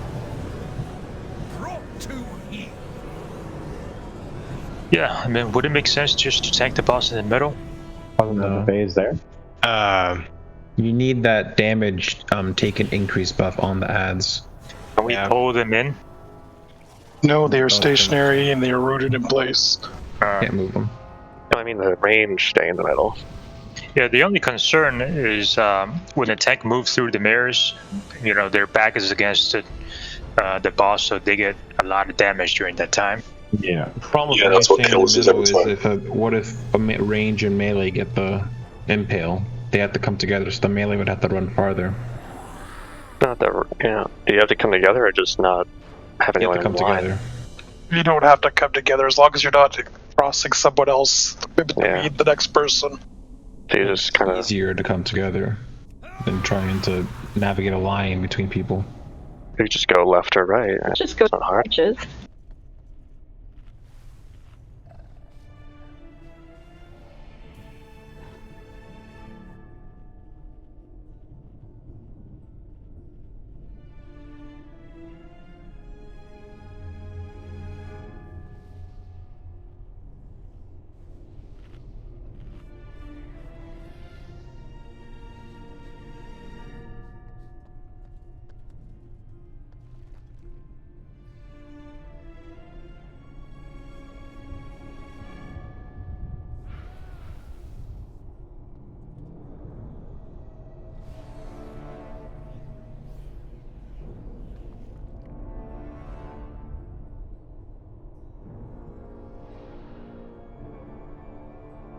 Speaker 2: Yeah, I mean, would it make sense just to tank the boss in the middle?
Speaker 4: Wasn't the phase there?
Speaker 7: You need that damage taken increase buff on the ads.
Speaker 2: Can we pull them in?
Speaker 15: No, they are stationary and they are rooted in place.
Speaker 7: Can't move them.
Speaker 1: No, I mean the range stay in the middle.
Speaker 2: Yeah, the only concern is when the tank moves through the mirrors, their back is against the boss, so they get a lot of damage during that time.
Speaker 18: Yeah.
Speaker 7: The problem
Speaker 16: Yeah,
Speaker 7: with
Speaker 16: that's what
Speaker 7: staying in the
Speaker 16: kills us
Speaker 7: middle
Speaker 16: every
Speaker 7: is
Speaker 16: time.
Speaker 7: what if range and melee get the impale? They have to come together, so the melee would have to run farther.
Speaker 1: Not that, do you have to come together or just not have
Speaker 7: They have
Speaker 1: anyone
Speaker 7: to come
Speaker 1: in line?
Speaker 7: together.
Speaker 15: You don't have to come together as long as you're not crossing someone else in between the next person.
Speaker 1: So you just kind of
Speaker 7: easier to come together than trying to navigate a line between people.
Speaker 1: You just go left or right.
Speaker 6: Just go
Speaker 1: it's not hard.
Speaker 6: edges.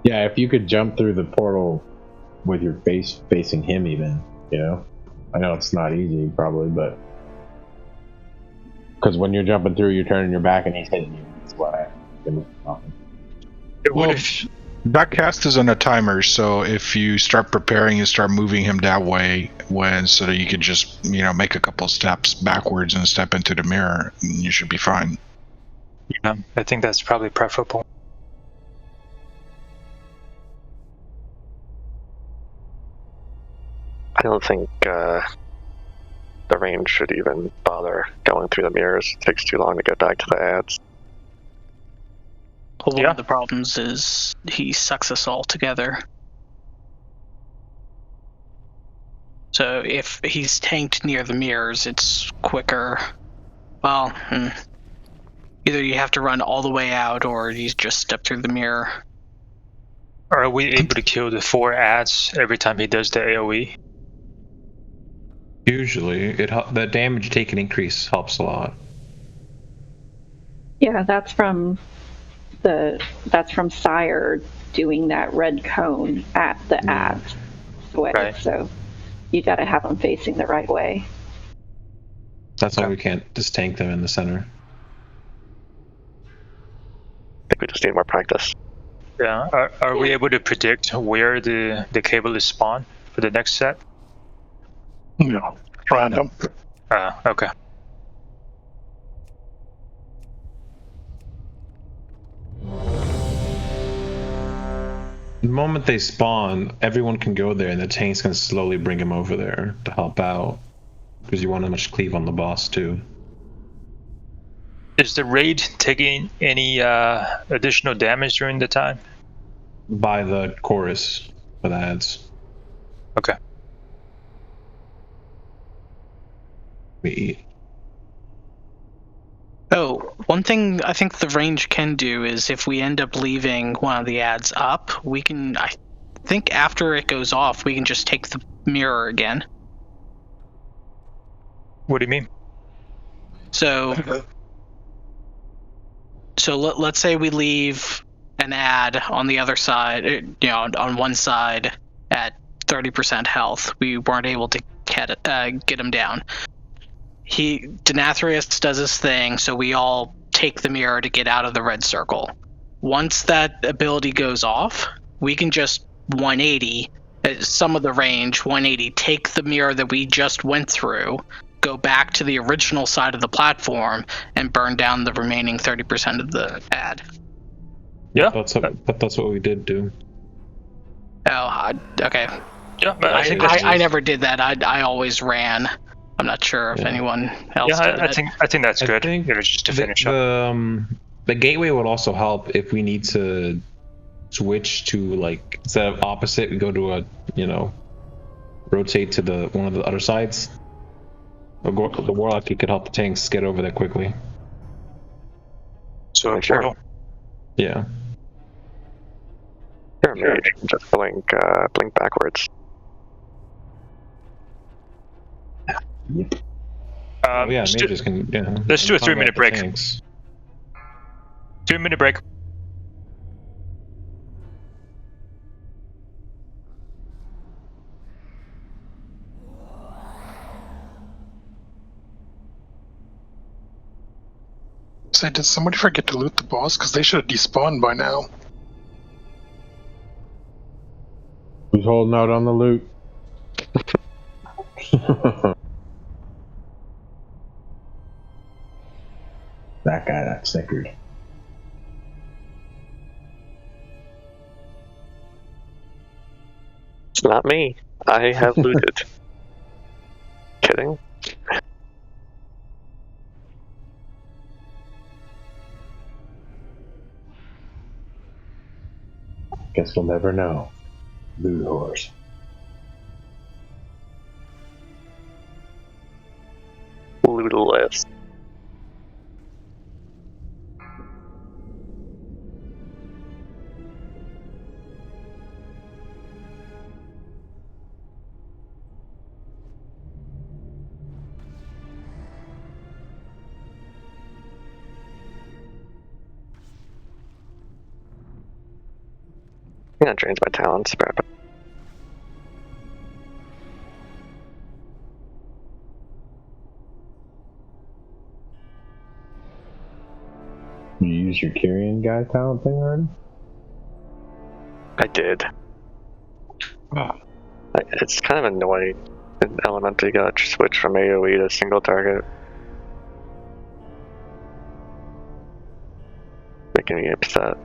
Speaker 4: Yeah, if you could jump through the portal with your face facing him, even, I know it's not easy, probably, but because when you're jumping through, you're turning your back and he's hitting you. That's why
Speaker 12: Well, that cast is on a timer, so if you start preparing and start moving him that way, so that you could just, make a couple steps backwards and step into the mirror, you should be fine.
Speaker 2: Yeah, I think that's probably preferable.
Speaker 1: I don't think the range should even bother going through the mirrors. It takes too long to get back to the ads.
Speaker 5: Well, one of the problems is he sucks us all together. So if he's tanked near the mirrors, it's quicker. Well, either you have to run all the way out or you just step through the mirror.
Speaker 2: Are we able to kill the 4 ads every time he does the AoE?
Speaker 7: Usually, the damage taken increase helps a lot.
Speaker 6: Yeah, that's from Sire doing that red cone at the ads way.
Speaker 2: Right.
Speaker 6: So you got to have them facing the right way.
Speaker 7: That's why we can't just tank them in the center.
Speaker 1: I think we just need more practice.
Speaker 2: Yeah. Are we able to predict where the cable is spawned for the next set?
Speaker 15: No, random.
Speaker 2: Okay.
Speaker 7: The moment they spawn, everyone can go there, and the tanks can slowly bring them over there to help out, because you want to much cleave on the boss too.
Speaker 2: Is the raid taking any additional damage during the time?
Speaker 7: By the chorus for the ads.
Speaker 2: Okay.
Speaker 7: We eat.
Speaker 5: Oh, one thing I think the range can do is if we end up leaving one of the ads up, we can, I think after it goes off, we can just take the mirror again.
Speaker 2: What do you mean?
Speaker 5: So let's say we leave an ad on the other side, on one side at 30% health. We weren't able to get him down. Denathrius does his thing, so we all take the mirror to get out of the red circle. Once that ability goes off, we can just 180, some of the range, 180, take the mirror that we just went through, go back to the original side of the platform, and burn down the remaining 30% of the ad.
Speaker 2: Yeah.
Speaker 7: But that's what we did do.
Speaker 5: Oh, okay.
Speaker 2: Yeah, but
Speaker 5: I never did that. I always ran. I'm not sure if anyone else did
Speaker 2: I think that's good. Just to finish up.
Speaker 7: The gateway would also help if we need to switch to, like, instead of opposite, we go to a, rotate to one of the other sides. The warlock could help the tanks get over there quickly.
Speaker 2: So a portal.
Speaker 7: Yeah.
Speaker 1: You're a mage. Just blink backwards.
Speaker 7: Yep.
Speaker 2: Yeah,
Speaker 7: mages can. Yeah.
Speaker 2: Let's do a 3-minute break.
Speaker 7: Tanks.
Speaker 2: 2-minute break.
Speaker 15: Say, did somebody forget to loot the boss? Because they should have despawned by now.
Speaker 4: Who's holding out on the loot? That guy that snickered.
Speaker 1: It's not me. I have looted. Kidding?
Speaker 4: Guess we'll never know. Loot horse.
Speaker 1: Lootless. That drains my talents.
Speaker 4: You use your Kyrian guy talent thing already?
Speaker 1: I did. It's kind of annoying in Elemental you gotta switch from AoE to single target. Making me upset.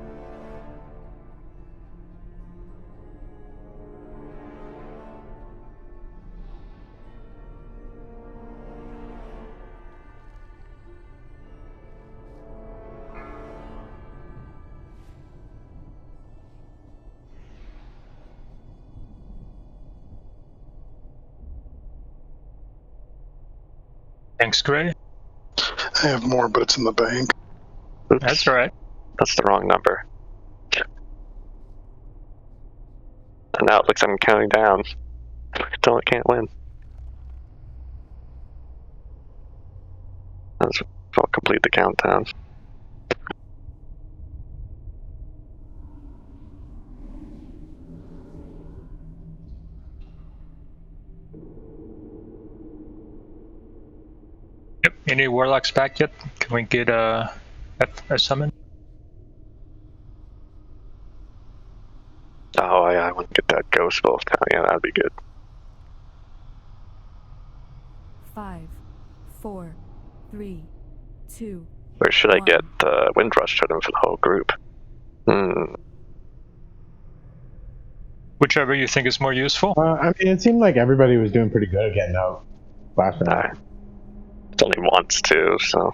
Speaker 2: Thanks, Gray.
Speaker 15: I have more, but it's in the bank.
Speaker 1: Oops.
Speaker 2: That's alright.
Speaker 1: That's the wrong number. And now it looks like I'm counting down. Still, I can't win. I'll complete the countdown.
Speaker 2: Yep. Any warlocks back yet? Can we get a summon?
Speaker 1: Oh yeah, I want to get that ghost wolf down. Yeah, that'd be good.
Speaker 21: 5, 4, 3, 2.
Speaker 1: Where should I get the Windrush totem for the whole group?
Speaker 2: Whichever you think is more useful.
Speaker 4: I mean, it seemed like everybody was doing pretty good at getting out last night.
Speaker 1: It's only once too, so.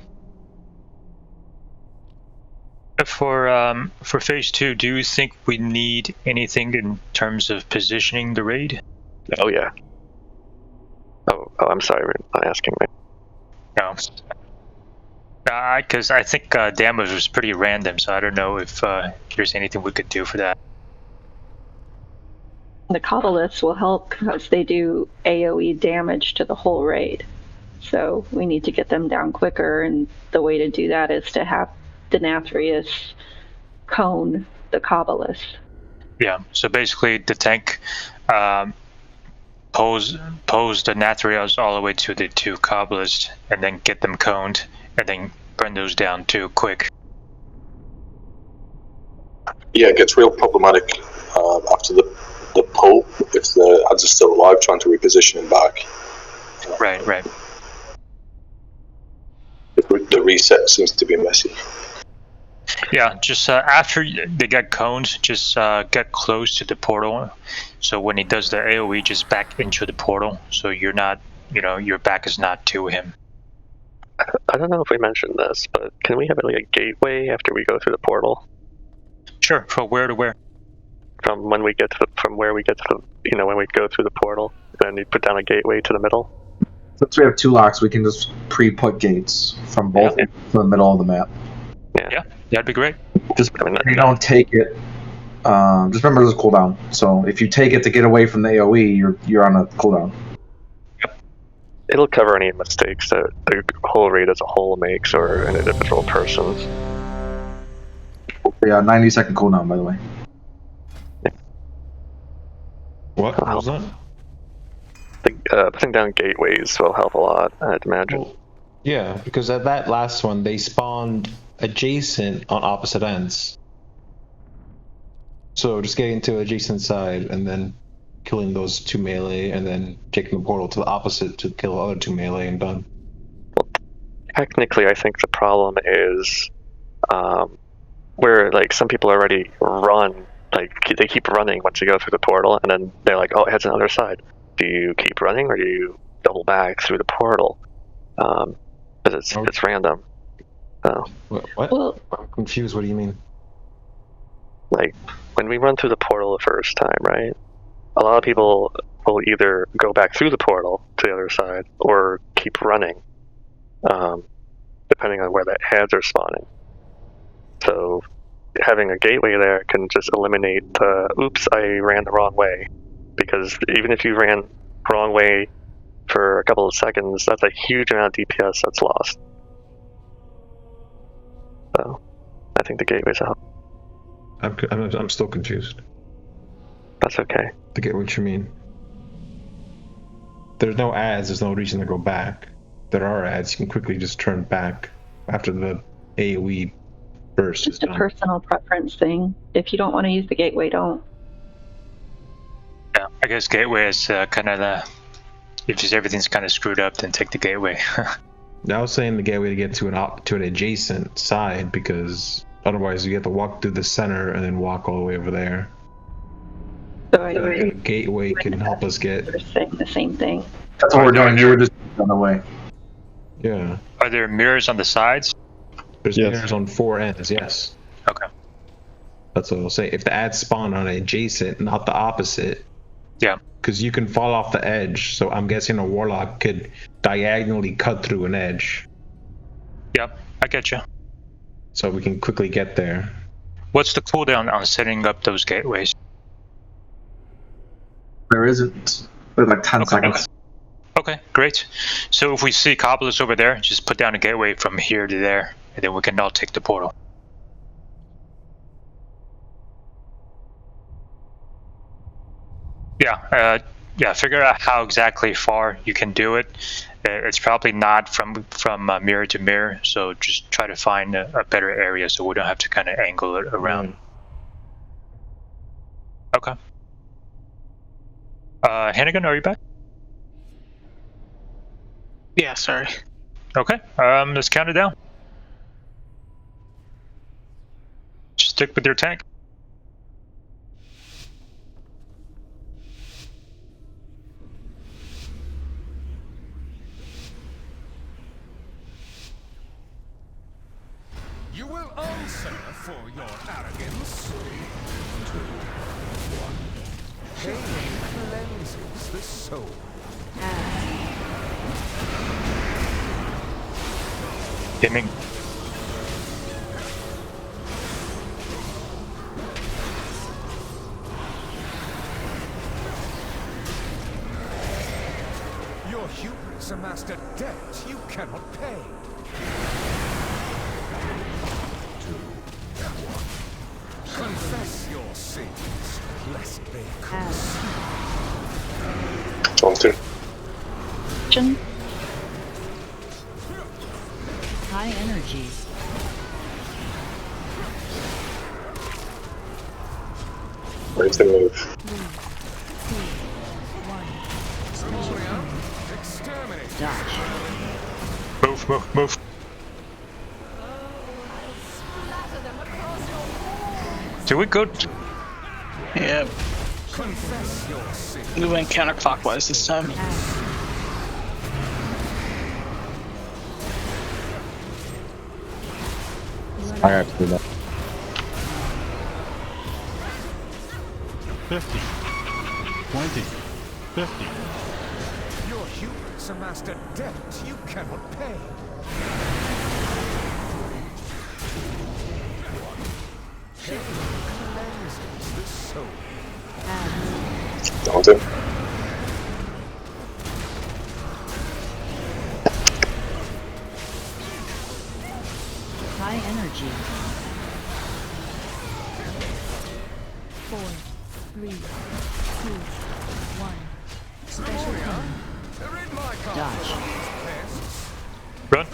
Speaker 2: For phase 2, do you think we need anything in terms of positioning the raid?
Speaker 1: Oh yeah. Oh, I'm sorry, you're not asking me.
Speaker 2: No. Because I think damage was pretty random, so I don't know if there's anything we could do for that.
Speaker 6: The Kabbalists will help because they do AoE damage to the whole raid. So we need to get them down quicker, and the way to do that is to have the Nathrius cone the Kabbalists.
Speaker 2: Yeah, so basically the tank pose the Nathrias all the way to the 2 Kabbalists, and then get them coned, and then burn those down too quick.
Speaker 16: Yeah, it gets real problematic after the pull if the ads are still alive, trying to reposition him back.
Speaker 2: Right.
Speaker 16: The reset seems to be messy.
Speaker 2: Yeah, just after they get coned, just get close to the portal. So when he does the AoE, just back into the portal. So you're not, your back is not to him.
Speaker 1: I don't know if we mentioned this, but can we have like a gateway after we go through the portal?
Speaker 2: Sure. From where to where?
Speaker 1: From when we get to when we go through the portal, then you put down a gateway to the middle.
Speaker 3: Since we have 2 locks, we can just pre-put gates from both from the middle of the map.
Speaker 2: Yeah, that'd be great.
Speaker 3: Just if you don't take it, Just remember there's a cooldown. So if you take it to get away from the AoE, you're on a cooldown.
Speaker 1: It'll cover any mistakes that the whole raid as a whole makes or an individual person's.
Speaker 3: Yeah, 90-second cooldown, by the way.
Speaker 7: What was that?
Speaker 1: Putting down gateways will help a lot, I'd imagine.
Speaker 7: Well, yeah, because at that last one, they spawned adjacent on opposite ends. So just getting to adjacent side and then killing those 2 melee and then taking the portal to the opposite to kill the other 2 melee and done.
Speaker 1: Technically, I think the problem is where like some people already run, like they keep running once you go through the portal, and then they're like, "Oh, it heads on the other side." Do you keep running or do you double back through the portal? Because it's random. So.
Speaker 7: What?
Speaker 6: Well,
Speaker 7: I'm confused. What do you mean?
Speaker 1: Like when we run through the portal the first time, right? A lot of people will either go back through the portal to the other side or keep running, depending on where the heads are spawning. So having a gateway there can just eliminate the, oops, I ran the wrong way. Because even if you ran the wrong way for a couple of seconds, that's a huge amount of DPS that's lost. So I think the gateway's a help.
Speaker 7: I'm still confused.
Speaker 1: That's okay.
Speaker 7: I get what you mean. There's no ads, there's no reason to go back. There are ads, you can quickly just turn back after the AoE burst is
Speaker 6: Just a
Speaker 7: done.
Speaker 6: personal preference thing. If you don't want to use the gateway, don't.
Speaker 2: Yeah, I guess gateway is kind of the. If just everything's kind of screwed up, then take the gateway.
Speaker 7: I was saying the gateway to get to an adjacent side because otherwise you have to walk through the center and then walk all the way over there.
Speaker 6: So I
Speaker 7: The gateway can help us get.
Speaker 6: We're saying the same thing.
Speaker 3: That's what we're doing. You were just on the way.
Speaker 7: Yeah.
Speaker 2: Are there mirrors on the sides?
Speaker 7: There's mirrors on 4 ends, yes.
Speaker 2: Okay.
Speaker 7: That's what I'll say. If the ads spawn on adjacent, not the opposite.
Speaker 2: Yeah.
Speaker 7: Because you can fall off the edge, so I'm guessing a warlock could diagonally cut through an edge.
Speaker 2: Yep, I get you.
Speaker 7: So we can quickly get there.
Speaker 2: What's the cooldown on setting up those gateways?
Speaker 3: There isn't. There's like 10 seconds.
Speaker 2: Okay, great. So if we see cobblers over there, just put down a gateway from here to there, and then we can all take the portal. Yeah, figure out how exactly far you can do it. It's probably not from mirror to mirror, so just try to find a better area so we don't have to kind of angle it around. Okay. Hannigan, are you back?
Speaker 5: Yeah, sorry.
Speaker 2: Okay, let's count it down. Just stick with your tank.
Speaker 8: You will answer for your arrogance. 2, 1. Pain cleanses the soul.
Speaker 2: Dimming.
Speaker 8: Your hubris amassed a debt you cannot pay. 2, 1. Confess your sins, lest they curse.
Speaker 16: On 2.
Speaker 9: High energy.
Speaker 16: Where's the move?
Speaker 2: Move. Do we go?
Speaker 5: Yeah.
Speaker 8: Confess your sins.
Speaker 5: We went counterclockwise this time.
Speaker 17: I have to do that.
Speaker 20: 50. 20. 50.
Speaker 8: Your hubris amassed a debt you cannot pay. 2, 1. Pain cleanses the
Speaker 16: Nothing.
Speaker 9: High energy. 4, 3, 2, 1. Special time. Dodge.
Speaker 2: Run.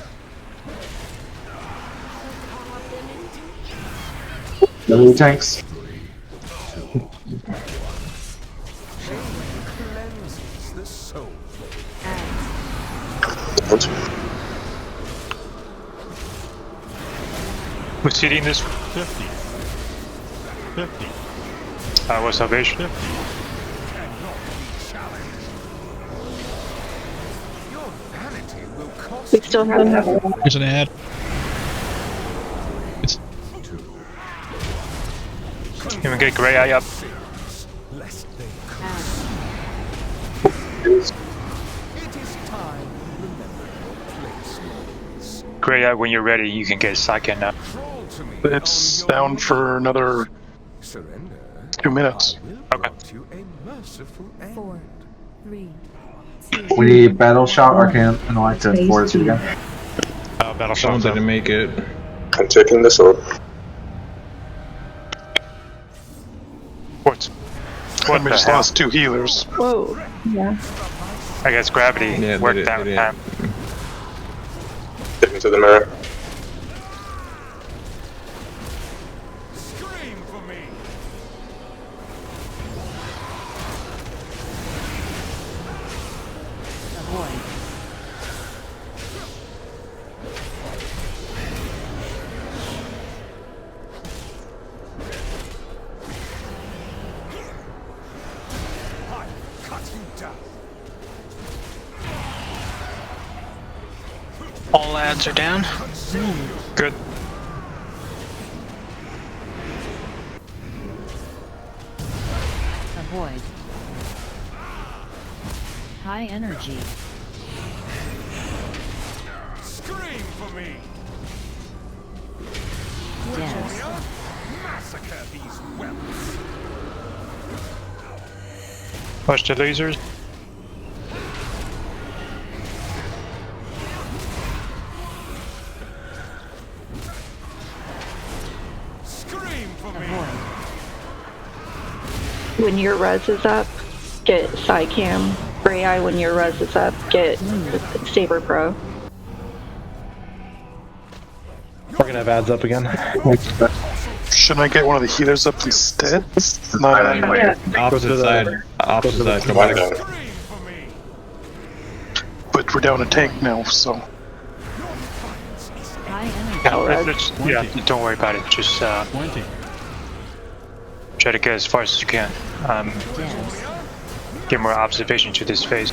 Speaker 3: No tanks.
Speaker 8: Cleanses the soul.
Speaker 2: Who's seeding this?
Speaker 20: 50. 50.
Speaker 2: What's salvation?
Speaker 20: 50.
Speaker 8: Your vanity will cost
Speaker 6: We still have
Speaker 13: Here's an ad.
Speaker 2: Can we get Grey Eye up?
Speaker 8: lest they
Speaker 16: It is.
Speaker 8: It is time you remember your place.
Speaker 2: Grey Eye, when you're ready, you can get Saiken now.
Speaker 8: Crawl to me.
Speaker 15: It's down for another
Speaker 8: Surrender.
Speaker 15: 2 minutes.
Speaker 2: Okay.
Speaker 8: You a merciful end.
Speaker 21: 4, 3,
Speaker 3: We need Battle Shout, Arcane Anoint, and Fortitude again.
Speaker 11: Battle
Speaker 7: Someone
Speaker 11: Shot's up.
Speaker 7: didn't make it.
Speaker 16: I'm taking the sword.
Speaker 2: What?
Speaker 15: And we just lost 2 healers.
Speaker 6: Whoa. Yeah.
Speaker 2: I guess gravity
Speaker 7: Yeah,
Speaker 2: worked
Speaker 7: they
Speaker 2: that
Speaker 7: did.
Speaker 2: time.
Speaker 16: Take me to the mirror.
Speaker 8: Scream for me.
Speaker 9: Avoid.
Speaker 8: Cut you down.
Speaker 5: All ads are down.
Speaker 2: Good.
Speaker 9: Avoid. High energy.
Speaker 8: Scream for me.
Speaker 9: Dense.
Speaker 8: Massacre these whelps.
Speaker 2: Watch the lasers.
Speaker 8: Scream for me.
Speaker 9: Avoid.
Speaker 6: When your res is up, get Psycam. Grey Eye, when your res is up, get Saber Pro.
Speaker 19: We're gonna have ads up again.
Speaker 15: Shouldn't I get one of the healers up instead? Not
Speaker 3: Anyway.
Speaker 7: Opposite side. Opposite side. Come
Speaker 16: One
Speaker 7: back.
Speaker 16: down.
Speaker 15: but we're down a tank now, so
Speaker 9: High energy.
Speaker 2: Yeah, don't worry about it. Just
Speaker 20: 20.
Speaker 2: try to get as far as you can.
Speaker 9: Dense.
Speaker 2: Get more observation to this phase.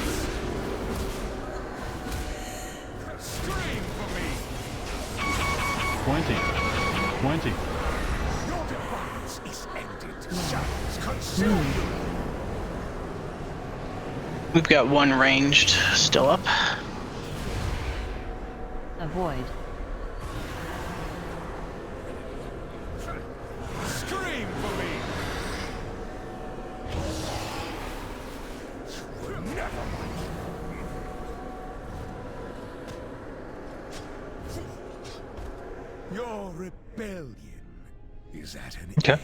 Speaker 8: Scream for me.
Speaker 20: 20. 20.
Speaker 8: Your defiance is ended. Shadows consume.
Speaker 5: We've got one ranged still up.
Speaker 9: Avoid.
Speaker 8: Scream for me. Never mind. Your rebellion is at an
Speaker 2: Okay.
Speaker 8: end.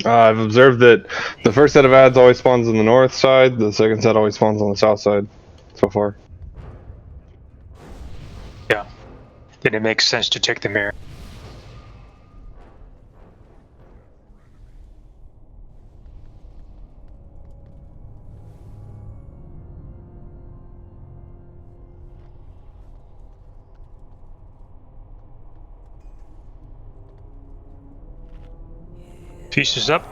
Speaker 17: I've observed that the first set of ads always spawns on the north side, the second set always spawns on the south side so far.
Speaker 2: Yeah. Then it makes sense to take the mirror. Pieces up.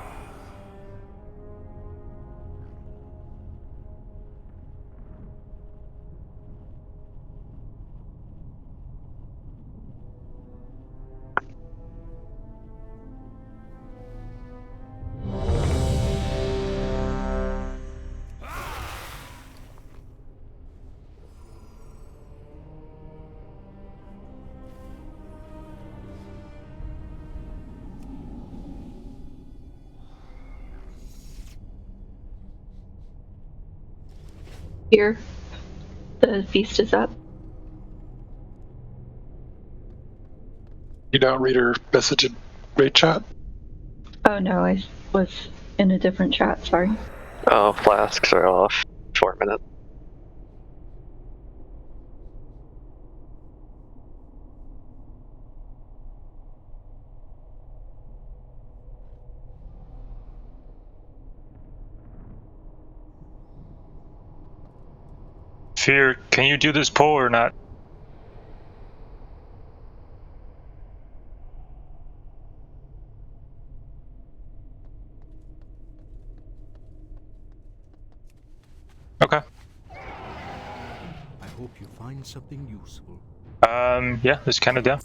Speaker 6: Here, the feast is up.
Speaker 15: You don't read her message in raid chat?
Speaker 6: Oh no, I was in a different chat, sorry.
Speaker 1: Oh, flasks are off for a minute.
Speaker 2: Fear, can you do this poll or not? Okay.
Speaker 8: I hope you find something useful.
Speaker 2: Yeah, it's kind of down.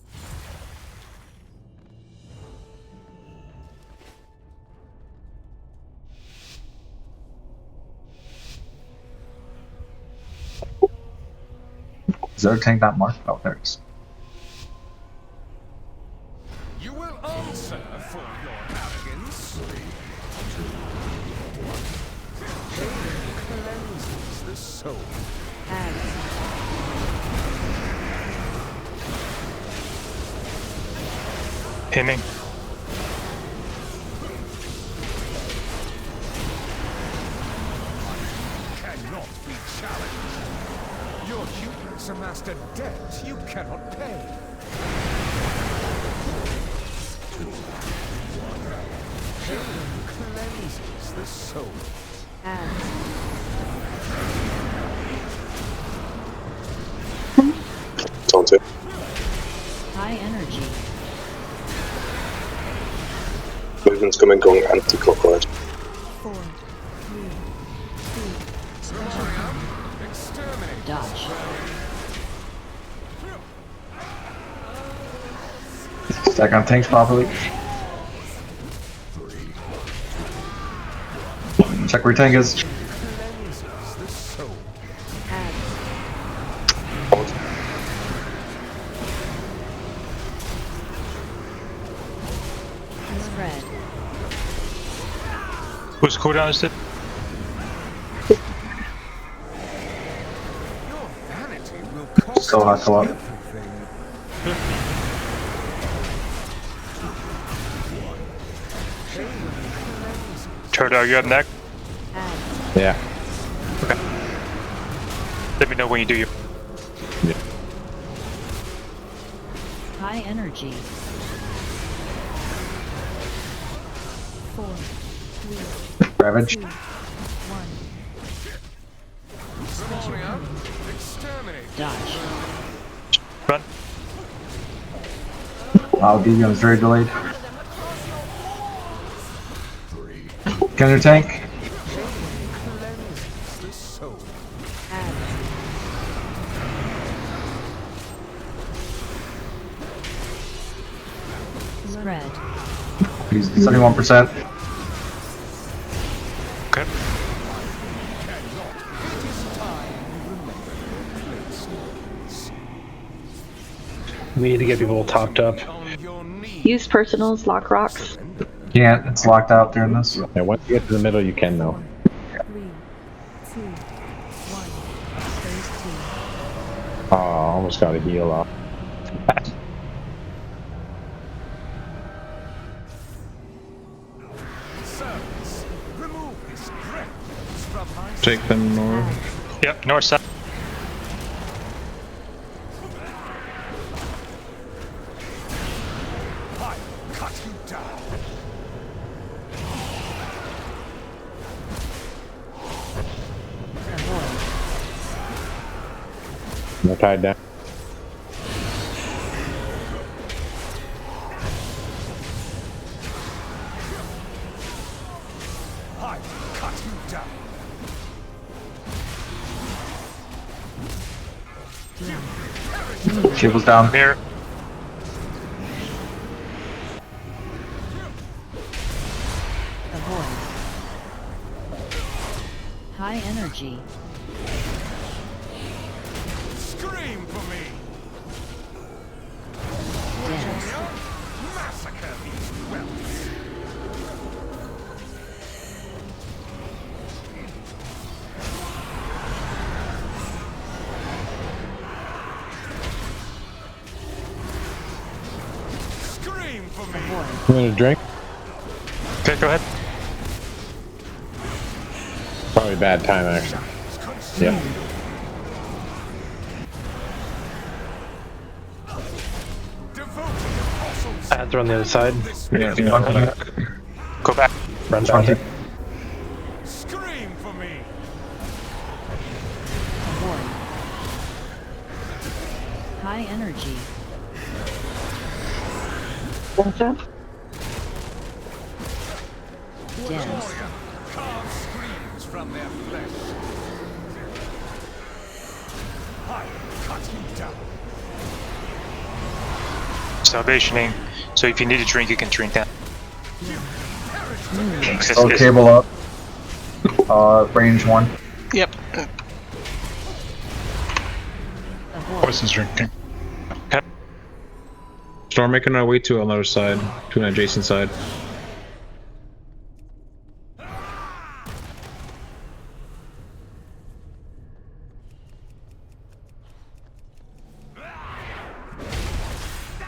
Speaker 3: Is there a tank not marked? Oh, there it is.
Speaker 8: You will answer for your arrogance. Pain cleanses the soul.
Speaker 2: Pinning.
Speaker 8: Cannot be challenged. Your hubris amassed a debt you cannot pay. Pain cleanses the soul.
Speaker 16: Taunted.
Speaker 9: High energy.
Speaker 16: Movement's coming, going anti-clockwise.
Speaker 21: 4, 3, 2, special
Speaker 9: Dodge.
Speaker 3: Stack on tanks properly. Check where your tank is.
Speaker 9: Spread.
Speaker 2: Whose cooldown is it?
Speaker 3: Still not come up.
Speaker 2: Turtle, are you up next?
Speaker 17: Yeah.
Speaker 2: Okay. Let me know when you do your.
Speaker 17: Yeah.
Speaker 9: High energy.
Speaker 21: 4, 3,
Speaker 3: Ravage.
Speaker 21: 2, 1.
Speaker 9: Dodge.
Speaker 2: Run.
Speaker 3: Wow, Devion is very delayed. Counter tank.
Speaker 9: Spread.
Speaker 3: He's 71%.
Speaker 2: Okay.
Speaker 19: We need to get people topped up.
Speaker 6: Use personals, lock rocks.
Speaker 3: Can't. It's locked out during this.
Speaker 17: Yeah, once you get to the middle, you can though.
Speaker 21: 3, 2, 1. Phase 2.
Speaker 17: Oh, almost got a heal off.
Speaker 7: Take them north.
Speaker 2: Yep, north side.
Speaker 17: They're tied down.
Speaker 8: I cut you down.
Speaker 3: Cable's down.
Speaker 2: Mirror.
Speaker 9: Avoid. High energy.
Speaker 8: Scream for me.
Speaker 9: Dense.
Speaker 8: Massacre these whelps.
Speaker 9: Avoid.
Speaker 17: You want a drink?
Speaker 2: Okay, go ahead.
Speaker 4: Probably bad time, actually. Yeah.
Speaker 19: Ads are on the other side.
Speaker 7: Yeah.
Speaker 2: Go back.
Speaker 19: Run back.
Speaker 10: Scream for me.
Speaker 9: Avoid. High energy.
Speaker 6: What's up?
Speaker 9: Dense.
Speaker 10: Carve screams from their flesh. I cut you down.
Speaker 2: Salvationing. So if you need a drink, you can drink that.
Speaker 3: So cable up. Range 1.
Speaker 5: Yep.
Speaker 12: Poison's drinking.
Speaker 7: Storm making our way to another side, to an adjacent side.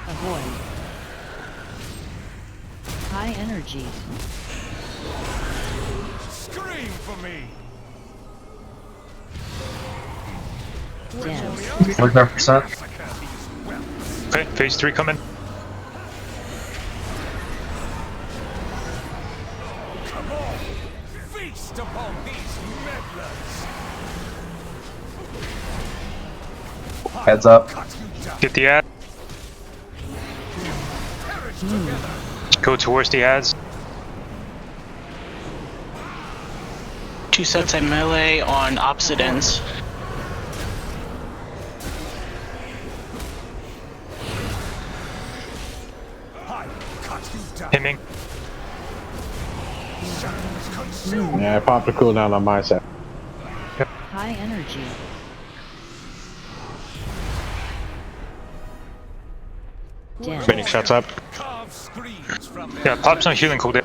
Speaker 9: Avoid. High energy.
Speaker 10: Scream for me.
Speaker 9: Dense.
Speaker 3: 45%.
Speaker 2: Okay, phase 3 coming.
Speaker 10: Come on. Feast upon these meddlers.
Speaker 3: Heads up.
Speaker 2: Get the ad. Go towards the ads.
Speaker 5: 2 sets of melee on opposite ends.
Speaker 2: Hemming.
Speaker 4: Yeah, I popped a cooldown on my side.
Speaker 9: High energy. Dense.
Speaker 11: Phoenix shots up.
Speaker 2: Yeah, pop some healing cooldown.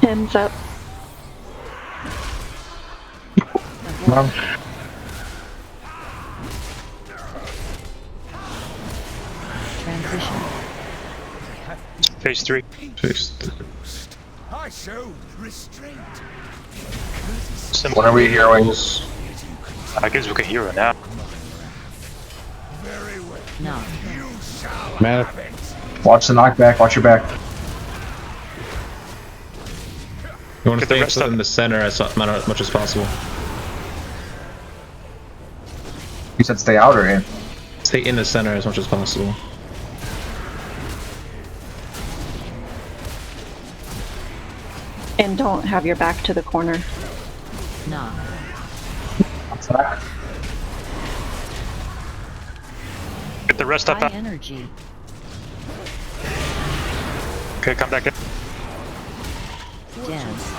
Speaker 6: Hymns up.
Speaker 9: Transition.
Speaker 2: Phase 3.
Speaker 10: I showed restraint.
Speaker 3: When are we hearing?
Speaker 2: I guess we can hear it now.
Speaker 9: No.
Speaker 3: Man, watch the knockback. Watch your back.
Speaker 7: You want to stay in the center as much as possible.
Speaker 3: You said stay out or in?
Speaker 7: Stay in the center as much as possible.
Speaker 6: And don't have your back to the corner.
Speaker 9: No.
Speaker 3: What's that?
Speaker 2: Get the rest up.
Speaker 9: High energy.
Speaker 2: Okay, come back in.
Speaker 9: Dense.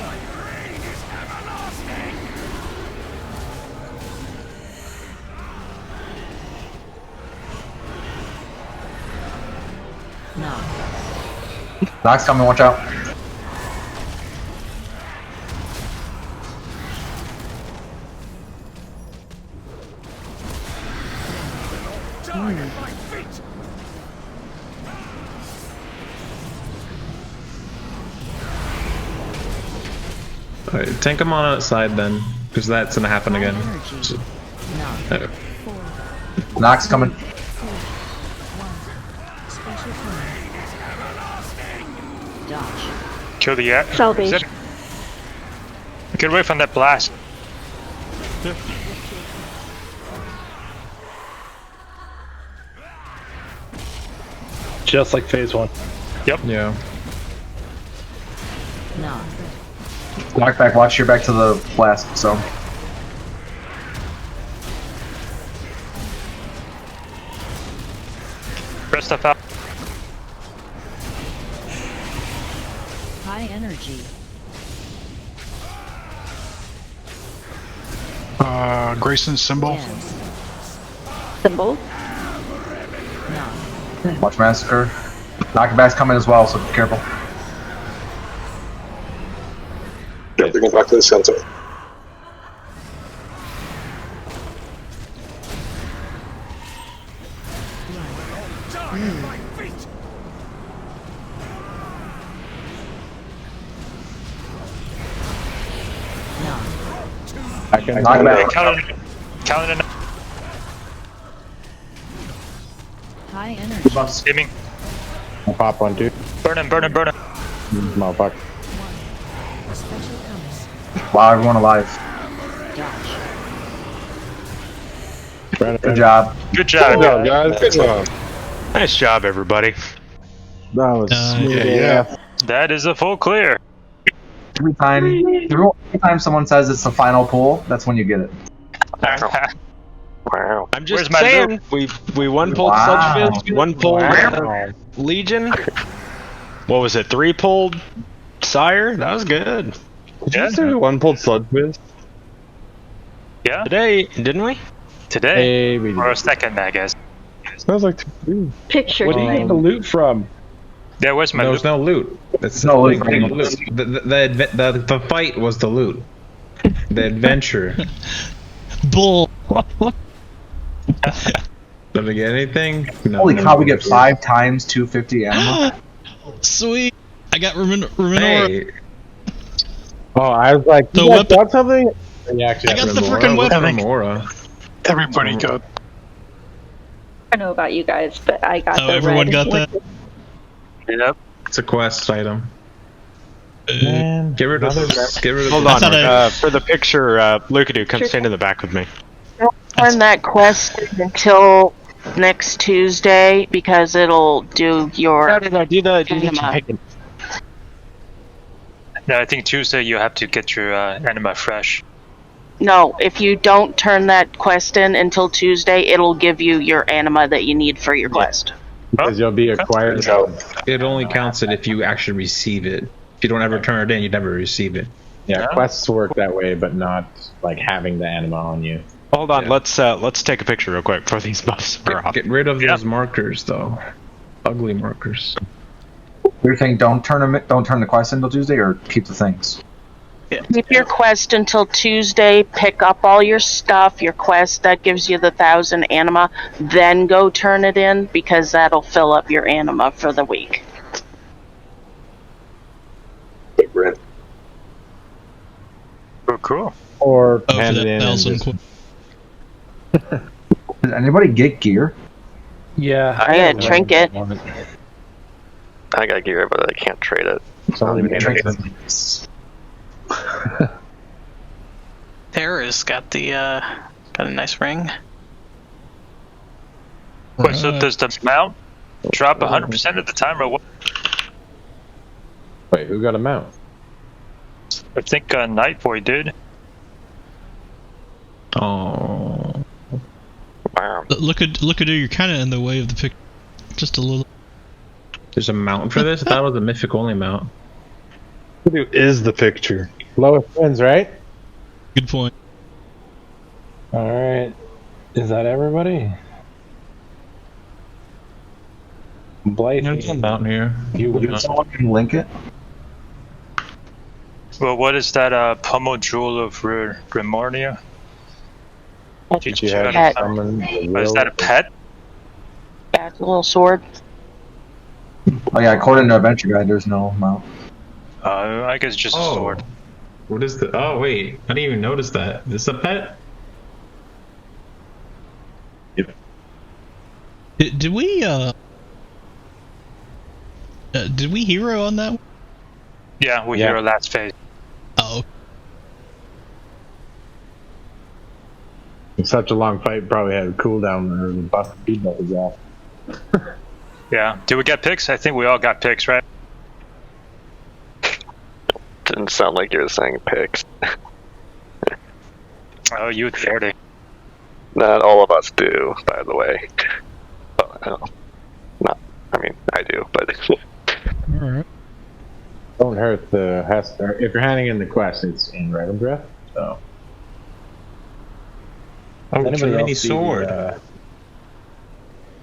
Speaker 9: No.
Speaker 3: Knock's coming. Watch out.
Speaker 7: Alright, tank him on outside then, because that's gonna happen again. So,
Speaker 9: No.
Speaker 3: Knock's coming.
Speaker 9: Dodge.
Speaker 2: Kill the ad.
Speaker 6: Salvation.
Speaker 2: Get away from that blast.
Speaker 20: 50.
Speaker 19: Just like phase 1.
Speaker 2: Yep.
Speaker 7: Yeah.
Speaker 9: No.
Speaker 3: Knockback. Watch your back to the blast zone.
Speaker 2: Rest stuff out.
Speaker 9: High energy.
Speaker 12: Grayson's symbol.
Speaker 9: Dense.
Speaker 6: Symbol.
Speaker 9: No.
Speaker 3: Watch Massacre. Knockback's coming as well, so be careful.
Speaker 16: Yeah, bring it back to the center.
Speaker 4: I can
Speaker 3: Knock back.
Speaker 2: Count it.
Speaker 9: High energy.
Speaker 2: Aiming.
Speaker 4: I'll pop one too.
Speaker 2: Burn him.
Speaker 4: Motherfucker.
Speaker 9: Special comes.
Speaker 3: Wow, everyone alive.
Speaker 9: Dodge.
Speaker 3: Good job.
Speaker 2: Good job,
Speaker 17: guys. Good job.
Speaker 11: Nice job, everybody.
Speaker 4: That was smooth.
Speaker 17: Yeah.
Speaker 2: That is a full clear.
Speaker 3: Every time someone says it's the final pull, that's when you get it.
Speaker 1: Wow.
Speaker 11: I'm just
Speaker 2: Where's my
Speaker 11: saying, we one pulled
Speaker 3: Wow.
Speaker 11: Sludge, one pulled Legion. What was it? 3 pulled Sire? That was good.
Speaker 17: Did you say one pulled Sludge Fist?
Speaker 2: Yeah.
Speaker 11: Today, didn't we?
Speaker 2: Today. Or a second, I guess.
Speaker 17: Sounds like 2.
Speaker 6: Picture.
Speaker 19: What do you get the loot from?
Speaker 2: Yeah, where's my
Speaker 7: There's
Speaker 2: loot?
Speaker 7: no loot. It's
Speaker 3: No
Speaker 7: no
Speaker 3: loot.
Speaker 7: loot. The fight was the loot. The adventure.
Speaker 13: Bull.
Speaker 7: Did we get anything? No.
Speaker 3: Holy cow, we get 5 times 250 ammo.
Speaker 13: Sweet. I got Ruminora.
Speaker 7: Hey,
Speaker 4: Oh, I was like,
Speaker 13: The
Speaker 4: you guys
Speaker 13: weapon-
Speaker 4: got something? You actually
Speaker 13: I got
Speaker 4: have
Speaker 13: the
Speaker 4: Remora.
Speaker 13: frickin' weapon.
Speaker 7: Remora.
Speaker 15: Everybody got.
Speaker 6: I don't know about you guys, but I got
Speaker 13: Oh,
Speaker 6: the
Speaker 13: everyone
Speaker 6: red
Speaker 13: got that?
Speaker 6: liquid.
Speaker 2: Yep.
Speaker 7: It's a quest item.
Speaker 4: Man,
Speaker 7: Get rid of
Speaker 11: Hold
Speaker 13: I
Speaker 11: on.
Speaker 13: thought I-
Speaker 11: For the picture, Lucadoo, come stand in the back with me.
Speaker 22: Turn that quest until next Tuesday because it'll do your.
Speaker 11: Do the
Speaker 22: Anima.
Speaker 2: No, I think Tuesday you have to get your anima fresh.
Speaker 22: No, if you don't turn that quest in until Tuesday, it'll give you your anima that you need for your quest.
Speaker 4: Because you'll be acquired.
Speaker 7: It only counts it if you actually receive it. If you don't ever turn it in, you never receive it.
Speaker 4: Yeah, quests work that way, but not like having the anima on you.
Speaker 11: Hold on, let's take a picture real quick before these buffs are off.
Speaker 7: Get rid of those markers, though. Ugly markers.
Speaker 3: You're saying don't turn the quest until Tuesday, or keep the things?
Speaker 22: Keep your quest until Tuesday, pick up all your stuff, your quest, that gives you the 1,000 anima, then go turn it in because that'll fill up your anima for the week.
Speaker 2: Oh, cool.
Speaker 4: Or
Speaker 13: Oh,
Speaker 4: hand
Speaker 13: for
Speaker 4: it
Speaker 13: that
Speaker 4: in.
Speaker 13: 1,000
Speaker 3: Did anybody get gear?
Speaker 19: Yeah.
Speaker 22: I had trinket.
Speaker 1: I got gear, but I can't trade it.
Speaker 5: Terra's got a nice ring.
Speaker 2: Wait, so does the mount drop 100% of the time, or what?
Speaker 4: Wait, who got a mount?
Speaker 2: I think Nightboy did.
Speaker 7: Oh.
Speaker 1: Wow.
Speaker 13: Look at you're kind of in the way of the picture. Just a little.
Speaker 7: There's a mount for this? I thought it was a mythic only mount.
Speaker 17: Who is the picture?
Speaker 4: Lowest wins, right?
Speaker 13: Good point.
Speaker 19: Alright. Is that everybody? Blythe.
Speaker 7: There's a mount here.
Speaker 3: Someone can link it.
Speaker 2: Well, what is that pummel jewel of Remornia?
Speaker 4: Did you have
Speaker 22: Pet.
Speaker 4: someone?
Speaker 2: Is that a pet?
Speaker 22: Yeah, it's a little sword.
Speaker 3: Oh yeah, according to Adventure Guide, there's no mount.
Speaker 2: I guess just a sword.
Speaker 7: What is the? Oh wait, I didn't even notice that. Is this a pet?
Speaker 13: Did we hero on that one?
Speaker 2: Yeah, we hero last phase.
Speaker 13: Oh.
Speaker 4: It's such a long fight, probably had a cooldown or the buff feedback is off.
Speaker 2: Yeah. Did we get picks? I think we all got picks, right?
Speaker 1: Didn't sound like you were saying picks.
Speaker 2: Oh, you dirty.
Speaker 1: Not all of us do, by the way. Well, not. I mean, I do, but.
Speaker 13: Alright.
Speaker 4: Don't hurt the Hester. If you're handing in the quest, it's in Random Breath. So.
Speaker 7: Oh, it's a
Speaker 4: Anybody
Speaker 7: mini
Speaker 4: else see
Speaker 7: sword.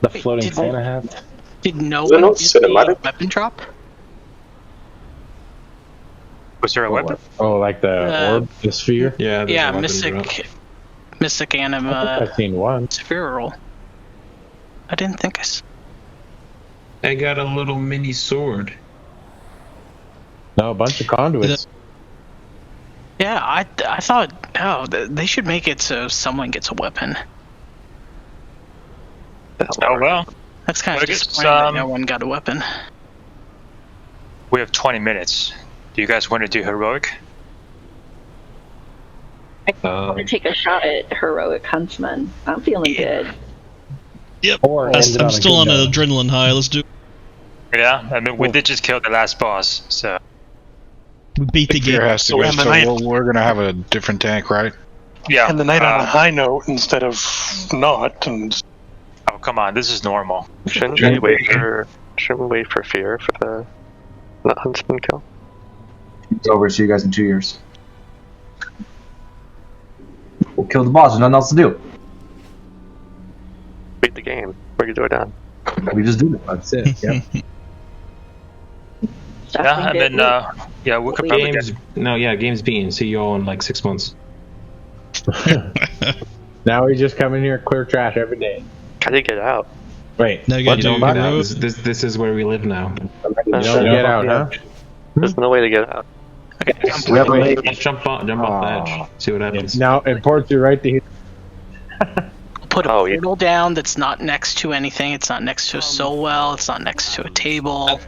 Speaker 19: The floating
Speaker 5: did-
Speaker 19: Santa hat?
Speaker 5: Did no
Speaker 16: Is it
Speaker 5: one
Speaker 16: not
Speaker 5: get the
Speaker 16: cinematic?
Speaker 5: weapon drop?
Speaker 2: Was there a weapon?
Speaker 4: Oh, like the orb, the sphere?
Speaker 7: Yeah, there's a
Speaker 5: Yeah,
Speaker 7: weapon
Speaker 5: Mystic
Speaker 4: I think
Speaker 5: Anima
Speaker 4: I've seen one.
Speaker 5: Sphere roll. I didn't think I saw.
Speaker 7: I got a little mini sword.
Speaker 4: No, a bunch of conduits.
Speaker 5: Yeah, I thought, they should make it so someone gets a weapon.
Speaker 2: Oh well.
Speaker 5: That's kind of
Speaker 2: I guess,
Speaker 5: disappointing that no one got a weapon.
Speaker 2: We have 20 minutes. Do you guys want to do heroic?
Speaker 6: I want to take a shot at heroic huntsman. I'm feeling good.
Speaker 13: Yep.
Speaker 19: Or
Speaker 13: I'm
Speaker 19: end it on a
Speaker 13: still on
Speaker 19: good
Speaker 13: an
Speaker 19: note.
Speaker 13: adrenaline high. Let's do it.
Speaker 2: Yeah, I mean, we did just kill the last boss, so.
Speaker 13: We beat the game.
Speaker 12: Fear has to go,
Speaker 15: And the
Speaker 12: so
Speaker 15: night-
Speaker 12: we're gonna have a different tank, right?
Speaker 2: Yeah.
Speaker 15: And the night on a high note instead of not. And
Speaker 2: Oh, come on, this is normal.
Speaker 1: Shouldn't we wait for fear for the huntsman kill?
Speaker 3: It's over. See you guys in 2 years. We'll kill the boss. There's nothing else to do.
Speaker 1: Beat the game. We're gonna do it done.
Speaker 3: We just do it.
Speaker 4: That's it. Yep.
Speaker 2: Yeah, and then, yeah, we could probably
Speaker 7: Games, game's beaten. See you all in like 6 months.
Speaker 4: Now we just come in here, clear trash every day.
Speaker 1: How do you get out?
Speaker 4: Wait,
Speaker 13: Now you
Speaker 4: what?
Speaker 13: gotta do
Speaker 4: Don't
Speaker 13: heroic.
Speaker 7: This is where we live now.
Speaker 4: You don't get out, huh?
Speaker 1: There's no way to get out.
Speaker 7: Just jump off the edge. See what happens.
Speaker 4: Now it ports you right to here.
Speaker 5: Put a portal down that's not next to anything. It's not next to a soul well. It's not next to a table.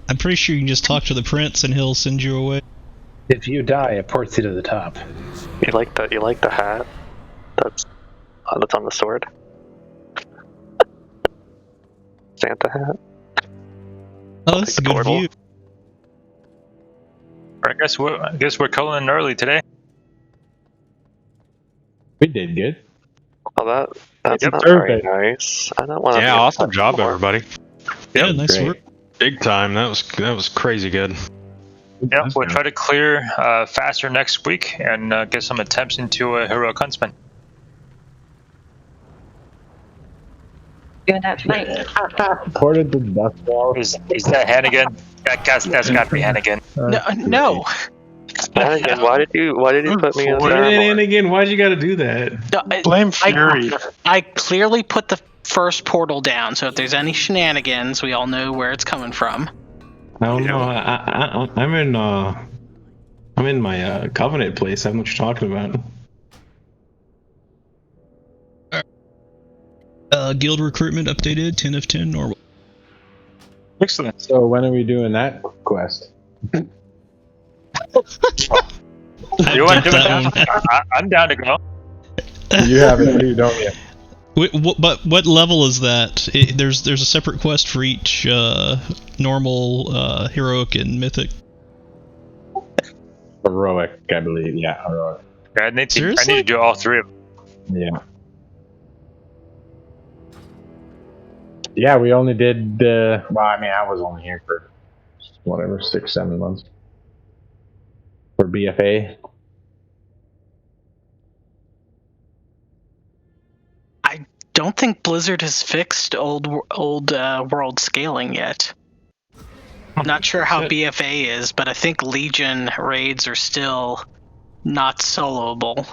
Speaker 13: I'm pretty sure you can just talk to the prince and he'll send you away.
Speaker 19: If you die, it ports you to the top.
Speaker 1: You like the hat that's on the sword? Santa hat?
Speaker 13: Oh, that's a good view.
Speaker 2: I guess we're calling in early today.
Speaker 4: We did good.
Speaker 1: Oh, that's
Speaker 11: Yep,
Speaker 1: not very
Speaker 11: perfect.
Speaker 1: nice. I don't want to.
Speaker 11: Yeah, awesome job, everybody.
Speaker 13: Yeah, nice
Speaker 11: great.
Speaker 13: work.
Speaker 11: Big time. That was crazy good.
Speaker 2: Yeah, we'll try to clear faster next week and get some attempts into a heroic huntsman.
Speaker 6: Doing that tonight.
Speaker 4: Ported the dust wall.
Speaker 2: Is that Hannigan? That's got to be Hannigan.
Speaker 5: No.
Speaker 1: Hannigan, why did you put me in the
Speaker 7: And again, why'd you gotta do that?
Speaker 15: blame Fury.
Speaker 5: I clearly put the first portal down, so if there's any shenanigans, we all know where it's coming from.
Speaker 7: I don't know. I'm in my covenant place. I don't know what you're talking about.
Speaker 13: Guild recruitment updated, 10 of 10 normal.
Speaker 2: Excellent.
Speaker 4: So when are we doing that quest?
Speaker 2: You want to do it? I'm down to go.
Speaker 4: You haven't, you don't yet.
Speaker 13: But what level is that? There's a separate quest for each normal, heroic, and mythic.
Speaker 4: Heroic, I believe. Yeah, heroic.
Speaker 2: I need to do all three of them.
Speaker 4: Yeah. Yeah, we only did. Well, I mean, I was only here for whatever 6-7 months for BFA.
Speaker 5: I don't think Blizzard has fixed old world scaling yet. I'm not sure how BFA is, but I think Legion raids are still not soloable.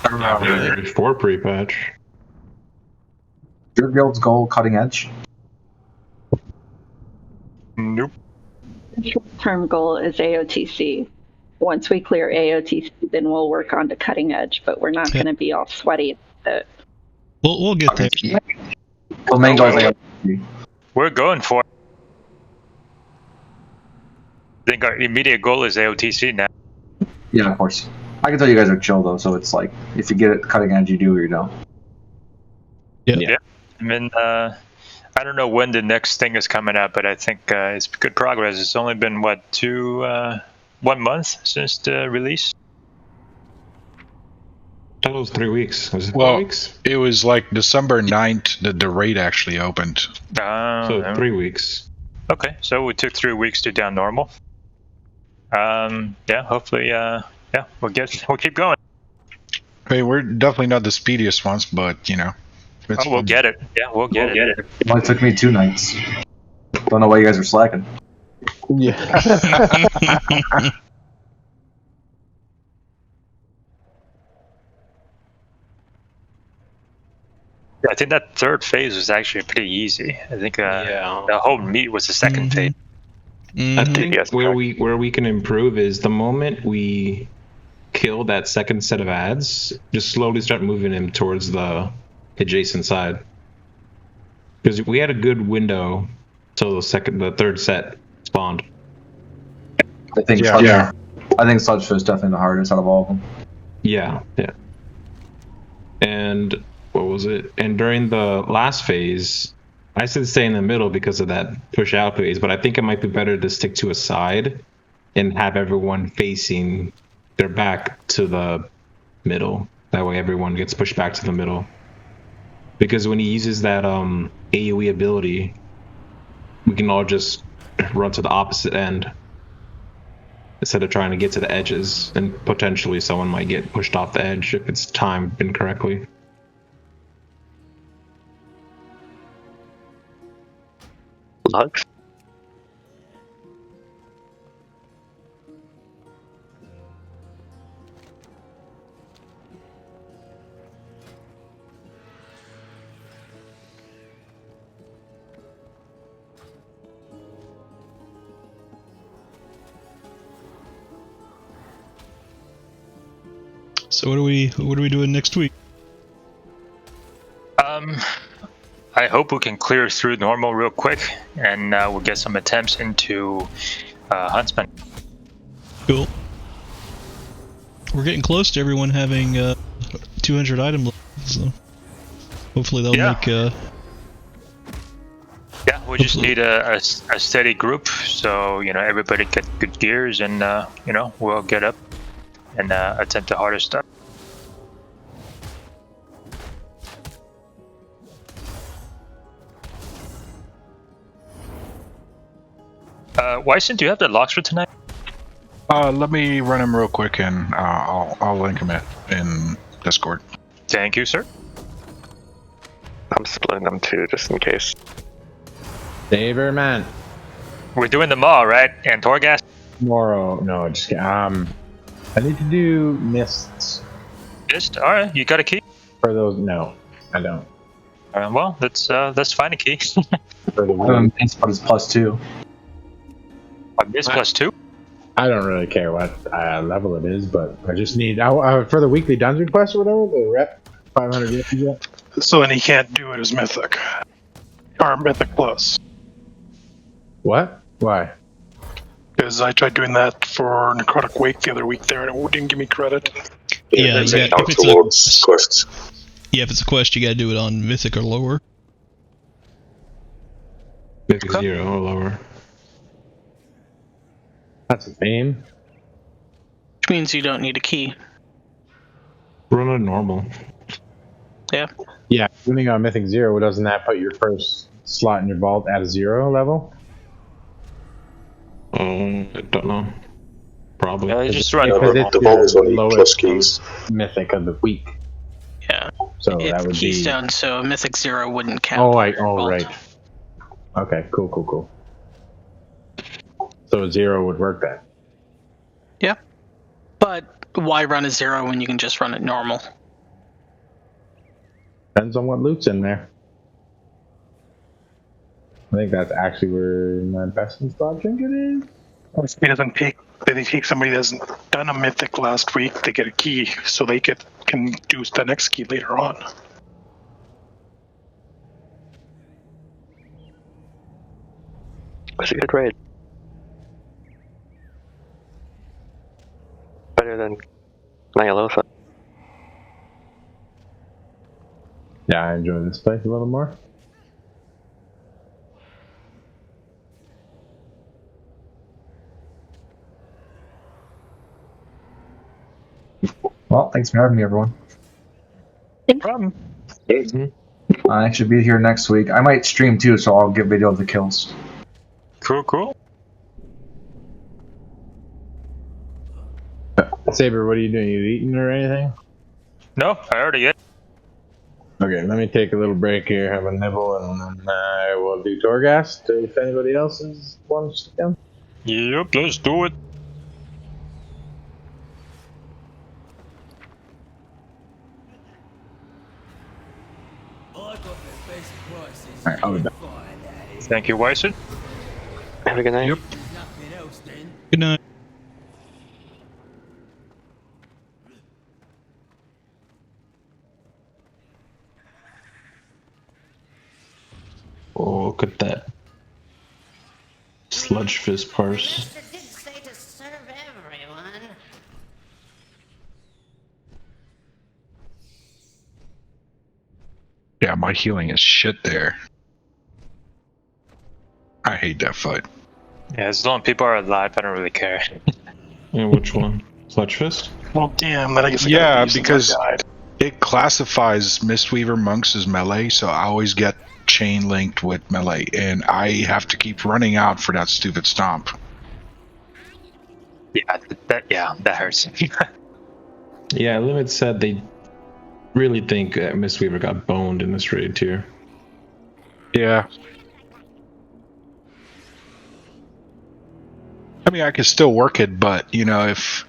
Speaker 7: Not really. For pre-patch.
Speaker 3: Your guild's goal cutting edge?
Speaker 2: Nope.
Speaker 6: Short-term goal is AOTC. Once we clear AOTC, then we'll work on to cutting edge, but we're not going to be all sweaty about it.
Speaker 13: We'll get there.
Speaker 3: Well, main goal is AOTC.
Speaker 2: We're going for it. I think our immediate goal is AOTC now.
Speaker 3: Yeah, of course. I can tell you guys are chill though, so it's like if you get it cutting edge, you do or you don't.
Speaker 2: Yeah. I mean, I don't know when the next thing is coming up, but I think it's good progress. It's only been 1 month since the release.
Speaker 7: I thought it was 3 weeks. Was it 3
Speaker 12: Well,
Speaker 7: weeks?
Speaker 12: it was like December 9th that the raid actually opened.
Speaker 7: So 3 weeks.
Speaker 2: Okay, so we took 3 weeks to down normal. Yeah, hopefully, we'll keep going.
Speaker 12: I mean, we're definitely not the speediest ones, but you know.
Speaker 2: We'll get it. Yeah, we'll get it.
Speaker 3: It only took me 2 nights. Don't know why you guys are slacking.
Speaker 4: Yeah.
Speaker 2: I think that third phase was actually pretty easy. I think the whole meat was the second phase.
Speaker 7: I think where we can improve is the moment we kill that second set of ads, just slowly start moving him towards the adjacent side. Because we had a good window till the third set spawned.
Speaker 3: I think I think Sludgefish is definitely the hardest out of all of them.
Speaker 7: Yeah. And what was it? And during the last phase, I said stay in the middle because of that push out phase, but I think it might be better to stick to a side and have everyone facing their back to the middle. That way everyone gets pushed back to the middle. Because when he uses that AoE ability, we can all just run to the opposite end instead of trying to get to the edges, and potentially someone might get pushed off the edge if it's timed incorrectly.
Speaker 1: Lux?
Speaker 13: So what are we doing next week?
Speaker 2: I hope we can clear through normal real quick, and we'll get some attempts into Huntsman.
Speaker 13: Cool. We're getting close to everyone having 200 item levels, so hopefully they'll make.
Speaker 2: Yeah, we just need a steady group, so everybody get good gears, and we'll get up and attempt the harder stuff. Wyson, do you have the locks for tonight?
Speaker 12: Let me run him real quick, and I'll link him in Discord.
Speaker 2: Thank you, sir.
Speaker 1: I'm splitting them too, just in case.
Speaker 4: Saber man.
Speaker 2: We're doing them all, right? And Torghast?
Speaker 4: Tomorrow, no, just I need to do mists.
Speaker 2: Mist? All right, you got a key?
Speaker 4: For those, no, I don't.
Speaker 2: Well, let's find a key.
Speaker 3: For the mist, but it's +2.
Speaker 2: Mist +2?
Speaker 4: I don't really care what level it is, but I just need for the weekly dungeon quest or whatever, the rep 500 you get.
Speaker 15: So then he can't do it as Mythic. Or Mythic Plus.
Speaker 4: What? Why?
Speaker 15: Because I tried doing that for Necrotic Wake the other week there, and it didn't give me credit.
Speaker 13: Yeah, if it's
Speaker 16: quests.
Speaker 13: Yeah, if it's a quest, you gotta do it on Mythic or lower.
Speaker 7: Mythic 0 or lower.
Speaker 4: That's a theme.
Speaker 5: Which means you don't need a key.
Speaker 7: Run a normal.
Speaker 5: Yeah.
Speaker 4: Yeah, running on Mythic 0, doesn't that put your first slot in your vault at a 0 level?
Speaker 7: I don't know. Probably.
Speaker 2: Yeah, you just run
Speaker 16: the vault is only plus keys.
Speaker 4: Mythic of the week.
Speaker 5: Yeah.
Speaker 4: So
Speaker 5: it's
Speaker 4: that would
Speaker 5: Keystone, so Mythic 0 wouldn't count.
Speaker 4: Oh, right. Okay, cool. So a 0 would work then.
Speaker 5: Yeah. But why run a 0 when you can just run it normal?
Speaker 4: Depends on what loot's in there. I think that's actually where my best spot trinket is.
Speaker 15: If he doesn't take, they take somebody that hasn't done a Mythic last week, they get a key, so they can do the next key later on.
Speaker 1: That's a good raid. Better than Nyalosa.
Speaker 4: Yeah, I enjoy this place a little more.
Speaker 3: Well, thanks for having me, everyone.
Speaker 5: No problem.
Speaker 3: I should be here next week. I might stream too, so I'll give video of the kills.
Speaker 2: Cool.
Speaker 4: Saber, what are you doing? You eating or anything?
Speaker 2: No, I already ate.
Speaker 4: Okay, let me take a little break here, have a nibble, and then I will do Torghast if anybody else wants to come.
Speaker 2: Yep, let's do it.
Speaker 4: Alright, I'll be back.
Speaker 2: Thank you, Wyson.
Speaker 1: Have a good night.
Speaker 2: Yep.
Speaker 13: Good night.
Speaker 7: Oh, look at that. Sludge fist parse.
Speaker 14: It did say to serve everyone.
Speaker 12: Yeah, my healing is shit there. I hate that fight.
Speaker 2: Yeah, as long as people are alive, I don't really care.
Speaker 7: And which one? Sludge fist?
Speaker 15: Well, damn, then I guess I
Speaker 12: Yeah,
Speaker 15: gotta be using
Speaker 12: because
Speaker 15: that guide.
Speaker 12: it classifies Mistweaver monks as melee, so I always get chain linked with melee, and I have to keep running out for that stupid stomp.
Speaker 2: Yeah, that hurts.
Speaker 7: Yeah, Limit said they really think Mistweaver got boned in this raid tier.
Speaker 12: Yeah. I mean, I could still work it, but you know, if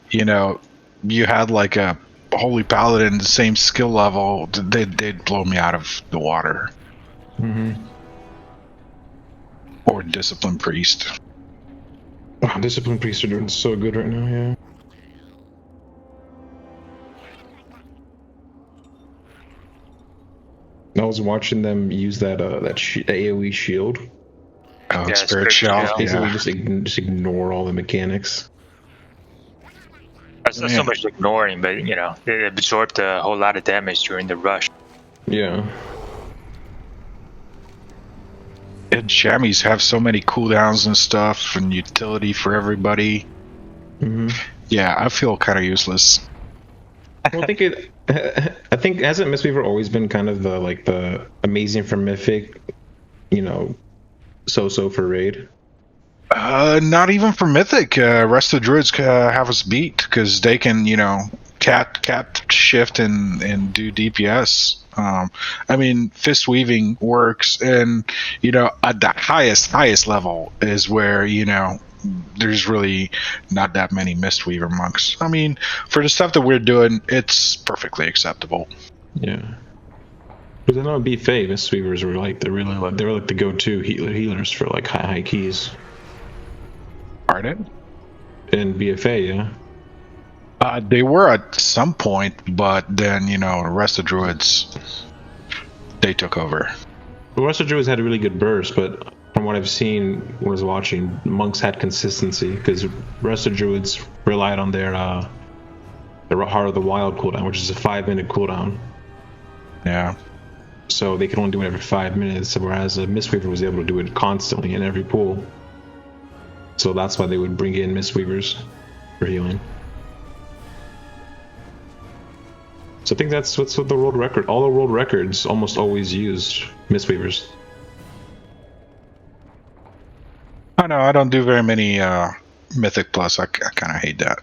Speaker 12: you know, you had like a holy paladin the same skill level, they'd blow me out of the water.
Speaker 7: Mm-hmm.
Speaker 12: Or discipline priest.
Speaker 7: Oh, discipline priests are doing so good right now. Yeah. I was watching them use that AOE shield.
Speaker 12: Oh, yeah, spirit shell.
Speaker 7: Basically,
Speaker 12: Yeah.
Speaker 7: just ignore all the mechanics.
Speaker 2: That's not so much ignoring, but you know, it absorbed a whole lot of damage during the rush.
Speaker 7: Yeah.
Speaker 12: And jammies have so many cooldowns and stuff, and utility for everybody.
Speaker 7: Mm-hmm.
Speaker 12: Yeah, I feel kind of useless.
Speaker 7: Well, I think hasn't Mistweaver always been kind of the amazing for Mythic, you know, so for raid?
Speaker 12: Not even for Mythic. Rest of the Druids have us beat because they can, you know, cat shift and do DPS. I mean, fist weaving works, and you know, at the highest level is where, you know, there's really not that many Mistweaver monks. I mean, for the stuff that we're doing, it's perfectly acceptable.
Speaker 7: Yeah. Because I know at BFA, Mistweavers were like they were like the go-to healers for like high keys.
Speaker 12: Pardon?
Speaker 7: In BFA, yeah.
Speaker 12: They were at some point, but then, you know, the rest of Druids, they took over.
Speaker 7: The rest of Druids had a really good burst, but from what I've seen when I was watching, monks had consistency because the rest of Druids relied on their Heart of the Wild cooldown, which is a 5-minute cooldown.
Speaker 12: Yeah.
Speaker 7: So they could only do it every 5 minutes, whereas a Mistweaver was able to do it constantly in every pool. So that's why they would bring in Mistweavers for healing. So I think that's what's with the world record. All the world records almost always used Mistweavers.
Speaker 12: I know, I don't do very many Mythic Plus. I kind of hate that.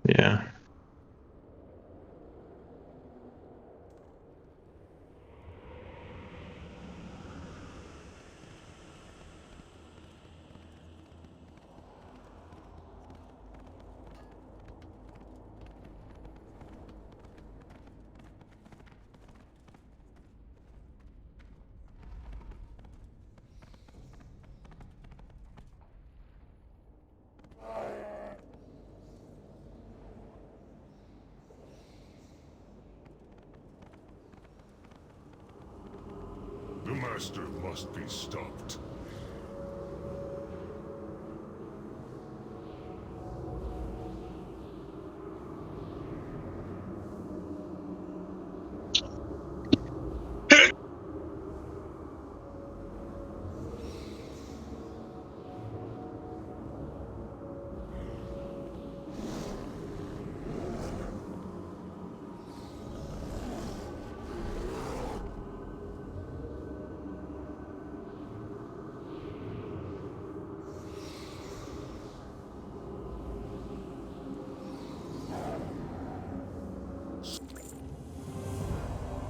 Speaker 7: Yeah.
Speaker 8: The master must be stopped.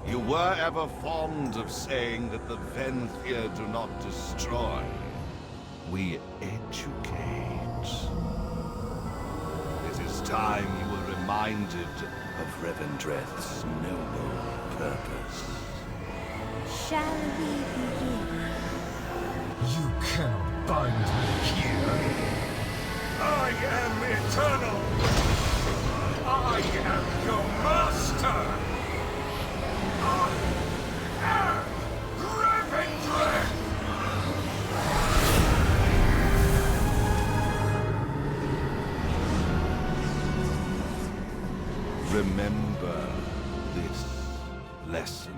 Speaker 10: You were ever fond of saying that the Venthyr do not destroy. We educate. It is time you were reminded of Revendreth's noble purpose.
Speaker 9: Shall we begin?
Speaker 8: You cannot bind me here. I am eternal. I am your master. I am Revendreth. Remember this lesson.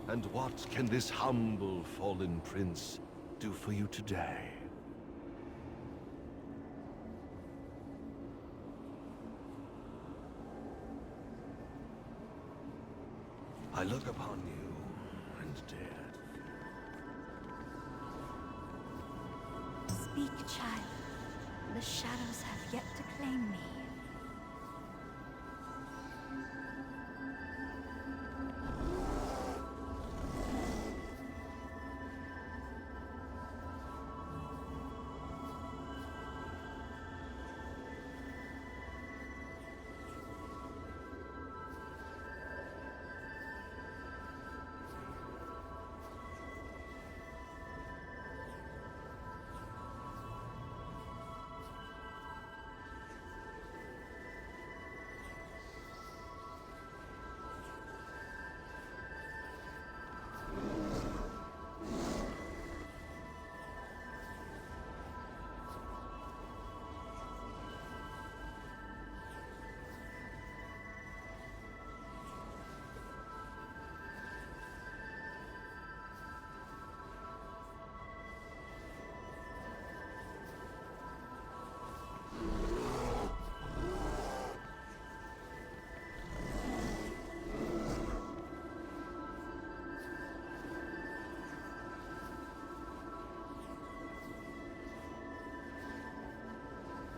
Speaker 8: And what can this humble fallen prince do for you today? I look upon you and dare.
Speaker 18: Speak, child. The shadows have yet to claim me.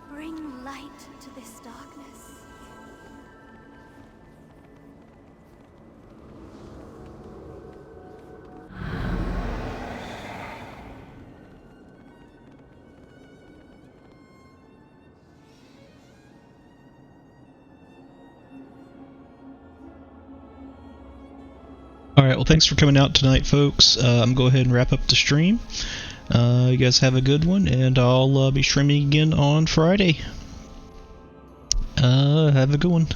Speaker 18: Bring light to this darkness.
Speaker 13: Alright, well thanks for coming out tonight, folks. I'm going to go ahead and wrap up the stream. You guys have a good one, and I'll be streaming again on Friday. Have a good one.